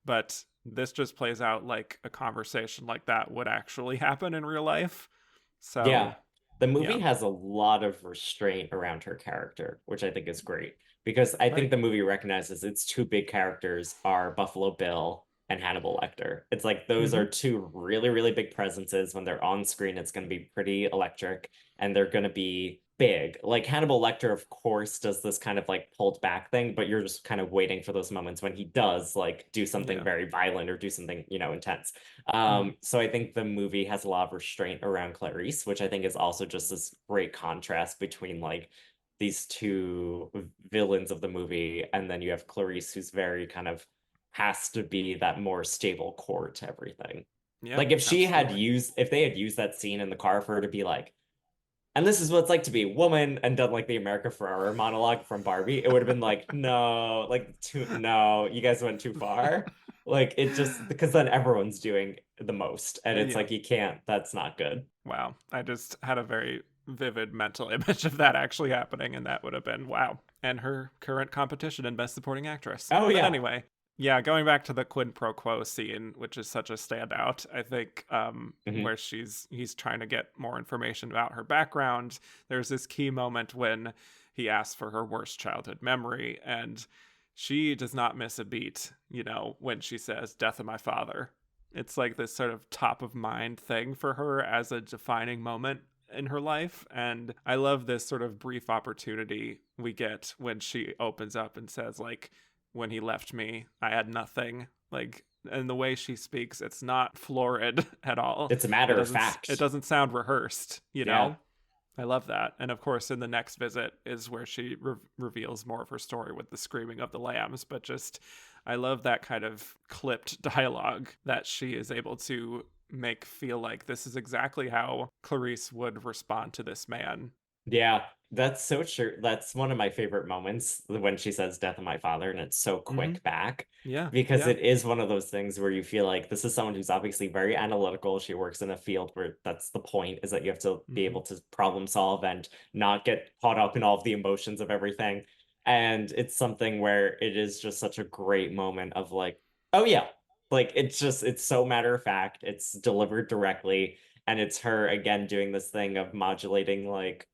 But this just plays out like a conversation like that would actually happen in real life. So Yeah. The yeah, movie has a lot of restraint around her character, which I think is great because I think right. the movie recognizes its two big characters are Buffalo Bill and Hannibal Lecter. It's like those Mm-hmm. are two really, really big presences. When they're on screen, it's going to be pretty electric and they're going to be big. Like Hannibal Lecter, of course, does this kind of like pulled back thing, but you're just kind of waiting for those moments when he does like do something Yeah. very violent or do something, intense. Mm-hmm. So I think the movie has a lot of restraint around Clarice, which I think is also just this great contrast between like these two villains of the movie, and then you have Clarice, who's very kind of has to be that more stable core to everything. Yeah, Like absolutely. if they had used that scene in the car for her to be like, and this is what it's like to be a woman and done like the America Ferrera monologue from Barbie, it would have been like, no, like no, you guys went too far. Like it just because then everyone's doing the most. And it's Yeah. like you can't, that's not good. Wow. I just had a very vivid mental image of that actually happening, and that would have been wow. And her current competition in Best Supporting Actress. Oh But yeah. anyway, yeah, going back to the quid pro quo scene, which is such a standout, I think, Hmm. where he's trying to get more information about her background. There's this key moment when he asks for her worst childhood memory, and she does not miss a beat, when she says, "Death of my father." It's like this sort of top of mind thing for her as a defining moment in her life. And I love this sort of brief opportunity we get when she opens up and says, like, when he left me, I had nothing. Like, and the way she speaks, it's not florid at all. It's a It matter of doesn't it fact. doesn't sound rehearsed, Yeah. I love that. And of course, in the next visit is where she reveals more of her story with the screaming of the lambs. But just, I love that kind of clipped dialogue that she is able to make feel like this is exactly how Clarice would respond to this man. Yeah, that's so true. That's one of my favorite moments when she says death of my father, and it's so Mm-hmm. quick back Yeah. because Yeah. it is one of those things where you feel like this is someone who's obviously very analytical. She works in a field where that's the point is that you have to be Mm-hmm. able to problem solve and not get caught up in all of the emotions of everything. And it's something where it is just such a great moment of like, oh yeah, like it's so matter of fact, it's delivered directly, and it's her again doing this thing of modulating like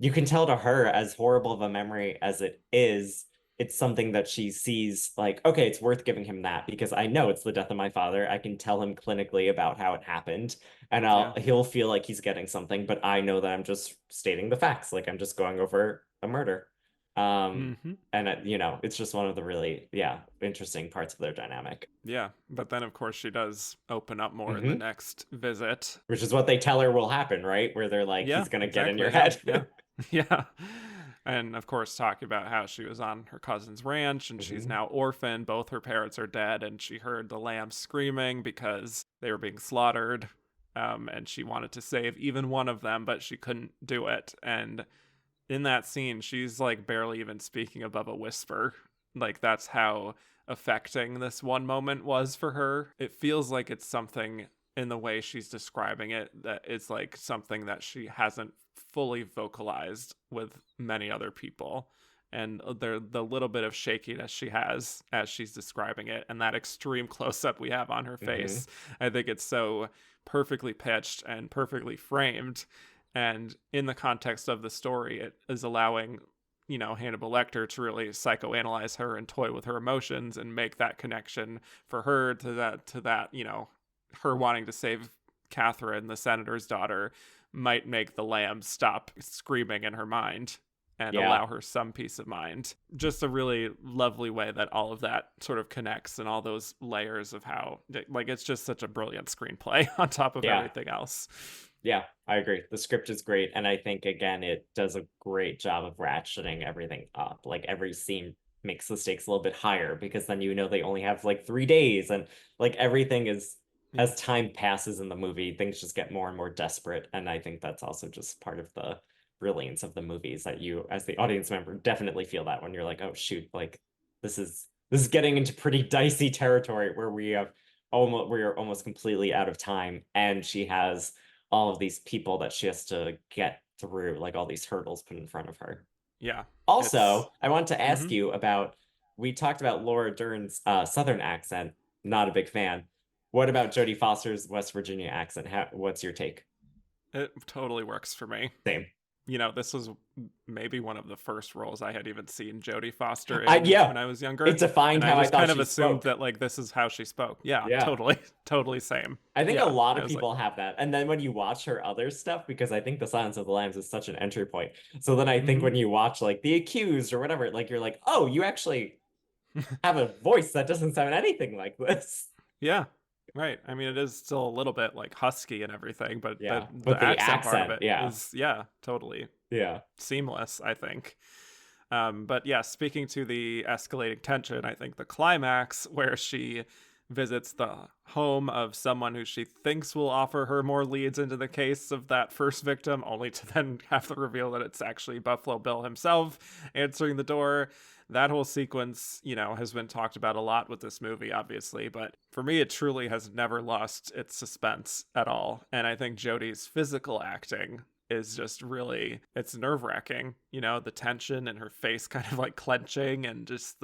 you can tell to her, as horrible of a memory as it is, it's something that she sees like, okay, it's worth giving him that because I know it's the death of my father. I can tell him clinically about how it happened, and Yeah. he'll feel like he's getting something, but I know that I'm just stating the facts, like I'm just going over a murder. Mm-hmm. And it's just one of the really, yeah, interesting parts of their dynamic. Yeah. But then, of course, she does open up more in the Hmm. next visit. Which is what they tell her will happen, right? Where they're like, Yeah, he's gonna get in exactly. your Yeah, head. yeah, yeah. And of course, talking about how she was on her cousin's ranch and she's Hmm. now orphaned. Both her parents are dead, and she heard the lambs screaming because they were being slaughtered. And she wanted to save even one of them, but she couldn't do it. And in that scene, she's like barely even speaking above a whisper. Like, that's how affecting this one moment was for her. It feels like it's something in the way she's describing it that it's like something that she hasn't fully vocalized with many other people. And the little bit of shakiness she has as she's describing it, and that extreme close up we have on her Hmm. face, I think it's so perfectly pitched and perfectly framed, and in the context of the story it is allowing Hannibal Lecter to really psychoanalyze her and toy with her emotions and make that connection for her to that her wanting to save Catherine, the senator's daughter, might make the lamb stop screaming in her mind and Yeah. allow her some peace of mind. Just a really lovely way that all of that sort of connects, and all those layers of how, like, it's just such a brilliant screenplay on top of Yeah. everything else. Yeah, I agree. The script is great, and I think again it does a great job of ratcheting everything up. Like every scene makes the stakes a little bit higher because then they only have like 3 days, and like everything is Yeah. as time passes in the movie, things just get more and more desperate. And I think that's also just part of the brilliance of the movies that you, as the audience member, definitely feel that when you're like, oh shoot, like this is getting into pretty dicey territory where we are almost completely out of time, and she has all of these people that she has to get through, like all these hurdles put in front of her. Yeah. It's Also, I want to ask mm-hmm. you about we talked about Laura Dern's Southern accent. Not a big fan. What about Jodie Foster's West Virginia accent? What's your take? It totally works for me. Same. This was maybe one of the first roles I had even seen Jodie Foster I in yeah, when I was it younger. defined And I how I just thought kind of she assumed spoke. that like this is how she spoke. Yeah, Yeah. totally. Totally same. I think a Yeah. lot I of was like, people have that. And then when you watch her other stuff, because I think The Silence of the Lambs is such an entry point. So then I think mm-hmm. when you watch like The Accused or whatever, like you're like, oh, you actually have a voice that doesn't sound anything like this. Yeah. Right. I mean, it is still a little bit like husky and everything, but Yeah. the But the accent part of accent, it yeah. is, yeah, totally Yeah. seamless, I think. But yeah, speaking to the escalating tension, I think the climax where she visits the home of someone who she thinks will offer her more leads into the case of that first victim, only to then have the reveal that it's actually Buffalo Bill himself answering the door. That whole sequence, has been talked about a lot with this movie, obviously, but for me, it truly has never lost its suspense at all. And I think Jodie's physical acting is just really, it's nerve-wracking, the tension and her face kind of like clenching, and just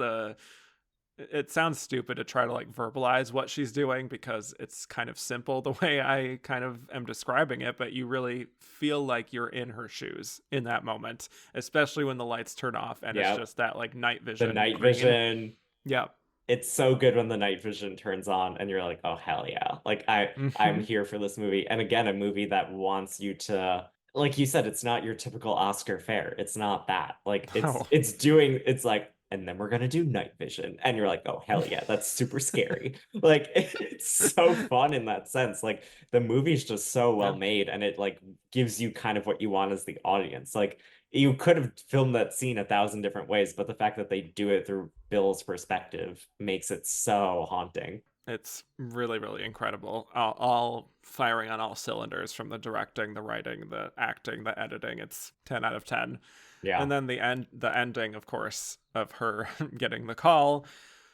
it sounds stupid to try to like verbalize what she's doing because it's kind of simple the way I kind of am describing it, but you really feel like you're in her shoes in that moment, especially when the lights turn off and it's Yeah. just that like night The vision night green. vision. Yeah. It's so good when the night vision turns on and you're like, oh hell yeah. Like I'm Mm-hmm. here for this movie. And again, a movie that wants you to, like you said, it's not your typical Oscar fare. It's not that. Like Oh. it's like, and then we're gonna do night vision. And you're like, oh hell yeah, that's super scary. Like it's so fun in that sense. Like the movie's just so well Yeah. made and it like gives you kind of what you want as the audience. Like you could have filmed that scene 1,000 different ways, but the fact that they do it through Bill's perspective makes it so haunting. It's really, really incredible. All firing on all cylinders, from the directing, the writing, the acting, the editing. It's 10 out of 10. Yeah. And then the ending, of course, of her getting the call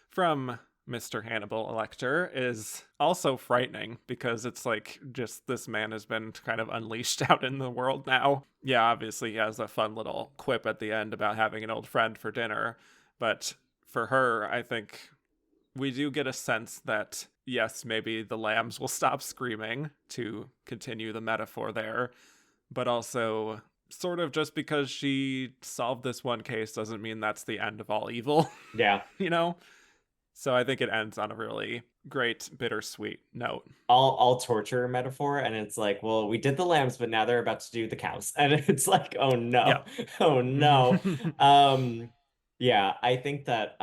from Mr. Hannibal Lecter is also frightening, because it's like just this man has been kind of unleashed out in the world now. Yeah, obviously he has a fun little quip at the end about having an old friend for dinner, but for her, I think we do get a sense that yes, maybe the lambs will stop screaming, to continue the metaphor there, but also sort of just because she solved this one case doesn't mean that's the end of all evil, Yeah. you know? So I think it ends on a really great, bittersweet note. All torture metaphor, and it's like, well, we did the lambs, but now they're about to do the cows. And it's like, oh Yeah. no. Oh no. Um, yeah, I think that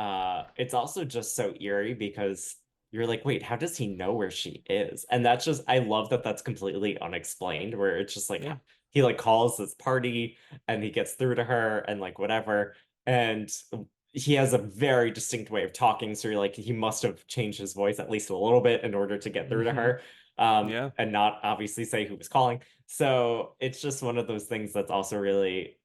it's also just so eerie because you're like, wait, how does he know where she is? And that's just I love that that's completely unexplained, where it's just like Yeah. he like calls this party and he gets through to her and like whatever. And he has a very distinct way of talking, so you're like he must have changed his voice at least a little bit in order to get through to Hmm. her, Yeah. and not obviously say who was calling. So it's just one of those things that's also really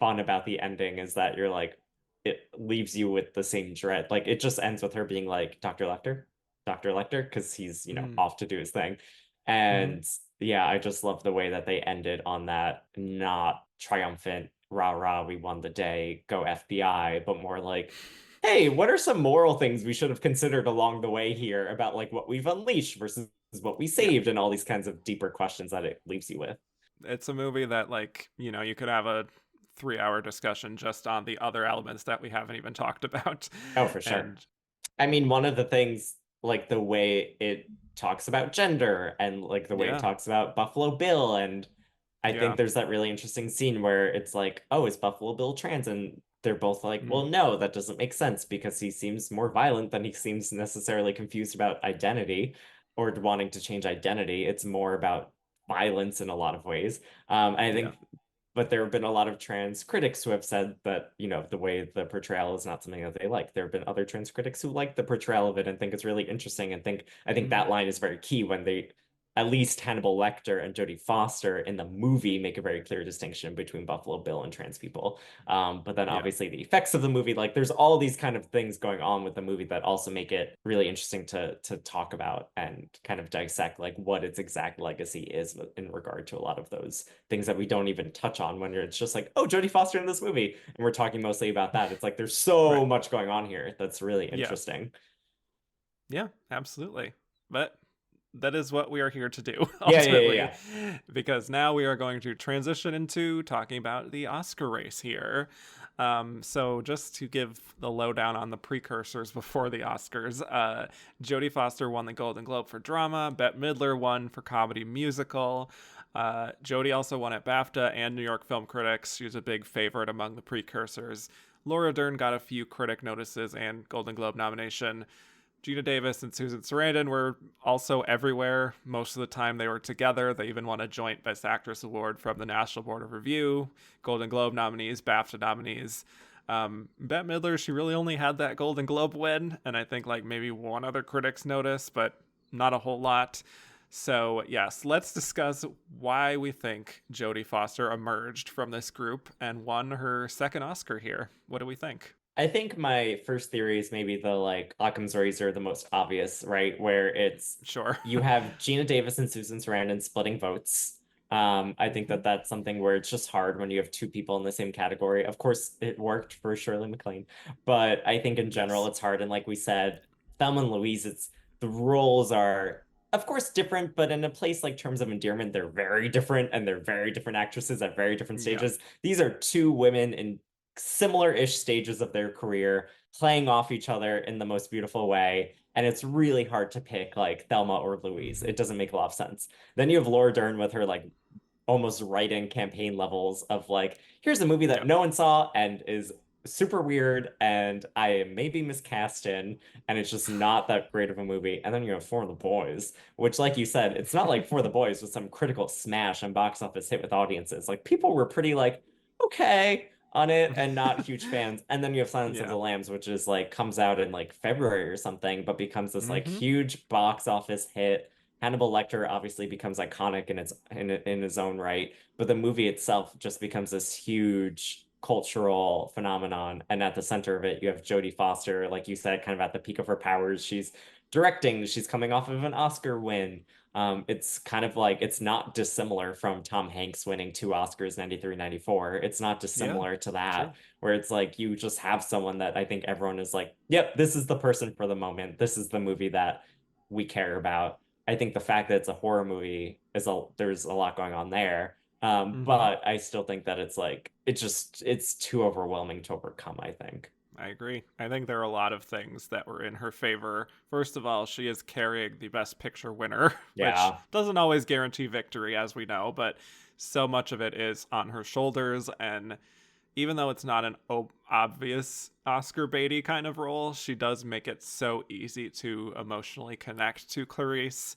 fun about the ending, is that you're like it leaves you with the same dread. Like it just ends with her being like Dr. Lecter, because he's Mm-hmm. off to do his thing. And yeah, I just love the way that they ended on that not triumphant rah rah, we won the day, go FBI, but more like, hey, what are some moral things we should have considered along the way here about like what we've unleashed versus what we Yeah. saved, and all these kinds of deeper questions that it leaves you with. It's a movie that, like, you could have a 3-hour discussion just on the other elements that we haven't even talked about. Oh, for sure. And I mean, one of the things, like the way it talks about gender and like the way it yeah. talks about Buffalo Bill. And I think Yeah. there's that really interesting scene where it's like, oh, is Buffalo Bill trans? And they're both like, Mm-hmm. well, no, that doesn't make sense because he seems more violent than he seems necessarily confused about identity or wanting to change identity. It's more about violence in a lot of ways. I Yeah. think but there have been a lot of trans critics who have said that, the way the portrayal is not something that they like. There have been other trans critics who like the portrayal of it and think it's really interesting, and I think Mm-hmm. that line is very key when they at least Hannibal Lecter and Jodie Foster in the movie make a very clear distinction between Buffalo Bill and trans people. But then Yeah. obviously the effects of the movie, like there's all these kind of things going on with the movie that also make it really interesting to talk about and kind of dissect like what its exact legacy is in regard to a lot of those things that we don't even touch on when it's just like, oh, Jodie Foster in this movie. And we're talking mostly about that. It's like there's so Right. much going on here that's really Yeah. interesting. Yeah, absolutely. But that is what we are here to do, Yeah, yeah, yeah, ultimately, yeah. because now we are going to transition into talking about the Oscar race here. So just to give the lowdown on the precursors before the Oscars, Jodie Foster won the Golden Globe for drama. Bette Midler won for comedy musical. Jodie also won at BAFTA and New York Film Critics. She was a big favorite among the precursors. Laura Dern got a few critic notices and Golden Globe nomination. Geena Davis and Susan Sarandon were also everywhere. Most of the time they were together. They even won a joint Best Actress award from the National Board of Review, Golden Globe nominees, BAFTA nominees. Bette Midler, she really only had that Golden Globe win, and I think like maybe one other critics notice, but not a whole lot. So, yes, let's discuss why we think Jodie Foster emerged from this group and won her second Oscar here. What do we think? I think my first theory is maybe the like Occam's razor, the most obvious, right? Where it's Sure. you have Geena Davis and Susan Sarandon splitting votes. I think Mm-hmm. that that's something where it's just hard when you have two people in the same category. Of course, it worked for Shirley MacLaine, but I think in general Yes. it's hard. And like we said, Thelma and Louise, it's the roles are of course different, but in a place like Terms of Endearment, they're very different and they're very different actresses at very different Yeah. stages. These are two women in similar-ish stages of their career, playing off each other in the most beautiful way. And it's really hard to pick like Thelma or Louise. Mm-hmm. It doesn't make a lot of sense. Then you have Laura Dern with her like almost writing campaign levels of like, here's a movie that Yep. no one saw and is super weird and I am maybe miscast in, and it's just not that great of a movie. And then you have For the Boys, which, like you said, it's not like For the Boys was some critical smash and box office hit with audiences. Like people were pretty like, okay on it and not huge fans. And then you have Silence of the Yeah. Lambs, which is like comes out in like February or something, but becomes this like Mm-hmm. huge box office hit. Hannibal Lecter obviously becomes iconic in his own right, but the movie itself just becomes this huge cultural phenomenon. And at the center of it, you have Jodie Foster, like you said, kind of at the peak of her powers. She's directing, she's coming off of an Oscar win. It's kind of like it's not dissimilar from Tom Hanks winning two Oscars, 93, 94. It's not Yeah. dissimilar to that, True. where it's like you just have someone that I think everyone is like, yep, this is the person for the moment. This is the movie that we care about. I think the fact that it's a horror movie is there's a lot going on there. Mm-hmm. But I still think that it's like it's too overwhelming to overcome, I think. I agree. I think there are a lot of things that were in her favor. First of all, she is carrying the Best Picture winner, which Yeah. doesn't always guarantee victory, as we know, but so much of it is on her shoulders. And even though it's not an obvious Oscar baity kind of role, she does make it so easy to emotionally connect to Clarice.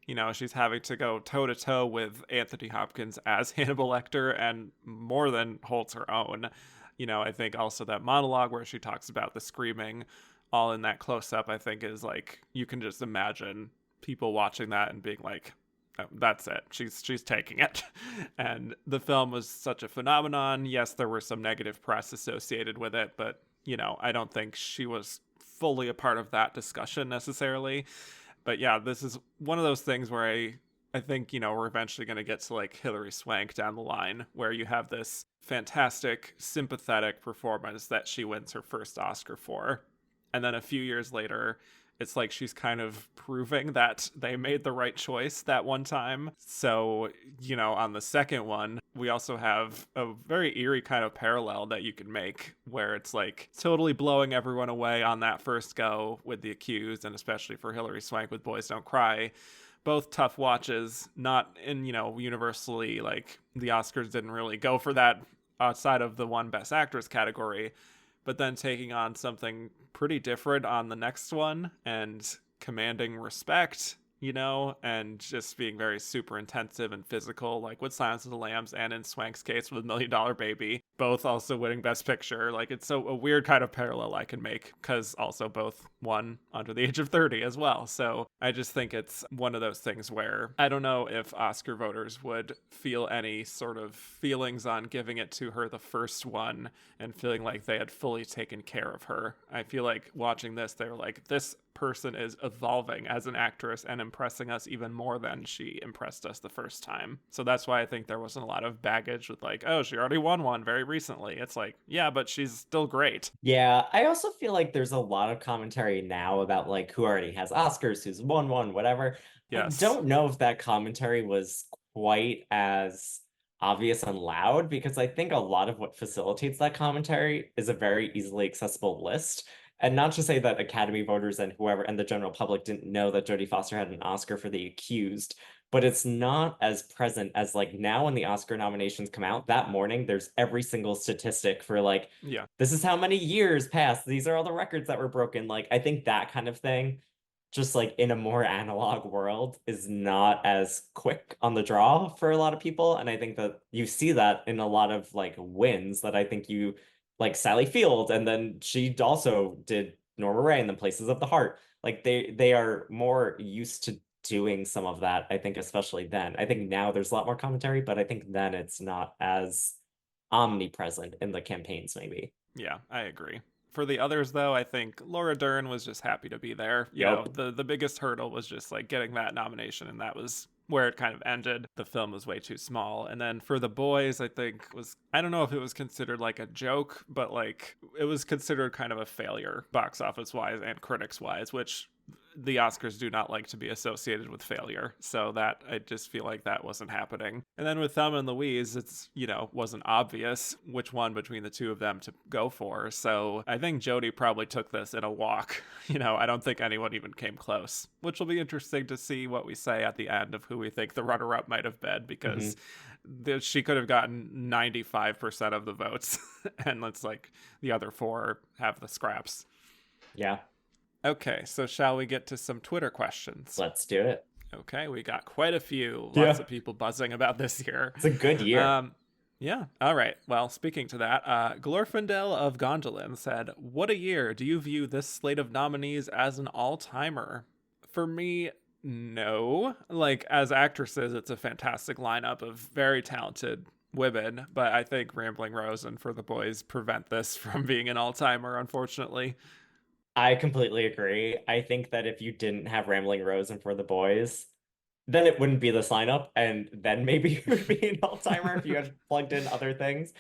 You know, she's having to go toe to toe with Anthony Hopkins as Hannibal Lecter and more than holds her own. You know, I think also that monologue where she talks about the screaming all in that close up, I think is like you can just imagine people watching that and being like, oh, that's it. She's taking it. And the film was such a phenomenon. Yes, there were some negative press associated with it, but you know, I don't think she was fully a part of that discussion necessarily. But yeah, this is one of those things where I think, you know, we're eventually going to get to like Hilary Swank down the line, where you have this fantastic, sympathetic performance that she wins her first Oscar for. And then a few years later, it's like she's kind of proving that they made the right choice that one time. So, you know, on the second one, we also have a very eerie kind of parallel that you can make where it's like totally blowing everyone away on that first go with The Accused, and especially for Hilary Swank with Boys Don't Cry. Both tough watches, not in, you know, universally like the Oscars didn't really go for that outside of the one Best Actress category, but then taking on something pretty different on the next one and commanding respect, you know, and just being very super intensive and physical, like with Silence of the Lambs and in Swank's case with Million Dollar Baby, both also winning Best Picture. Like it's so a weird kind of parallel I can make because also both won under the age of 30 as well. So I just think it's one of those things where I don't know if Oscar voters would feel any sort of feelings on giving it to her the first one and feeling like they had fully taken care of her. I feel like watching this, they were like, this person is evolving as an actress and impressing us even more than she impressed us the first time. So that's why I think there wasn't a lot of baggage with like, oh, she already won one very recently. It's like, yeah, but she's still great. Yeah, I also feel like there's a lot of commentary now about like who already has Oscars, who's won one, whatever. I Yes. don't know if that commentary was quite as obvious and loud because I think a lot of what facilitates that commentary is a very easily accessible list. And not to say that Academy voters and whoever and the general public didn't know that Jodie Foster had an Oscar for The Accused, but it's not as present as like now when the Oscar nominations come out that morning, there's every single statistic for like, Yeah. this is how many years passed. These are all the records that were broken. Like, I think that kind of thing just like in a more analog world is not as quick on the draw for a lot of people. And I think that you see that in a lot of like wins that I think you like Sally Field, and then she also did Norma Ray and then Places of the Heart. Like they are more used to doing some of that, I think, especially then. I think now there's a lot more commentary, but I think then it's not as omnipresent in the campaigns, maybe. Yeah, I agree. For the others, though, I think Laura Dern was just happy to be there. You know, Yep. the biggest hurdle was just like getting that nomination, and that was where it kind of ended. The film was way too small. And then for the boys, I think was, I don't know if it was considered like a joke, but like it was considered kind of a failure box office wise and critics wise, which the Oscars do not like to be associated with failure. So that I just feel like that wasn't happening. And then with Thelma and Louise, it's, you know, wasn't obvious which one between the two of them to go for. So I think Jodie probably took this in a walk. You know, I don't think anyone even came close, which will be interesting to see what we say at the end of who we think the runner up might have been, because she could have gotten 95% of the votes. And let's like the other four have the scraps. Yeah. Okay, so shall we get to some Twitter questions? Let's do it. Okay, we got quite a few. Yeah. Lots of people buzzing about this year. It's a good year. Yeah, all right. Well, speaking to that, Glorfindel of Gondolin said, "What a year. Do you view this slate of nominees as an all-timer?" For me, no. Like, as actresses, it's a fantastic lineup of very talented women, but I think Rambling Rose and For the Boys prevent this from being an all-timer, unfortunately. I completely agree. I think that if you didn't have Rambling Rose and For the Boys, then it wouldn't be this lineup, and then maybe it would be an all-timer if you had plugged in other things.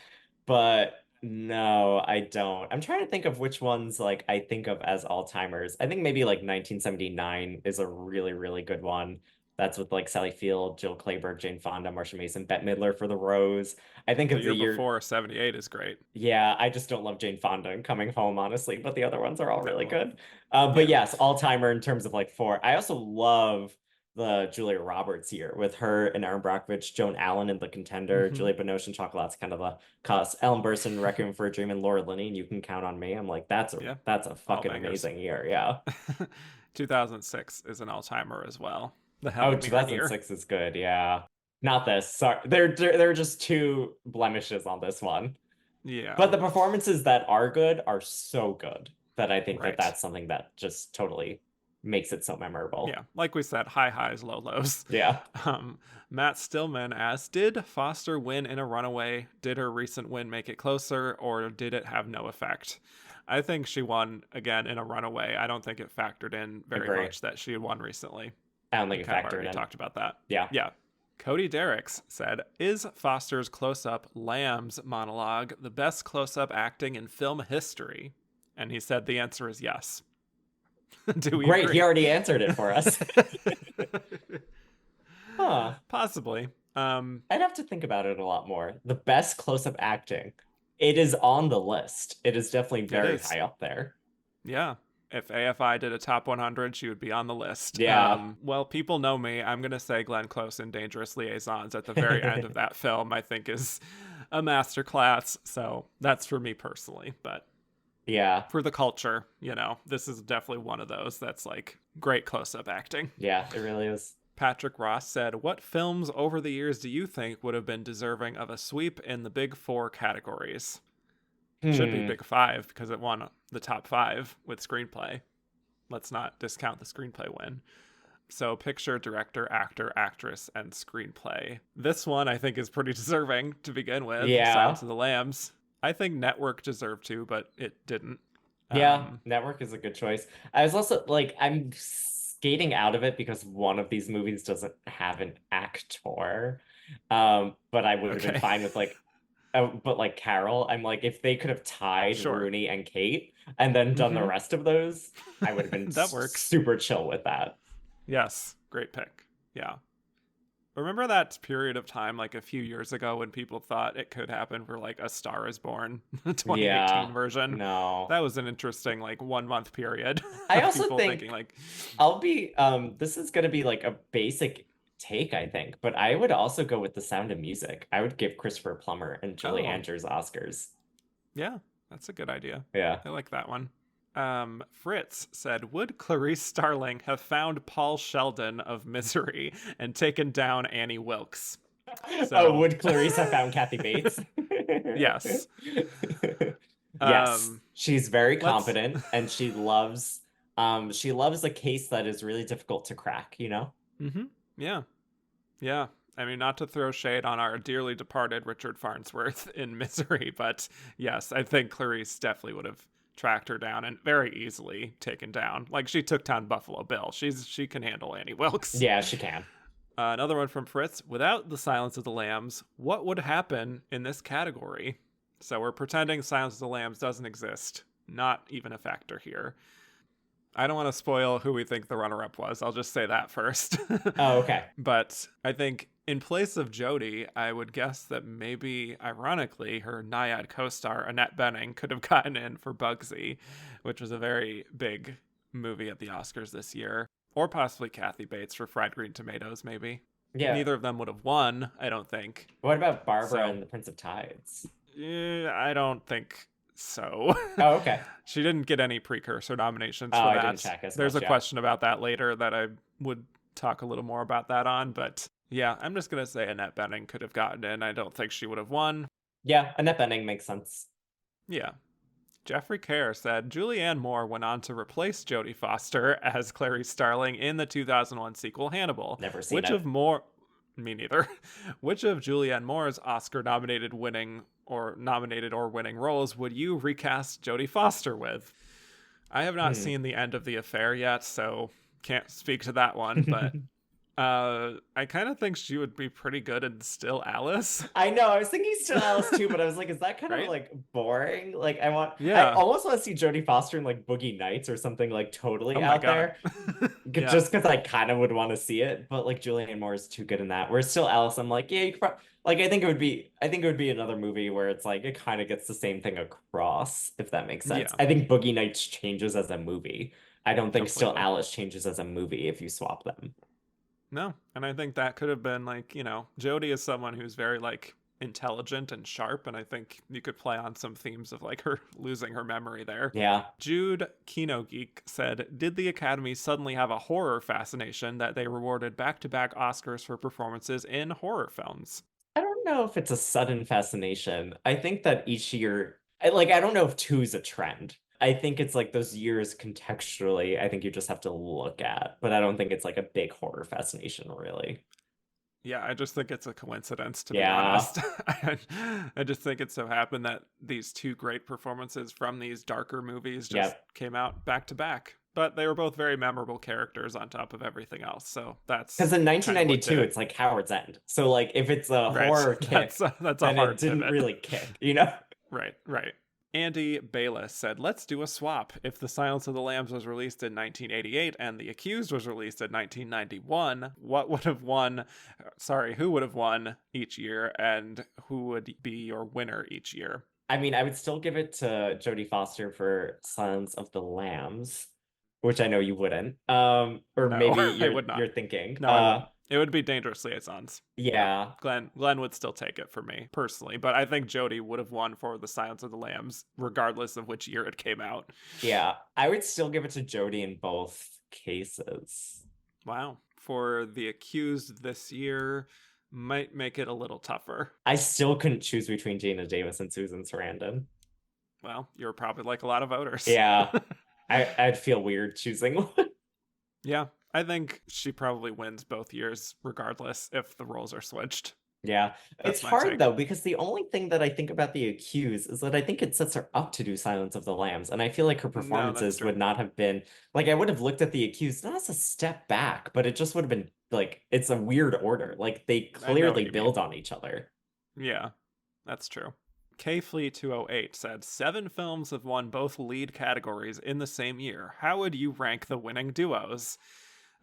But no, I don't. I'm trying to think of which ones like I think of as all-timers. I think maybe like 1979 is a really, really good one. That's with like Sally Field, Jill Clayburgh, Jane Fonda, Marcia Mason, Bette Midler for The Rose. I think The of the year year. before, 78 is great. Yeah, I just don't love Jane Fonda and Coming Home, honestly, but the other ones are all really No. good. But Yeah. yes, all-timer in terms of like four. I also love the Julia Roberts year with her and Aaron Brockovich, Joan Allen in The Contender, Mm-hmm. Julia Binoche and Chocolate's kind of a cuss, Ellen Burstyn, Requiem for a Dream, and Laura Linney, and You Can Count on Me. I'm like, Yeah. that's a All fucking bangers. amazing year. Yeah. 2006 is an all-timer as well. The Oh, Helen Mirren year. 2006 is good. Yeah. Not this. Sorry. There are just two blemishes on this one. Yeah. But the performances that are good are so good that I think that Right. that's something that just totally makes it so memorable. Yeah. Like we said, high highs, low lows. Yeah. Um, Matt Stillman asked, "Did Foster win in a runaway? Did her recent win make it closer, or did it have no effect?" I think she won again in a runaway. I don't think it factored in very Agree. much that she had won recently. I don't We think it kind of factored already in. talked about that. Yeah. Yeah. Cody Derricks said, "Is Foster's close-up Lamb's monologue the best close-up acting in film history?" And he said the answer is yes. Do we Great. agree? He already answered it for us. Huh. Possibly. I'd have to think about it a lot more. The best close-up acting. It is on the list. It is definitely It very is. high up there. Yeah. If AFI did a top 100, she would be on the list. Yeah. Well, people know me. I'm going to say Glenn Close in Dangerous Liaisons at the very end of that film, I think is a masterclass. So that's for me personally. But Yeah. for the culture, you know, this is definitely one of those that's like great close up acting. Yeah, it really is. Patrick Ross said, "What films over the years do you think would have been deserving of a sweep in the big four categories?" Should be big five because it won the top five with screenplay. Let's not discount the screenplay win. So picture, director, actor, actress, and screenplay. This one I think is pretty deserving to begin with. Yeah. Silence of the Lambs. I think Network deserved to, but it didn't. Yeah, Network is a good choice. I was also like, I'm skating out of it because one of these movies doesn't have an actor. But I would have been Okay. fine with like, but like Carol, I'm like, if they could have tied Sure. Rooney and Kate and then done the rest of those, I would have been That works. super chill with that. Yes, great pick. Yeah. Remember that period of time, like a few years ago, when people thought it could happen for like A Star Is Born, the 2018 Yeah. version? No. That was an interesting like 1 month period I of also people thinking think like, I'll be this is gonna be like a basic take, I think, but I would also go with The Sound of Music. I would give Christopher Plummer and Julie oh, Andrews Oscars. yeah, that's a good idea. Yeah. I like that one. Fritz said, would Clarice Starling have found Paul Sheldon of Misery and taken down Annie Wilkes? Oh, So, would Clarice have found Kathy Bates? yes. Yes, she's very Let's competent and she loves a case that is really difficult to crack, you know? Mm-hmm. Yeah. Yeah. I mean, not to throw shade on our dearly departed Richard Farnsworth in Misery, but yes, I think Clarice definitely would have tracked her down and very easily taken down. Like she took down Buffalo Bill. She can handle Annie Wilkes. Yeah, she can. Another one from Fritz. Without the Silence of the Lambs, what would happen in this category? So we're pretending Silence of the Lambs doesn't exist. Not even a factor here. I don't want to spoil who we think the runner-up was. I'll just say that first. Oh, okay. But I think in place of Jodie, I would guess that maybe, ironically, her Naiad co-star Annette Bening could have gotten in for Bugsy, which was a very big movie at the Oscars this year. Or possibly Kathy Bates for Fried Green Tomatoes, maybe. Yeah. Neither of them would have won, I don't think. What about Barbara So, and the Prince of Tides? I don't think so. Oh, okay. She didn't get any precursor nominations Oh, for I that. didn't check as There's much, a yeah. question about that later that I would talk a little more about that on, but yeah, I'm just gonna say Annette Bening could have gotten in. I don't think she would have won. Yeah, Annette Bening makes sense. Yeah. Jeffrey Kerr said Julianne Moore went on to replace Jodie Foster as Clarice Starling in the 2001 sequel Hannibal. Never seen Which it. of Moore? Me neither. Which of Julianne Moore's Oscar-nominated or winning roles would you recast Jodie Foster with? I have not seen the end of The Affair yet, so can't speak to that one, but I kind of think she would be pretty good in Still Alice. I know, I was thinking Still Alice too, but I was like, is that kind Right? of like boring? Like I Yeah. almost want to see Jodie Foster in like Boogie Nights or something like totally Oh my out God. there. Yeah. Just because I kind of would want to see it, but like Julianne Moore is too good in that. Whereas Still Alice, I'm like, yeah, you could like I think it would be another movie where it's like it kind of gets the same thing across, if that makes sense. Yeah. I think Boogie Nights changes as a movie. I don't think Still Completely. Alice changes as a movie if you swap them. No, and I think that could have been like, Jodie is someone who's very like intelligent and sharp, and I think you could play on some themes of like her losing her memory there. Yeah. Jude Kino Geek said, did the Academy suddenly have a horror fascination that they rewarded back-to-back Oscars for performances in horror films? I don't know if it's a sudden fascination. I think that each year, I don't know if two is a trend. I think it's like those years contextually, I think you just have to look at, but I don't think it's like a big horror fascination, really. Yeah, I just think it's a coincidence, to be Yeah. honest. I just think it so happened that these two great performances from these darker movies just came out back to back. But they were both very memorable characters on top of everything else. So that's because in kind of what 1992, did it. it's like Howard's End. So like if it's a Right. horror kick, That's a then hard it didn't pivot. really kick, you know? Right. Andy Bayless said, let's do a swap. If The Silence of the Lambs was released in 1988 and The Accused was released in 1991, who would have won each year and who would be your winner each year? I mean, I would still give it to Jodie Foster for Silence of the Lambs, which I know you wouldn't. Or No, maybe I would not. you're thinking. No, I wouldn't. It would be Dangerous Liaisons. Yeah. Glenn would still take it for me, personally. But I think Jodie would have won for The Silence of the Lambs, regardless of which year it came out. Yeah. I would still give it to Jodie in both cases. Wow. For The Accused this year, might make it a little tougher. I still couldn't choose between Geena Davis and Susan Sarandon. Well, you're probably like a lot of voters. Yeah. I'd feel weird choosing one. Yeah. I think she probably wins both years, regardless if the roles are switched. Yeah. That's It's my hard take. though, because the only thing that I think about The Accused is that I think it sets her up to do Silence of the Lambs. And I feel like her performances true. would not have been like I would have looked at The Accused not as a step back, but it just would have been like it's a weird order. Like they clearly build on each other. Yeah, that's true. KFlee208 said 7 films have won both lead categories in the same year. How would you rank the winning duos?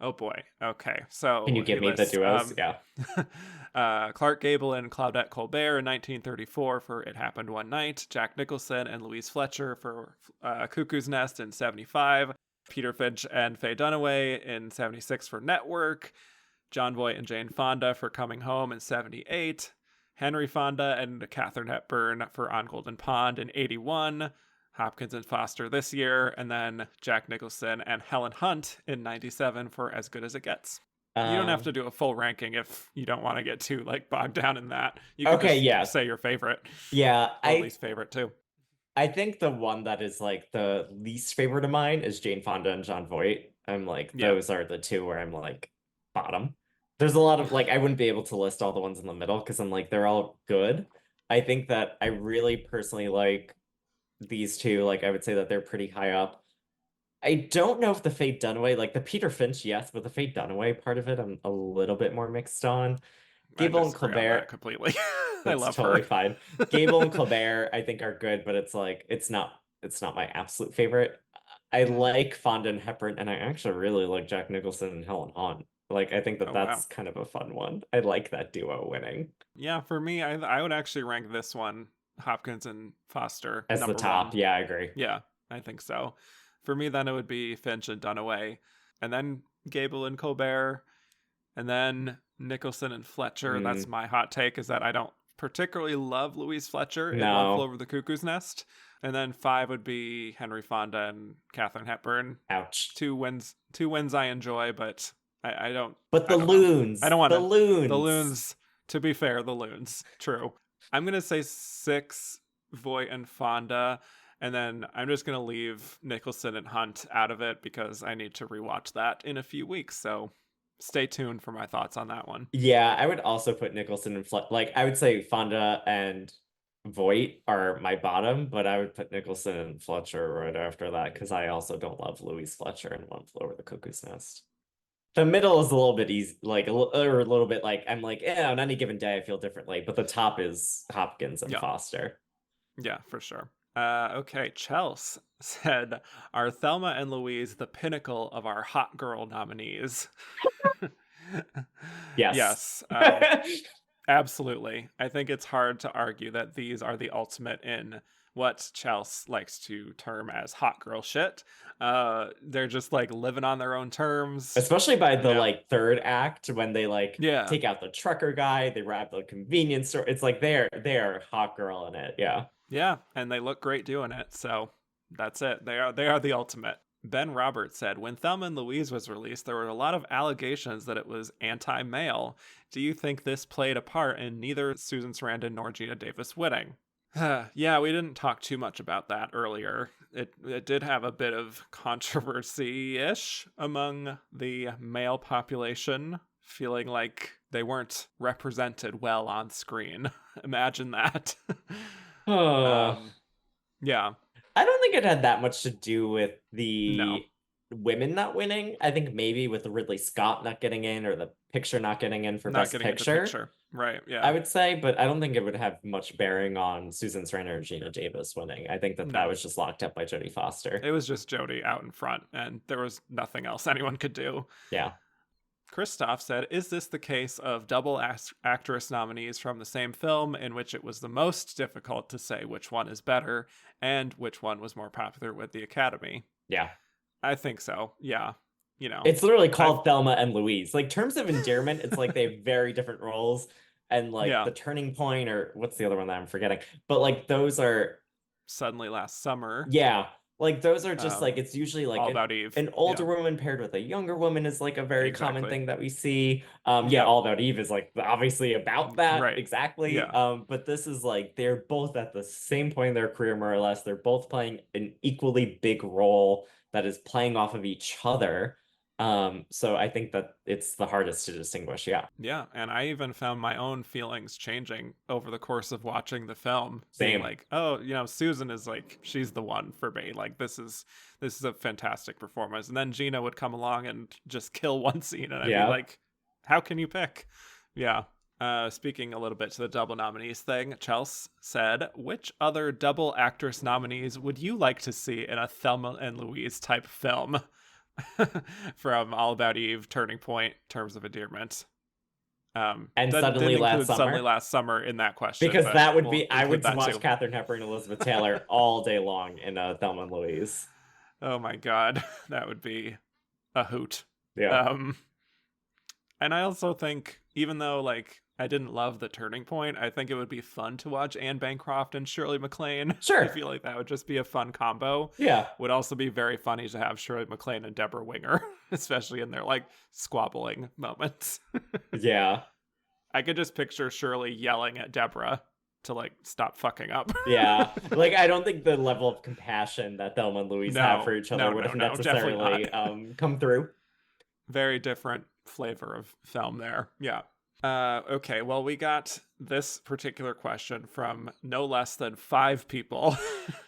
Oh boy. Okay. So Can you he give me the lists duos? Yeah. Clark Gable and Claudette Colbert in 1934 for It Happened One Night, Jack Nicholson and Louise Fletcher for Cuckoo's Nest in 75, Peter Finch and Faye Dunaway in 76 for Network, John Voight and Jane Fonda for Coming Home in 78, Henry Fonda and Katharine Hepburn for On Golden Pond in 81, Hopkins and Foster this year, and then Jack Nicholson and Helen Hunt in 97 for As Good as It Gets. You don't have Um, to do a full ranking if you don't want to get too like bogged down in that. You can okay, just yeah. say your favorite Yeah, or least favorite too. I think the one that is like the least favorite of mine is Jane Fonda and John Voight. I'm like, Yeah. those are the two where I'm like bottom. There's a lot of like I wouldn't be able to list all the ones in the middle because I'm like they're all good. I think that I really personally like these two. Like I would say that they're pretty high up. I don't know if the Faye Dunaway, like the Peter Finch, yes, but the Faye Dunaway part of it, I'm a little bit more mixed on. I Gable and disagree on that Colbert, completely. I that's love totally her. fine. Gable and Colbert, I think are good, but it's like it's not my absolute favorite. I Mhm. like Fonda and Hepburn, and I actually really like Jack Nicholson and Helen Hunt. Like I think that Oh wow. that's kind of a fun one. I like that duo winning Yeah, for me, I would actually rank this one, Hopkins and Foster, as the number top. one. Yeah, I agree. Yeah, I think so. For me, then it would be Finch and Dunaway, and then Gable and Colbert, and then Nicholson and Fletcher. That's Mm, my hot take, is that I don't particularly love Louise Fletcher in One Flew no. Over the Cuckoo's Nest. And then five would be Henry Fonda and Katharine Hepburn. Ouch. Two wins I enjoy, but I don't But I the don't know. I loons, don't want the to. The loons. loons. To be fair, the loons. True. I'm gonna say six, Voight and Fonda, and then I'm just gonna leave Nicholson and Hunt out of it because I need to rewatch that in a few weeks. So stay tuned for my thoughts on that one. Yeah, I would also put Nicholson and like I would say Fonda and Voight are my bottom, but I would put Nicholson and Fletcher right after that because I also don't love Louise Fletcher and One Flew Over the Cuckoo's Nest. The middle is a little bit easy, like or a little bit like I'm like, on any given day I feel differently, but the top is Hopkins and Yeah, Foster. yeah, for sure. Okay, Chels said, "Are Thelma and Louise the pinnacle of our hot girl nominees?" Yes. Yes, absolutely. I think it's hard to argue that these are the ultimate in what Chels likes to term as hot girl shit. They're just like living on their own terms. Especially by You the know, like third act when they like yeah, take out the trucker guy, they rob the convenience store. It's like they're hot girl in it. Yeah. yeah, and they look great doing it. So that's it. They are the ultimate. Ben Roberts said, when Thelma and Louise was released, there were a lot of allegations that it was anti-male. Do you think this played a part in neither Susan Sarandon nor Geena Davis winning? Yeah, we didn't talk too much about that earlier. It did have a bit of controversy-ish among the male population, feeling like they weren't represented well on screen. Imagine that. Oh. um, yeah, I don't think it had that much to do with no, the women not winning. I think maybe with the Ridley Scott not getting in or the picture not getting in for not Best getting into Picture, picture. Right, I yeah. would say, but I don't think it would have much bearing on Susan Sarandon or Geena Davis winning. I think that that No. was just locked up by Jodie Foster. It was just Jodie out in front, and there was nothing else anyone could do. Yeah. Christoph said, "Is this the case of double actress nominees from the same film in which it was the most difficult to say which one is better and which one was more popular with the Academy?" Yeah. I think so. Yeah. You know, It's literally I've, called Thelma and Louise. Like terms of endearment, it's like they have very different roles. And like yeah, the turning point, or what's the other one that I'm forgetting? But like those are, Suddenly Last Summer, yeah, like those are just like um, it's usually like All About Eve. an older Yeah, woman paired with a younger woman is like a very common exactly. thing that we see. Yeah, Yep. All About Eve is like obviously about that Right. exactly. Yeah. But this is like they're both at the same point in their career, more or less. They're both playing an equally big role that is playing off of each other. So I think that it's the hardest to distinguish. Yeah, Yeah, and I even found my own feelings changing over the course of watching the film, being same. like, "Oh, Susan is like she's the one for me. Like this is a fantastic performance." And then Geena would come along and just kill one scene, and I'd be Yeah. like, "How can you pick?" Yeah. Speaking a little bit to the double nominees thing, Chels said, "Which other double actress nominees would you like to see in a Thelma and Louise type film?" from All About Eve, Turning Point, Terms of Endearment. And Didn't Suddenly Last include Suddenly Summer. Last Summer in that question, Because but that would we'll be, I include would that watch too. Katharine Hepburn and Elizabeth Taylor all day long in Thelma and Louise. Oh my god, that would be a hoot. Yeah. Um, and I also think, even though like I didn't love The Turning Point, I think it would be fun to watch Anne Bancroft and Shirley MacLaine. I Sure. feel like that would just be a fun combo. Yeah. Would also be very funny to have Shirley MacLaine and Deborah Winger, especially in their like squabbling moments. Yeah. I could just picture Shirley yelling at Deborah to like stop fucking up. Yeah. Like, I don't think the level of compassion that Thelma and Louise have for No, each other no, would no, have no, definitely not. necessarily come through. Very different flavor of film there. Yeah. Okay, well, we got this particular question from no less than 5 people.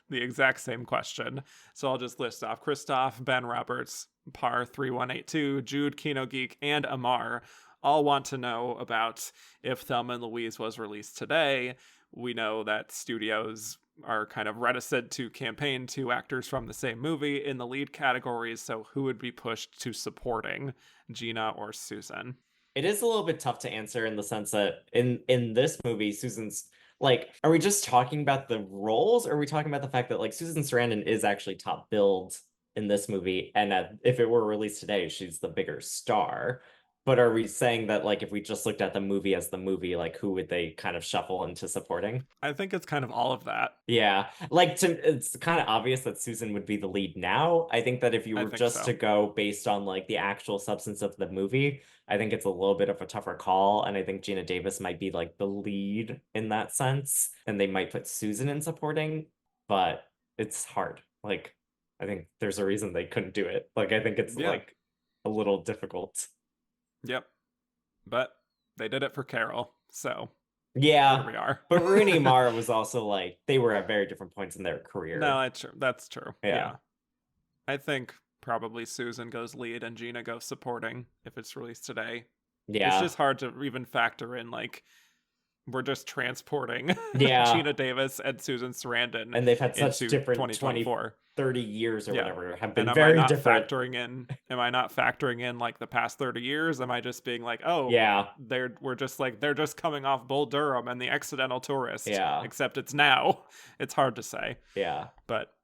The exact same question. So I'll just list off Christoph, Ben Roberts, Par3182, Jude, Kino Geek, and Amar all want to know about if Thelma and Louise was released today. We know that studios are kind of reticent to campaign 2 actors from the same movie in the lead categories, so who would be pushed to supporting, Geena or Susan? It is a little bit tough to answer in the sense that in this movie, Susan's like, are we just talking about the roles, or are we talking about the fact that like Susan Sarandon is actually top billed in this movie, and if it were released today, she's the bigger star? But are we saying that like if we just looked at the movie as the movie, like who would they kind of shuffle into supporting? I think it's kind of all of that. Yeah, like it's kind of obvious that Susan would be the lead now. I think that if you I were think just to so. go based on like the actual substance of the movie, I think it's a little bit of a tougher call, and I think Geena Davis might be like the lead in that sense, and they might put Susan in supporting, but it's hard. Like, I think there's a reason they couldn't do it. Like, I think it's Yeah. like a little difficult. Yep. But they did it for Carol, so here Yeah, we are. but Rooney Mara was also like they were at very different points in their No, career. that's true. Yeah. Yeah. I think probably Susan goes lead and Geena goes supporting if it's released today. It's Yeah. just hard to even factor in like we're just transporting Yeah. Geena Davis and Susan Sarandon And they've had such into different 20, 2024. 30 years or Yeah. whatever have And been very different. am I not factoring in like the past 30 years? Am I just being like, oh, Yeah. they're just coming off Bull Durham and The Accidental Tourist, Yeah. except it's now. It's hard to say. Yeah. But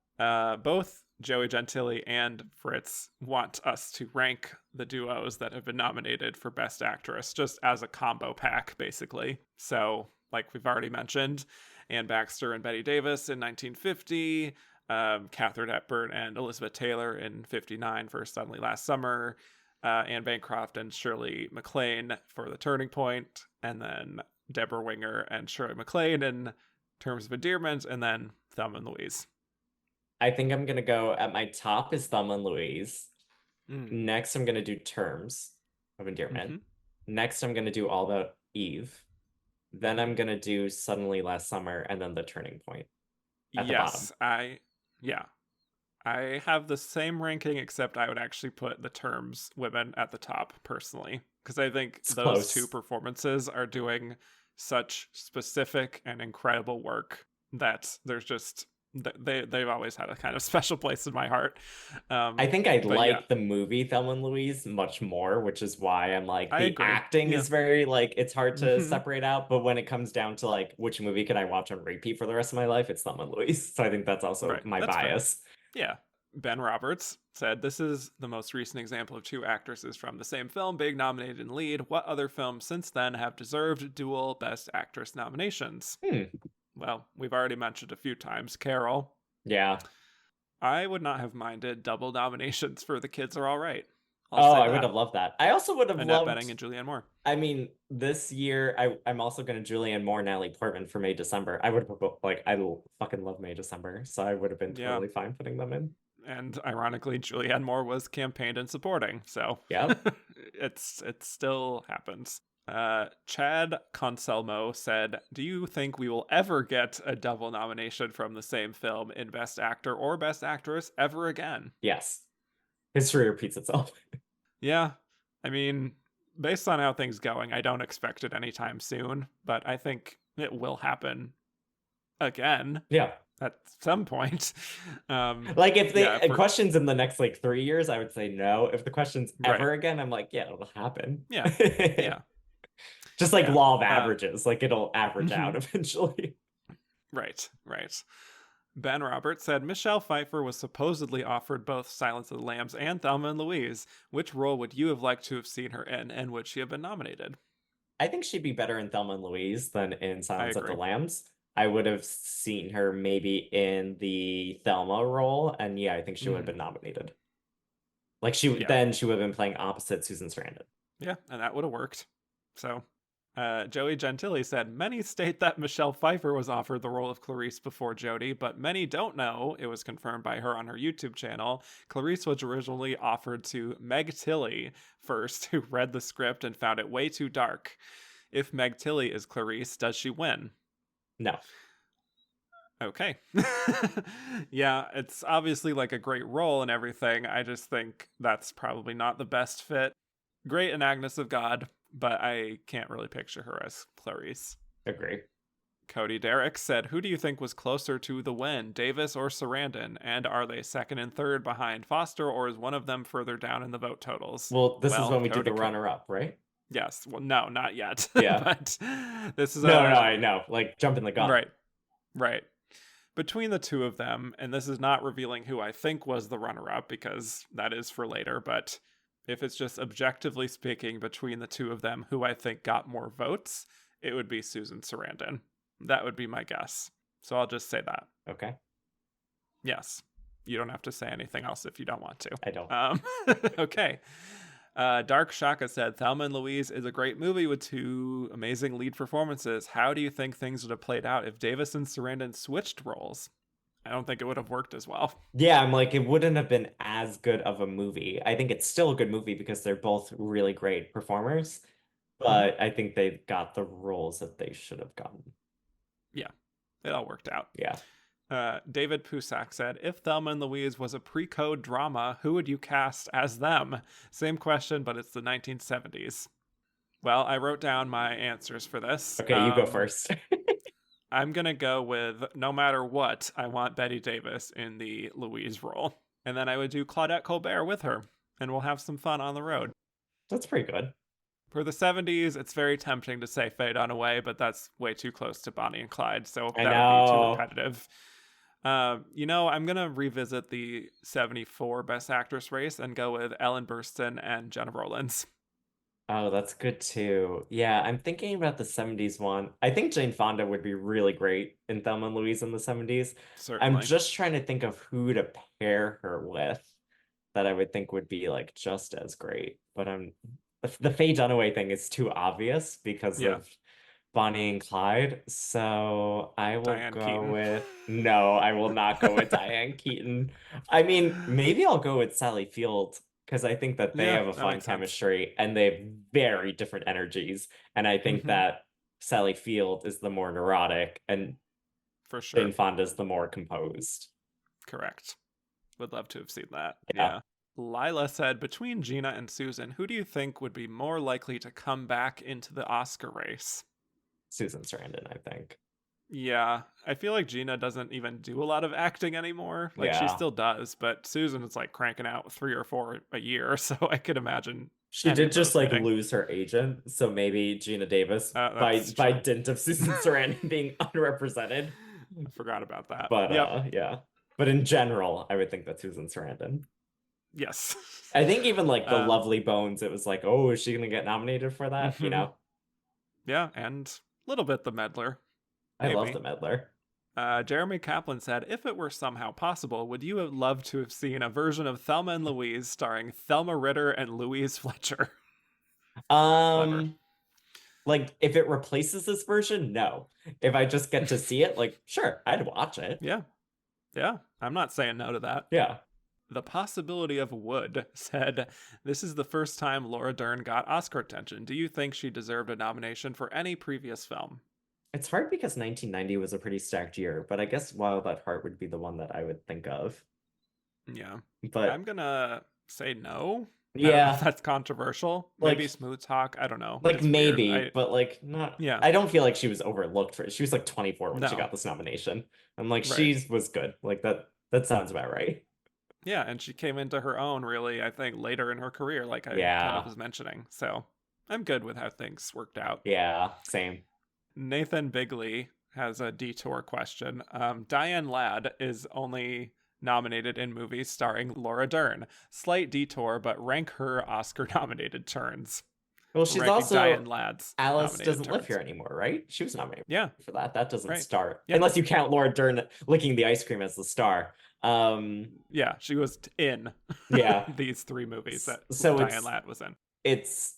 both Joey Gentili and Fritz want us to rank the duos that have been nominated for Best Actress just as a combo pack, basically. So, like we've already mentioned, Anne Baxter and Bette Davis in 1950, Katharine Hepburn and Elizabeth Taylor in 59 for Suddenly Last Summer, Anne Bancroft and Shirley MacLaine for The Turning Point, and then Deborah Winger and Shirley MacLaine in Terms of Endearment, and then Thelma and Louise. I think I'm gonna go at my top is Thelma and Louise. Mm. Next, I'm gonna do Terms of Endearment. Mm-hmm. Next, I'm gonna do All About Eve. Then I'm gonna do Suddenly Last Summer, and then The Turning Point at the bottom. I have the same ranking, except I would actually put the Terms women at the top personally, because I think It's those close. 2 performances are doing such specific and incredible work that there's just they've always had a kind of special place in my heart. I think I but like yeah, the movie Thelma and Louise much more, which is why I'm like I the agree. acting Yeah. is very like it's hard to Mhm. separate out. But when it comes down to like which movie can I watch on repeat for the rest of my life, it's Thelma and Louise. So I think that's also Right. my That's fair. bias. Yeah. Ben Roberts said, "This is the most recent example of 2 actresses from the same film being nominated in lead. What other films since then have deserved dual Best Actress nominations?" Well, we've already mentioned a few times Carol. Yeah. I would not have minded double nominations for The Kids Are All Right. I'll Oh, say I would that. have loved that. I also would have Annette loved. Bening and Julianne Moore. I mean, this year I'm also gonna Julianne Moore, Natalie Portman for May December. I would have like fucking love May December, so I would have been Yeah. totally fine putting them in. And ironically, Julianne Moore was campaigned and supporting, so Yeah. it still happens. Chad Conselmo said, "Do you think we will ever get a double nomination from the same film in Best Actor or Best Actress ever again?" Yes. History repeats itself. Yeah, I mean, based on how things going, I don't expect it anytime soon, but I think it will happen again. Yeah. at some point. Like if Yeah, the questions in the next like 3 years, I would say no. If the question's right. ever again, I'm like, yeah, it'll happen. Yeah. Yeah. Just like Yeah. law of averages, like it'll average out Mhm. eventually. Right. Right. Ben Roberts said Michelle Pfeiffer was supposedly offered both Silence of the Lambs and Thelma and Louise. Which role would you have liked to have seen her in, and would she have been nominated? I think she'd be better in Thelma and Louise than in I Silence of the agree. Lambs. I would have seen her maybe in the Thelma role, and yeah, I think she would have Hmm. been nominated. Like she Yeah. then she would have been playing opposite Susan Sarandon. Yeah, and that would have worked. So, Joey Gentili said many state that Michelle Pfeiffer was offered the role of Clarice before Jodie, but many don't know. It was confirmed by her on her YouTube channel. Clarice was originally offered to Meg Tilly first, who read the script and found it way too dark. If Meg Tilly is Clarice, does she win? No. Okay. Yeah, it's obviously like a great role and everything. I just think that's probably not the best fit. Great in Agnes of God, but I can't really picture her as Clarice. Agree. Cody Derrick said, who do you think was closer to the win, Davis or Sarandon? And are they second and third behind Foster, or is one of them further down in the vote totals? Well, this is Well, when we do the Cody, runner-up, right? yes. Well, no, not yet. Yeah. But this is No, I know. Like jumping the gun. right, right. Between the two of them, and this is not revealing who I think was the runner-up because that is for later, but if it's just objectively speaking between the two of them, who I think got more votes, it would be Susan Sarandon. That would be my guess. So I'll just say that. Okay. Yes. You don't have to say anything else if you don't want to. I don't. Okay. Dark Shaka said, Thelma and Louise is a great movie with two amazing lead performances. How do you think things would have played out if Davis and Sarandon switched roles? I don't think it would have worked as well. Yeah, I'm like, it wouldn't have been as good of a movie. I think it's still a good movie because they're both really great performers, but I think they got the roles that they should have gotten. Yeah, it all worked out. Yeah. David Pusak said, if Thelma and Louise was a pre-code drama, who would you cast as them? Same question, but it's the 1970s. Well, I wrote down my answers for this. Okay, you go first. I'm going to go with, no matter what, I want Bette Davis in the Louise role. And then I would do Claudette Colbert with her, and we'll have some fun on the road. That's pretty good. For the 70s, it's very tempting to say Faye Dunaway, but that's way too close to Bonnie and Clyde, so that would be too repetitive. I'm going to revisit the 74 Best Actress race and go with Ellen Burstyn and Jenna Rollins. Oh, that's good too. Yeah, I'm thinking about the 70s one. I think Jane Fonda would be really great in Thelma and Louise in the 70s. Certainly. I'm just trying to think of who to pair her with that I would think would be like just as great. But the Faye Dunaway thing is too obvious because of Bonnie and Clyde. So I will Diane go Keaton. with no, I will not go with Diane Keaton. I mean, maybe I'll go with Sally Field because I think that they have a fun chemistry and they have very different energies. And I think that Sally Field is the more neurotic and for sure Jane Fonda's the more composed. Correct. Would love to have seen that. Yeah. Lila said, between Geena and Susan, who do you think would be more likely to come back into the Oscar race? Susan Sarandon, I think. Yeah, I feel like Geena doesn't even do a lot of acting anymore. Like she still does, but Susan is like cranking out 3 or 4 a year, so I could imagine she did just like lose her agent, so maybe Geena Davis by dint of Susan Sarandon being unrepresented. I forgot about that. But yeah. But in general, I would think that Susan Sarandon. Yes. I think even like the Lovely Bones, it was like, oh, is she gonna get nominated for that? You know? Yeah, and a little bit the Midler. Maybe. I love the Midler. Jeremy Kaplan said, if it were somehow possible, would you have loved to have seen a version of Thelma and Louise starring Thelma Ritter and Louise Fletcher? Like if it replaces this version, no. If I just get to see it, like, sure, I'd watch it. Yeah. Yeah. I'm not saying no to that. Yeah. The Possibility of Wood said, this is the first time Laura Dern got Oscar attention. Do you think she deserved a nomination for any previous film? It's hard because 1990 was a pretty stacked year, but I guess Wild at Heart would be the one that I would think of. Yeah. But I'm going to say no. I don't know if Yeah, that's controversial. Maybe like Smooth Talk. I don't know. like It's weird. maybe, but like not. Yeah. I don't feel like she was overlooked for it. She was like 24 when she No. got this nomination. I'm like, Right. she was good. Like that sounds about right. Yeah, and she came into her own really, I think, later in her career, like I kind of Yeah. was mentioning. So I'm good with how things worked out. Yeah, same. Nathan Bigley has a detour question. Diane Ladd is only nominated in movies starring Laura Dern. Slight detour, but rank her Oscar nominated turns. Well, We're she's ranking Diane also Ladd's Alice nominated doesn't live turns. here anymore, right? She was nominated Yeah, for that. That doesn't right. start Yeah. unless you count Laura Dern licking the ice cream as the star. Um, Yeah, she was in yeah. these three movies that So Diane Ladd was in. it's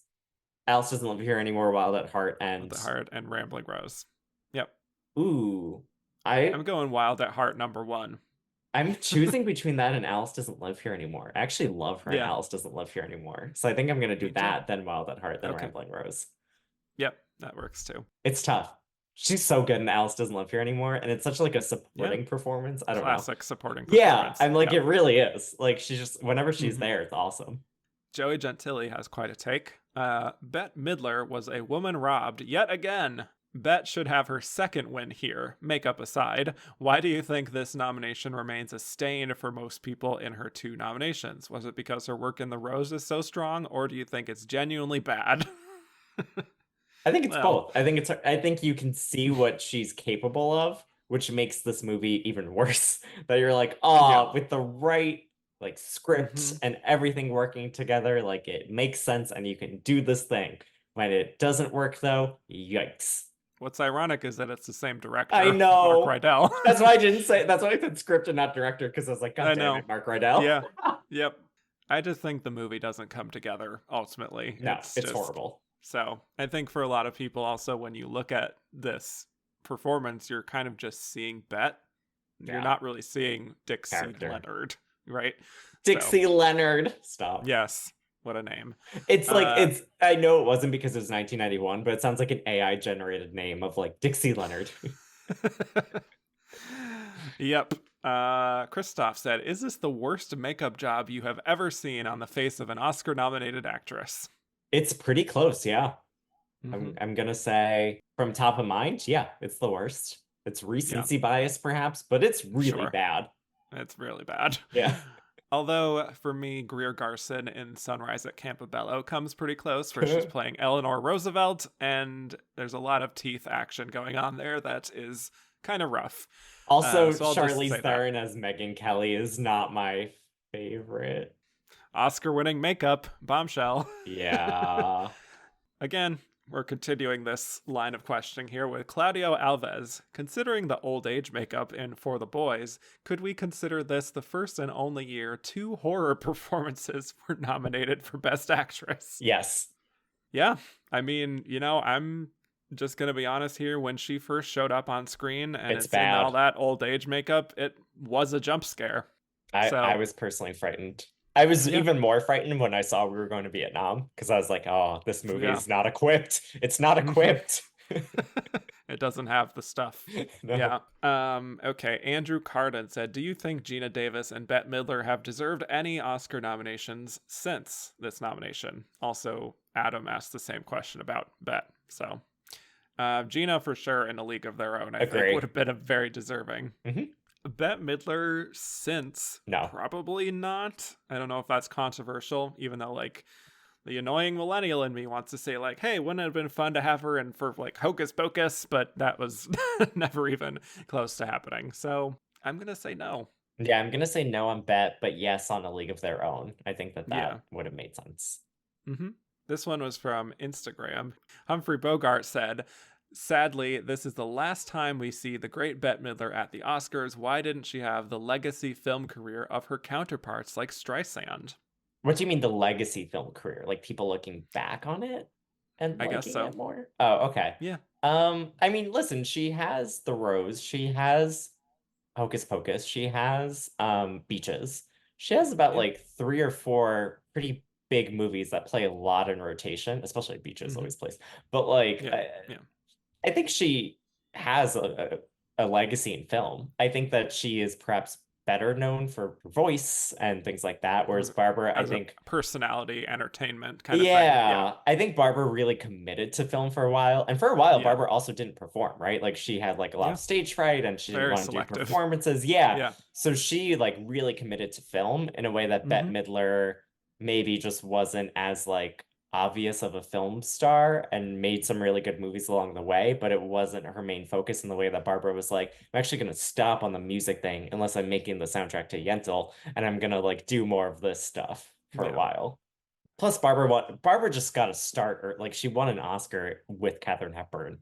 Alice doesn't live here anymore, Wild at Heart, With and the Heart and Rambling Rose. Yep. ooh, I'm going Wild at Heart number one. I'm choosing between that and Alice Doesn't Live Here Anymore. I actually love her and Yeah, Alice Doesn't Live Here Anymore. So I think I'm gonna do me too. that, then Wild at Heart, then Okay. Rambling Rose. Yep, that works too. It's tough. She's so good in Alice Doesn't Live Here Anymore, and it's such like a Yeah, supporting performance. I don't know. classic supporting Yeah, performance. I'm like, Yeah. it really is. Like she's just whenever she's Mm-hmm. there, it's awesome. Joey Gentili has quite a take. Bette Midler was a woman robbed yet again. Bette should have her second win here, makeup aside. Why do you think this nomination remains a stain for most people in her two nominations? Was it because her work in The Rose is so strong, or do you think it's genuinely bad? I think it's Well, both. I think you can see what she's capable of, which makes this movie even worse. That you're like, yeah. oh, with the right like script Mm-hmm. and everything working together, like it makes sense and you can do this thing. When it doesn't work though, yikes. What's ironic is that it's the same I director, Mark know. Rydell. That's why I didn't say that's why I said script and not director, because I was like, God I damn know. it, Mark Rydell. Yeah. Yep. I just think the movie doesn't come together ultimately. No, It's it's just horrible. so I think for a lot of people also when you look at this performance, you're kind of just seeing Bette. You're Yeah. not really seeing Dixie Character. Leonard, right? Dixie So, Leonard. Stop. yes. What a name. It's like it's I know it wasn't because it was 1991, but it sounds like an AI generated name of like Dixie Leonard. Yep. Christoph said, "Is this the worst makeup job you have ever seen on the face of an Oscar-nominated actress?" It's pretty close, yeah. Mm-hmm. I'm gonna say from top of mind, yeah, it's the worst. It's recency bias, perhaps, but it's really Sure. bad. It's really bad. Yeah. Although, for me, Greer Garson in Sunrise at Campobello comes pretty close, where she's playing Eleanor Roosevelt, and there's a lot of teeth action going on there that is kind of rough. Also, So I'll just say Charlize that. Theron as Megyn Kelly is not my favorite. Oscar-winning makeup, bombshell. Yeah. Again, we're continuing this line of questioning here with Claudio Alves. Considering the old age makeup in For the Boys, could we consider this the first and only year two horror performances were nominated for Best Actress? Yes. Yeah. I mean, I'm just going to be honest here. When she first showed up on screen and It's it's in bad. all that old age makeup, it was a jump scare. I was personally frightened. I was Yeah. even more frightened when I saw we were going to Vietnam because I was like, oh, this movie Yeah. is not equipped. It's not equipped. It doesn't have the stuff. No. Yeah. Okay. Andrew Carden said, "Do you think Geena Davis and Bette Midler have deserved any Oscar nominations since this nomination?" Also, Adam asked the same question about Bette. So, Geena for sure in A League of Their Own, I think, would have been a very deserving. Mm-hmm. Bette Midler since No. probably not. I don't know if that's controversial, even though like the annoying millennial in me wants to say like, hey, wouldn't it have been fun to have her in for like Hocus Pocus, but that was never even close to happening. So I'm gonna say no. Yeah, I'm gonna say no on Bette, but yes on A League of Their Own. I think that Yeah. would have made sense. Mm-hmm. This one was from Instagram. Humphrey Bogart said, "Sadly, this is the last time we see the great Bette Midler at the Oscars. Why didn't she have the legacy film career of her counterparts like Streisand?" What do you mean the legacy film career? Like people looking back on it and I guess liking so. it more? Oh, okay. Yeah. I mean, listen, she has The Rose, she has Hocus Pocus, she has Beaches. She has about like 3 or 4 pretty big movies that play a lot in rotation, especially Beaches always plays. But like I think she has a legacy in film. I think that she is perhaps better known for her voice and things like that. Whereas Barbara, I As a think, personality, entertainment kind of thing. yeah, I think Barbara really committed to film for a while. And for a while, Yeah. Barbara also didn't perform, right? Like she had like a lot Yeah. of stage fright and she didn't Very want to do selective. performances. Yeah. Yeah. So she like really committed to film in a way that Bette Mm-hmm. Midler maybe just wasn't as like obvious of a film star and made some really good movies along the way, but it wasn't her main focus in the way that Barbara was like, I'm actually going to stop on the music thing unless I'm making the soundtrack to Yentl, and I'm going to like do more of this stuff for a Yeah. while. Plus, Barbara just got a start, or like she won an Oscar with Katharine Hepburn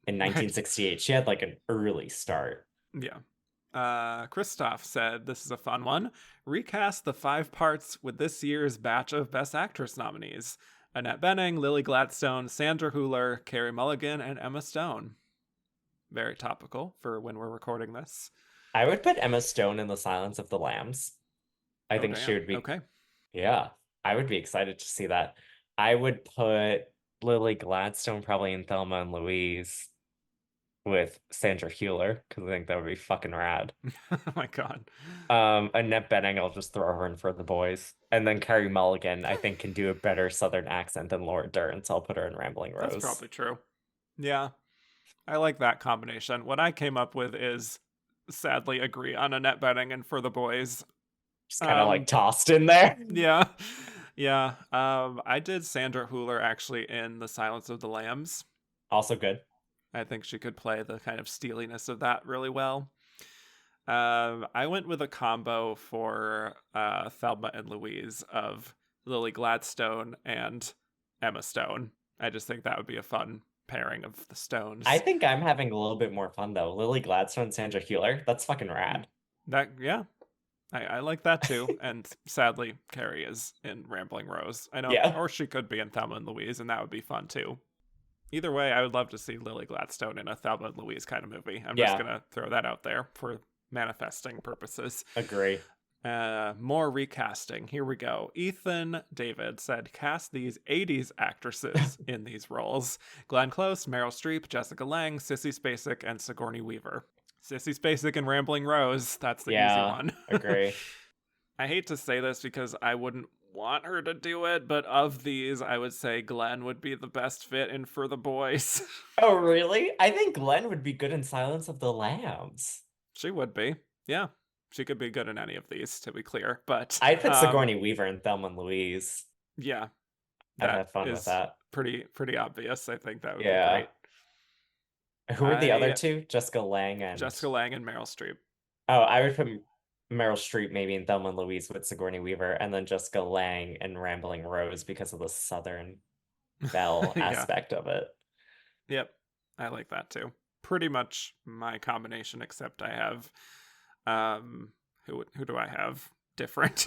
in Right. 1968. She had like an early start. Yeah. Christoph said, this is a fun one. Recast the 5 parts with this year's batch of Best Actress nominees. Annette Bening, Lily Gladstone, Sandra Hüller, Carey Mulligan, and Emma Stone. Very topical for when we're recording this. I would put Emma Stone in The Silence of the Lambs. I Oh, think she damn. would be, Okay. yeah, I would be excited to see that. I would put Lily Gladstone probably in Thelma and Louise with Sandra Hüller because I think that would be fucking rad. Oh my God. Annette Bening, I'll just throw her in for the boys. And then Carey Mulligan, I think, can do a better Southern accent than Laura Dern, so I'll put her in Rambling That's Rose. probably true. Yeah. I like that combination. What I came up with is sadly agree on Annette Bening and For the Boys. Just kind of like tossed in there. Yeah. Yeah. I did Sandra Hüller actually in The Silence of the Lambs. Also good. I think she could play the kind of steeliness of that really well. I went with a combo for Thelma and Louise of Lily Gladstone and Emma Stone. I just think that would be a fun pairing of the Stones. I think I'm having a little bit more fun though. Lily Gladstone, Sandra Hüller. That's fucking rad. Yeah. I like that too. And sadly, Carrie is in Rambling Rose. I know, Yeah. or she could be in Thelma and Louise, and that would be fun too. Either way, I would love to see Lily Gladstone in a Thelma and Louise kind of movie. I'm just going to throw that out there for manifesting purposes. Agree. More recasting. Here we go. Ethan David said, cast these 80s actresses in these roles. Glenn Close, Meryl Streep, Jessica Lange, Sissy Spacek, and Sigourney Weaver. Sissy Spacek and Rambling Rose. That's the easy one. Agree. I hate to say this because I wouldn't want her to do it, but of these, I would say Glenn would be the best fit in For the Boys. Oh, really? I think Glenn would be good in Silence of the Lambs. She would be. Yeah. She could be good in any of these, to be clear. But I'd put Sigourney Weaver in Thelma and Louise. Yeah. I'd have fun with that. Pretty obvious. I think that would be great. Who are the other two? Jessica Lange and Meryl Streep. Oh, I would put Meryl Streep maybe in Thelma and Louise with Sigourney Weaver, and then Jessica Lange and Rambling Rose because of the Southern belle aspect of it. Yep, I like that too. Pretty much my combination, except I have, who do I have different?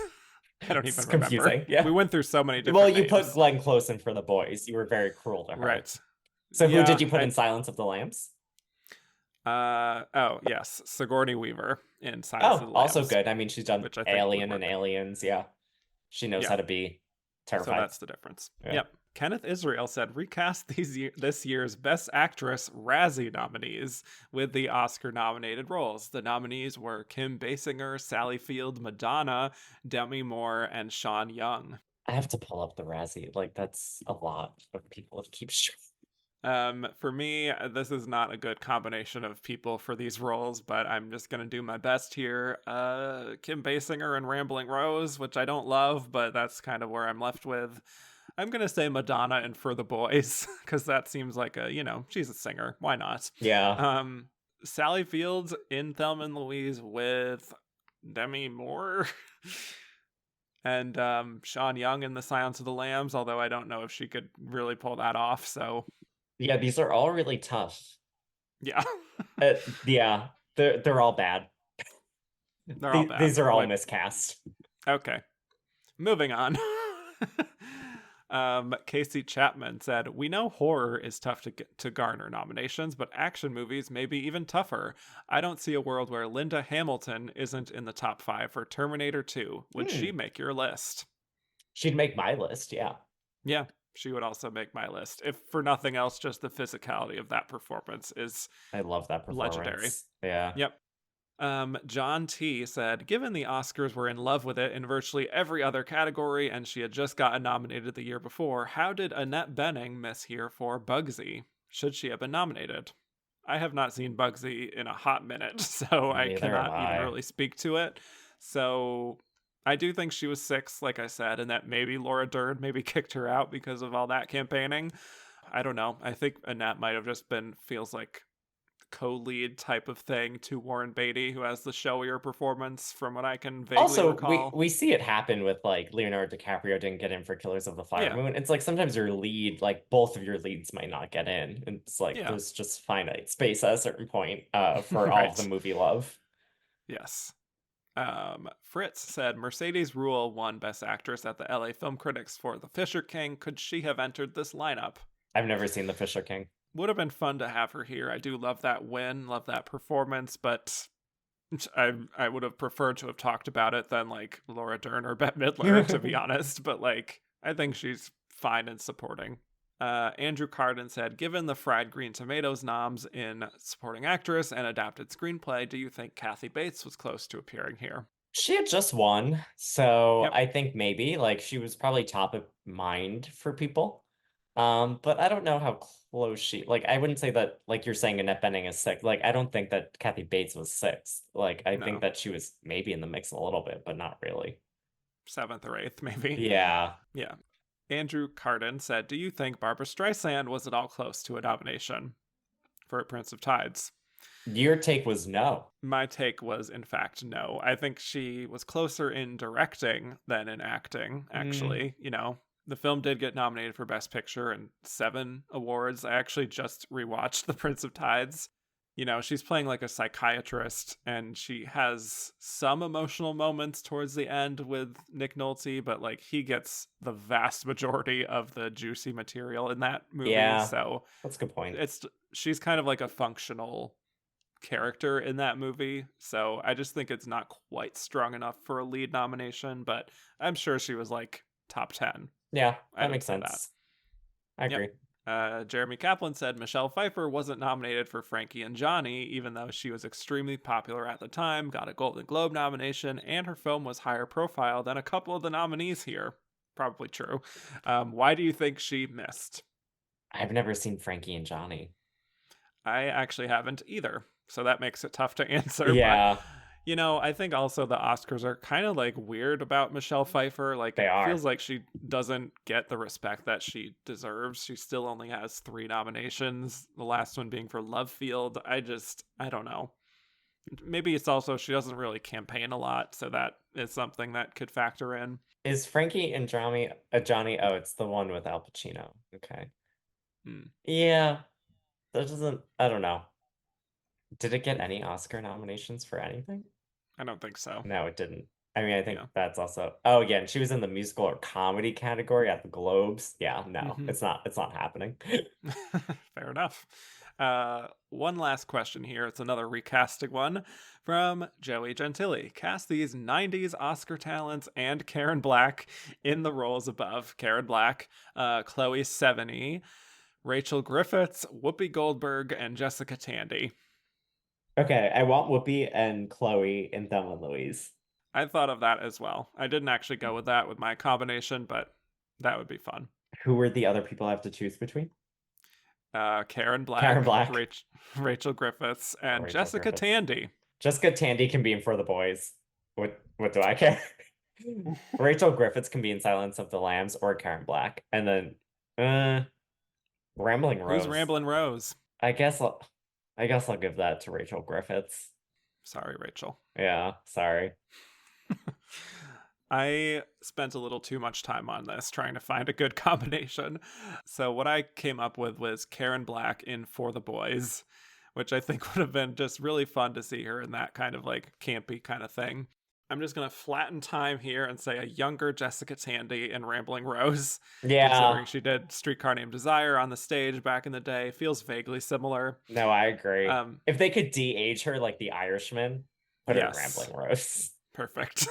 I don't even remember. Confusing. Yeah, we went through so many different. Well, you names. put Glenn Close in For the Boys. You were very cruel to her, right? So who did you put in Silence of the Lambs? Oh yes, Sigourney Weaver in Silence of the Lambs. Also good. I mean, she's done Alien and Aliens. Yeah, she knows how to be terrified. So that's the difference. Yep. Kenneth Israel said, recast this year's Best Actress Razzie nominees with the Oscar-nominated roles. The nominees were Kim Basinger, Sally Field, Madonna, Demi Moore, and Sean Young. I have to pull up the Razzie. Like, that's a lot of people to keep straight. For me, this is not a good combination of people for these roles, but I'm just going to do my best here. Kim Basinger and Rambling Rose, which I don't love, but that's kind of where I'm left with. I'm going to say Madonna and For the Boys, because that seems like she's a singer. Why not? Yeah. Sally Fields in Thelma and Louise with Demi Moore. And Sean Young in The Silence of the Lambs, although I don't know if she could really pull that off, so... Yeah, these are all really tough. Yeah. Yeah, they're all bad. They're all bad. These are all miscast. Okay. Moving on. Casey Chapman said, we know horror is tough to garner nominations, but action movies may be even tougher. I don't see a world where Linda Hamilton isn't in the top 5 for Terminator 2. Would she make your list? She'd make my list, yeah. Yeah, she would also make my list. If for nothing else, just the physicality of that performance is I love that performance. legendary. Yeah. Yep. John T said, given the Oscars were in love with it in virtually every other category and she had just gotten nominated the year before, how did Annette Bening miss here for Bugsy? Should she have been nominated? I have not seen Bugsy in a hot minute, so I Neither have cannot even I. really speak to it. So I do think she was 6, like I said, and that maybe Laura Dern maybe kicked her out because of all that campaigning. I don't know. I think Annette might have just been, feels like, co-lead type of thing to Warren Beatty, who has the showier performance from what I can vaguely Also, recall. we see it happen with like Leonardo DiCaprio didn't get in for Killers of the Flower Yeah, Moon. It's like sometimes your lead, like both of your leads might not get in. It's like yeah, there's just finite space at a certain point for all of the right. movie love. Yes. Fritz said Mercedes Ruehl won Best Actress at the LA Film Critics for The Fisher King. Could she have entered this lineup? I've never seen The Fisher King. Would have been fun to have her here. I do love that win, love that performance, but I would have preferred to have talked about it than like Laura Dern or Bette Midler, to be honest. But like, I think she's fine in supporting. Andrew Carden said, given the Fried Green Tomatoes noms in supporting actress and adapted screenplay, do you think Kathy Bates was close to appearing here? She had just won, so Yep. I think maybe like she was probably top of mind for people. But I don't know how close she like I wouldn't say that like you're saying Annette Bening is 6th. Like I don't think that Kathy Bates was 6th. Like I think No. that she was maybe in the mix a little bit, but not really. 7th or 8th, maybe. Yeah. Yeah. Andrew Carden said, do you think Barbara Streisand was at all close to a nomination for Prince of Tides? Your take was no. My take was, in fact, no. I think she was closer in directing than in acting, Mm, actually. You know, the film did get nominated for Best Picture and 7 awards. I actually just rewatched The Prince of Tides. You know, she's playing like a psychiatrist and she has some emotional moments towards the end with Nick Nolte, but like he gets the vast majority of the juicy material in that movie. yeah, So that's a good point. it's she's kind of like a functional character in that movie. So I just think it's not quite strong enough for a lead nomination, but I'm sure she was like top 10. Yeah, I that would makes say that. sense. I Yep. agree. Jeremy Kaplan said Michelle Pfeiffer wasn't nominated for Frankie and Johnny, even though she was extremely popular at the time, got a Golden Globe nomination, and her film was higher profile than a couple of the nominees here. Probably true. Why do you think she missed? I've never seen Frankie and Johnny. I actually haven't either. So that makes it tough to answer. But, Yeah, you know, I think also the Oscars are kind of like weird about Michelle Pfeiffer. Like, they it are. feels like she doesn't get the respect that she deserves. She still only has 3 nominations, the last one being for Love Field. I don't know. Maybe it's also she doesn't really campaign a lot. So that is something that could factor in. Is Frankie and Johnny? Oh, it's the one with Al Pacino. Okay. Hmm. Yeah, that doesn't. I don't know. Did it get any Oscar nominations for anything? I don't think so. No, it didn't. I mean, I think Yeah. that's also. Oh, yeah, and she was in the musical or comedy category at the Globes. Yeah, no, Hmm. it's not. It's not happening. Fair enough. One last question here. It's another recasting one from Joey Gentili. Cast these 90s Oscar talents and Karen Black in the roles above. Karen Black, Chloe Sevigny, Rachel Griffiths, Whoopi Goldberg, and Jessica Tandy. Okay, I want Whoopi and Chloe and Thelma Louise. I thought of that as well. I didn't actually go with that with my combination, but that would be fun. Who were the other people I have to choose between? Karen Karen Black, Black Rachel Griffiths, or and Rachel Jessica Griffiths. Tandy. Jessica Tandy can be in For the Boys. What do I care? Rachel Griffiths can be in Silence of the Lambs or Karen Black. And then Rambling Who's Rose. Ramblin' Rose? I guess I'll give that to Rachel Griffiths. Sorry, Rachel. Yeah, sorry. I spent a little too much time on this trying to find a good combination. So what I came up with was Karen Black in For the Boys, which I think would have been just really fun to see her in that kind of like campy kind of thing. I'm just going to flatten time here and say a younger Jessica Tandy in Rambling Rose, Yeah, considering she did Streetcar Named Desire on the stage back in the day. Feels vaguely similar. no, I agree. Um, If they could de-age her like the Irishman, put her in yes, Rambling Rose. perfect.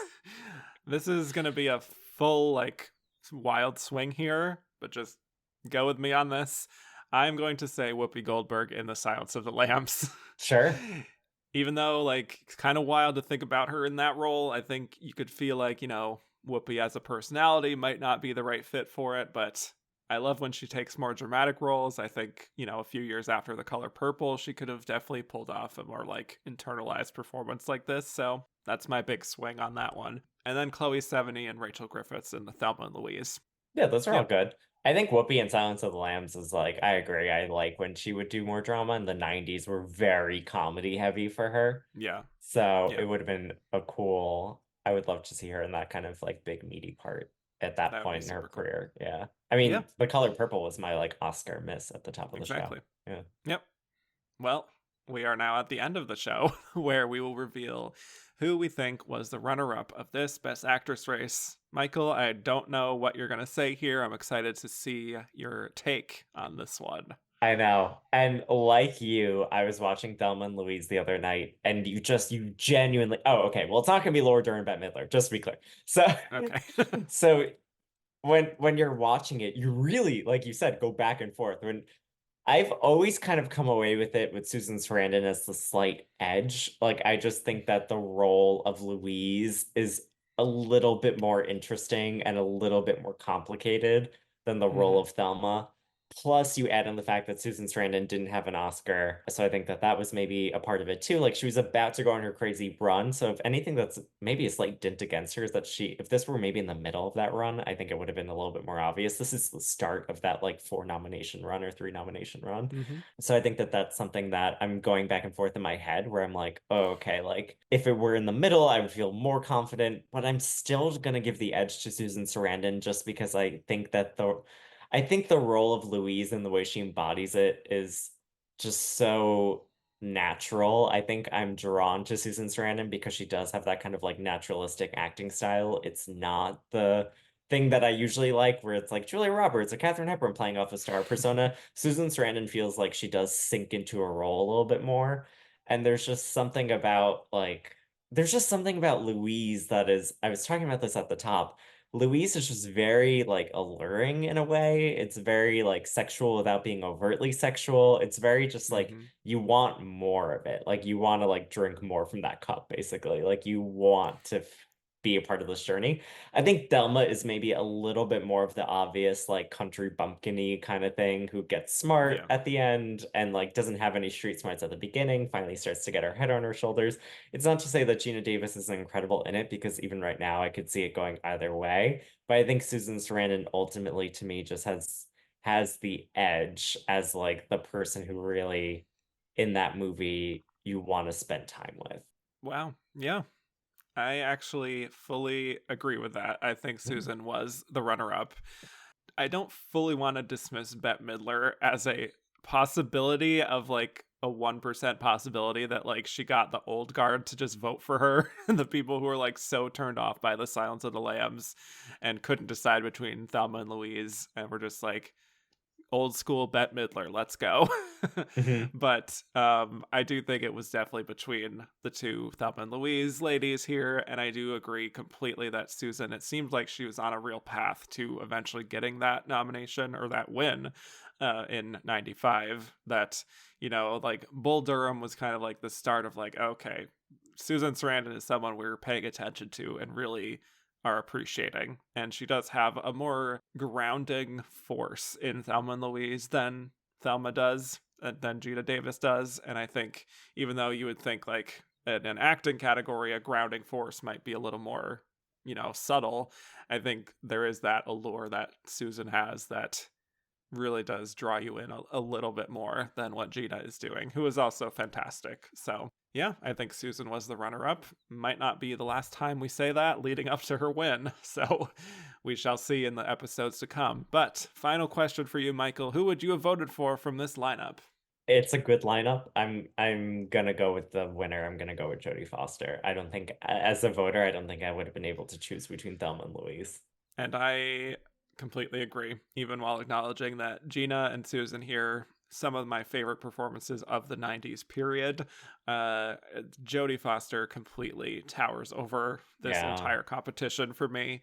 This is going to be a full, like, wild swing here, but just go with me on this. I'm going to say Whoopi Goldberg in The Silence of the Lambs. Sure. Even though, like, it's kind of wild to think about her in that role, I think you could feel like, Whoopi as a personality might not be the right fit for it, but I love when she takes more dramatic roles. I think, a few years after The Color Purple, she could have definitely pulled off a more, like, internalized performance like this, so that's my big swing on that one. And then Chloe Sevigny and Rachel Griffiths in the Thelma and Louise. Yeah, those are Yeah, all good. I think Whoopi in Silence of the Lambs is like, I agree. I like when she would do more drama, and the 90s were very comedy heavy for her. yeah, So yeah, it would have been I would love to see her in that kind of like big meaty part at that that would be point in her super cool. career. Yeah. I Yeah, mean, The Color Purple was my like Oscar miss at the top of the show. exactly. Yeah. Yep. Well, we are now at the end of the show where we will reveal who we think was the runner up of this Best Actress race. Michael, I don't know what you're going to say here. I'm excited to see your take on this one. I know. And like you, I was watching Thelma and Louise the other night, and you genuinely, oh, okay. Well, it's not gonna be Laura Dern and Bette Midler, just to be clear. So, Okay. so when you're watching it, you really, like you said, go back and forth. When I've always kind of come away with it with Susan Sarandon as the slight edge. Like, I just think that the role of Louise is a little bit more interesting and a little bit more complicated than the role Hmm. of Thelma. Plus, you add in the fact that Susan Sarandon didn't have an Oscar. So I think that that was maybe a part of it too. Like, she was about to go on her crazy run. So, if anything that's maybe a slight dint against her is that if this were maybe in the middle of that run, I think it would have been a little bit more obvious. This is the start of that like 4 nomination run or 3 nomination run. Hmm. So I think that that's something that I'm going back and forth in my head where I'm like, oh, okay, like if it were in the middle, I would feel more confident, but I'm still going to give the edge to Susan Sarandon just because I think the role of Louise and the way she embodies it is just so natural. I think I'm drawn to Susan Sarandon because she does have that kind of like naturalistic acting style. It's not the thing that I usually like, where it's like Julia Roberts or Katharine Hepburn playing off a star persona. Susan Sarandon feels like she does sink into a role a little bit more. And there's just something about Louise that is, I was talking about this at the top. Louise is just very like alluring in a way. It's very like sexual without being overtly sexual. It's very just like Hmm. you want more of it. Like you want to like drink more from that cup, basically. Like you want to be a part of this journey. I think Thelma is maybe a little bit more of the obvious like country bumpkin-y kind of thing who gets smart Yeah. at the end and like doesn't have any street smarts at the beginning, finally starts to get her head on her shoulders. It's not to say that Geena Davis is incredible in it because even right now I could see it going either way. But I think Susan Sarandon ultimately to me just has the edge as like the person who really in that movie you want to spend time with. Wow. Yeah. I actually fully agree with that. I think Mhm. Susan was the runner up. I don't fully want to dismiss Bette Midler as a possibility of like a 1% possibility that like she got the old guard to just vote for her and the people who were like so turned off by the Silence of the Lambs and couldn't decide between Thelma and Louise and were just like old school Bette Midler, let's go. Mhm. But I do think it was definitely between the two Thelma and Louise ladies here, and I do agree completely that Susan, it seemed like she was on a real path to eventually getting that nomination or that win in 95. That, like Bull Durham was kind of like the start of like, okay, Susan Sarandon is someone we're paying attention to and really are appreciating. And she does have a more grounding force in Thelma and Louise than Thelma does, than Geena Davis does. And I think even though you would think like in an acting category, a grounding force might be a little more, subtle, I think there is that allure that Susan has that really does draw you in a little bit more than what Geena is doing, who is also fantastic. So, yeah, I think Susan was the runner up. Might not be the last time we say that leading up to her win. So, we shall see in the episodes to come. But, final question for you, Michael. Who would you have voted for from this lineup? It's a good lineup. I'm gonna go with the winner. I'm gonna go with Jodie Foster. I don't think as a voter, I don't think I would have been able to choose between Thelma and Louise. And I completely agree, even while acknowledging that Geena and Susan here, some of my favorite performances of the 90s period. Jodie Foster completely towers over this Yeah. entire competition for me.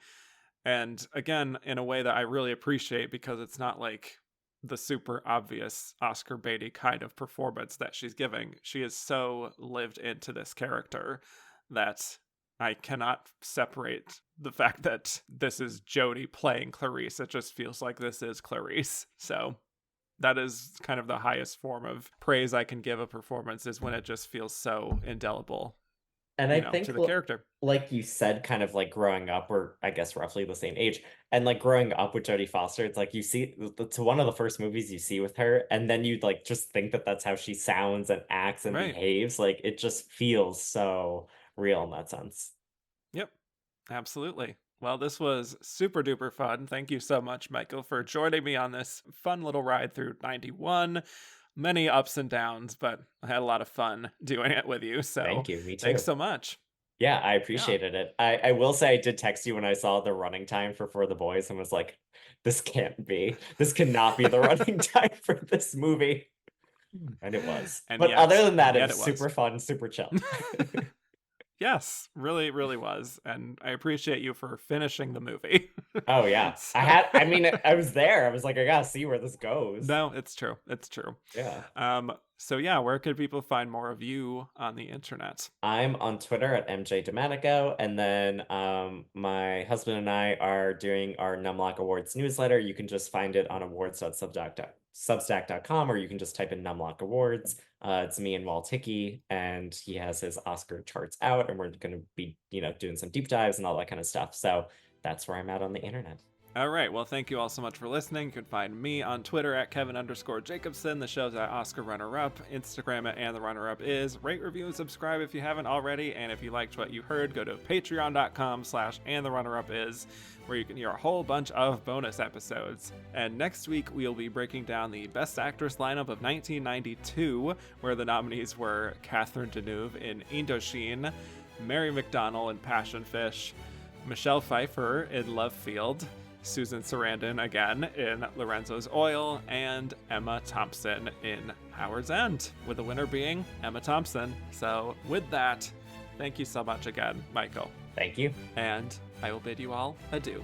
And again, in a way that I really appreciate because it's not like the super obvious Oscar Beatty kind of performance that she's giving. She is so lived into this character that I cannot separate the fact that this is Jodie playing Clarice. It just feels like this is Clarice. So that is kind of the highest form of praise I can give a performance, is when it just feels so indelible, And I think to the character. like you said, kind of like growing up, or I guess roughly the same age, and like growing up with Jodie Foster, it's like you see it's one of the first movies you see with her, and then you like just think that that's how she sounds and acts and Right. behaves. Like it just feels so real in that sense. Yep, absolutely. Well, this was super duper fun. Thank you so much, Michael, for joining me on this fun little ride through 91. Many ups and downs, but I had a lot of fun doing it with you. So Thank you. Me too. thanks so much. Yeah, I appreciated it. I will say I did text you when I saw the running time for the boys and was like, this cannot be the running time for this movie. And it was. And But yet- other than that, and it yet was it was. super fun, super chill. Yes, really, really was. And I appreciate you for finishing the movie. Oh yeah. So- I was there. I was like, I gotta see where this goes. No, it's true. It's true. Yeah. So yeah, where could people find more of you on the internet? I'm on Twitter at MJ Domanico, and then my husband and I are doing our Numlock Awards newsletter. You can just find it on awards.substack.com, or you can just type in Numlock Awards. It's me and Walt Hickey, and he has his Oscar charts out, and we're going to be, doing some deep dives and all that kind of stuff. So that's where I'm at on the internet. All right. Well, thank you all so much for listening. You can find me on Twitter at Kevin_Jacobson. The show's at Oscar Runner Up. Instagram at And the Runner Up is. Rate, review, and subscribe if you haven't already. And if you liked what you heard, go to patreon.com/And the Runner Up is, where you can hear a whole bunch of bonus episodes. And next week, we'll be breaking down the Best Actress lineup of 1992, where the nominees were Catherine Deneuve in Indochine, Mary McDonnell in Passion Fish, Michelle Pfeiffer in Love Field, Susan Sarandon again in Lorenzo's Oil, and Emma Thompson in Howard's End, with the winner being Emma Thompson. So with that, thank you so much again, Michael. Thank you. And I will bid you all adieu.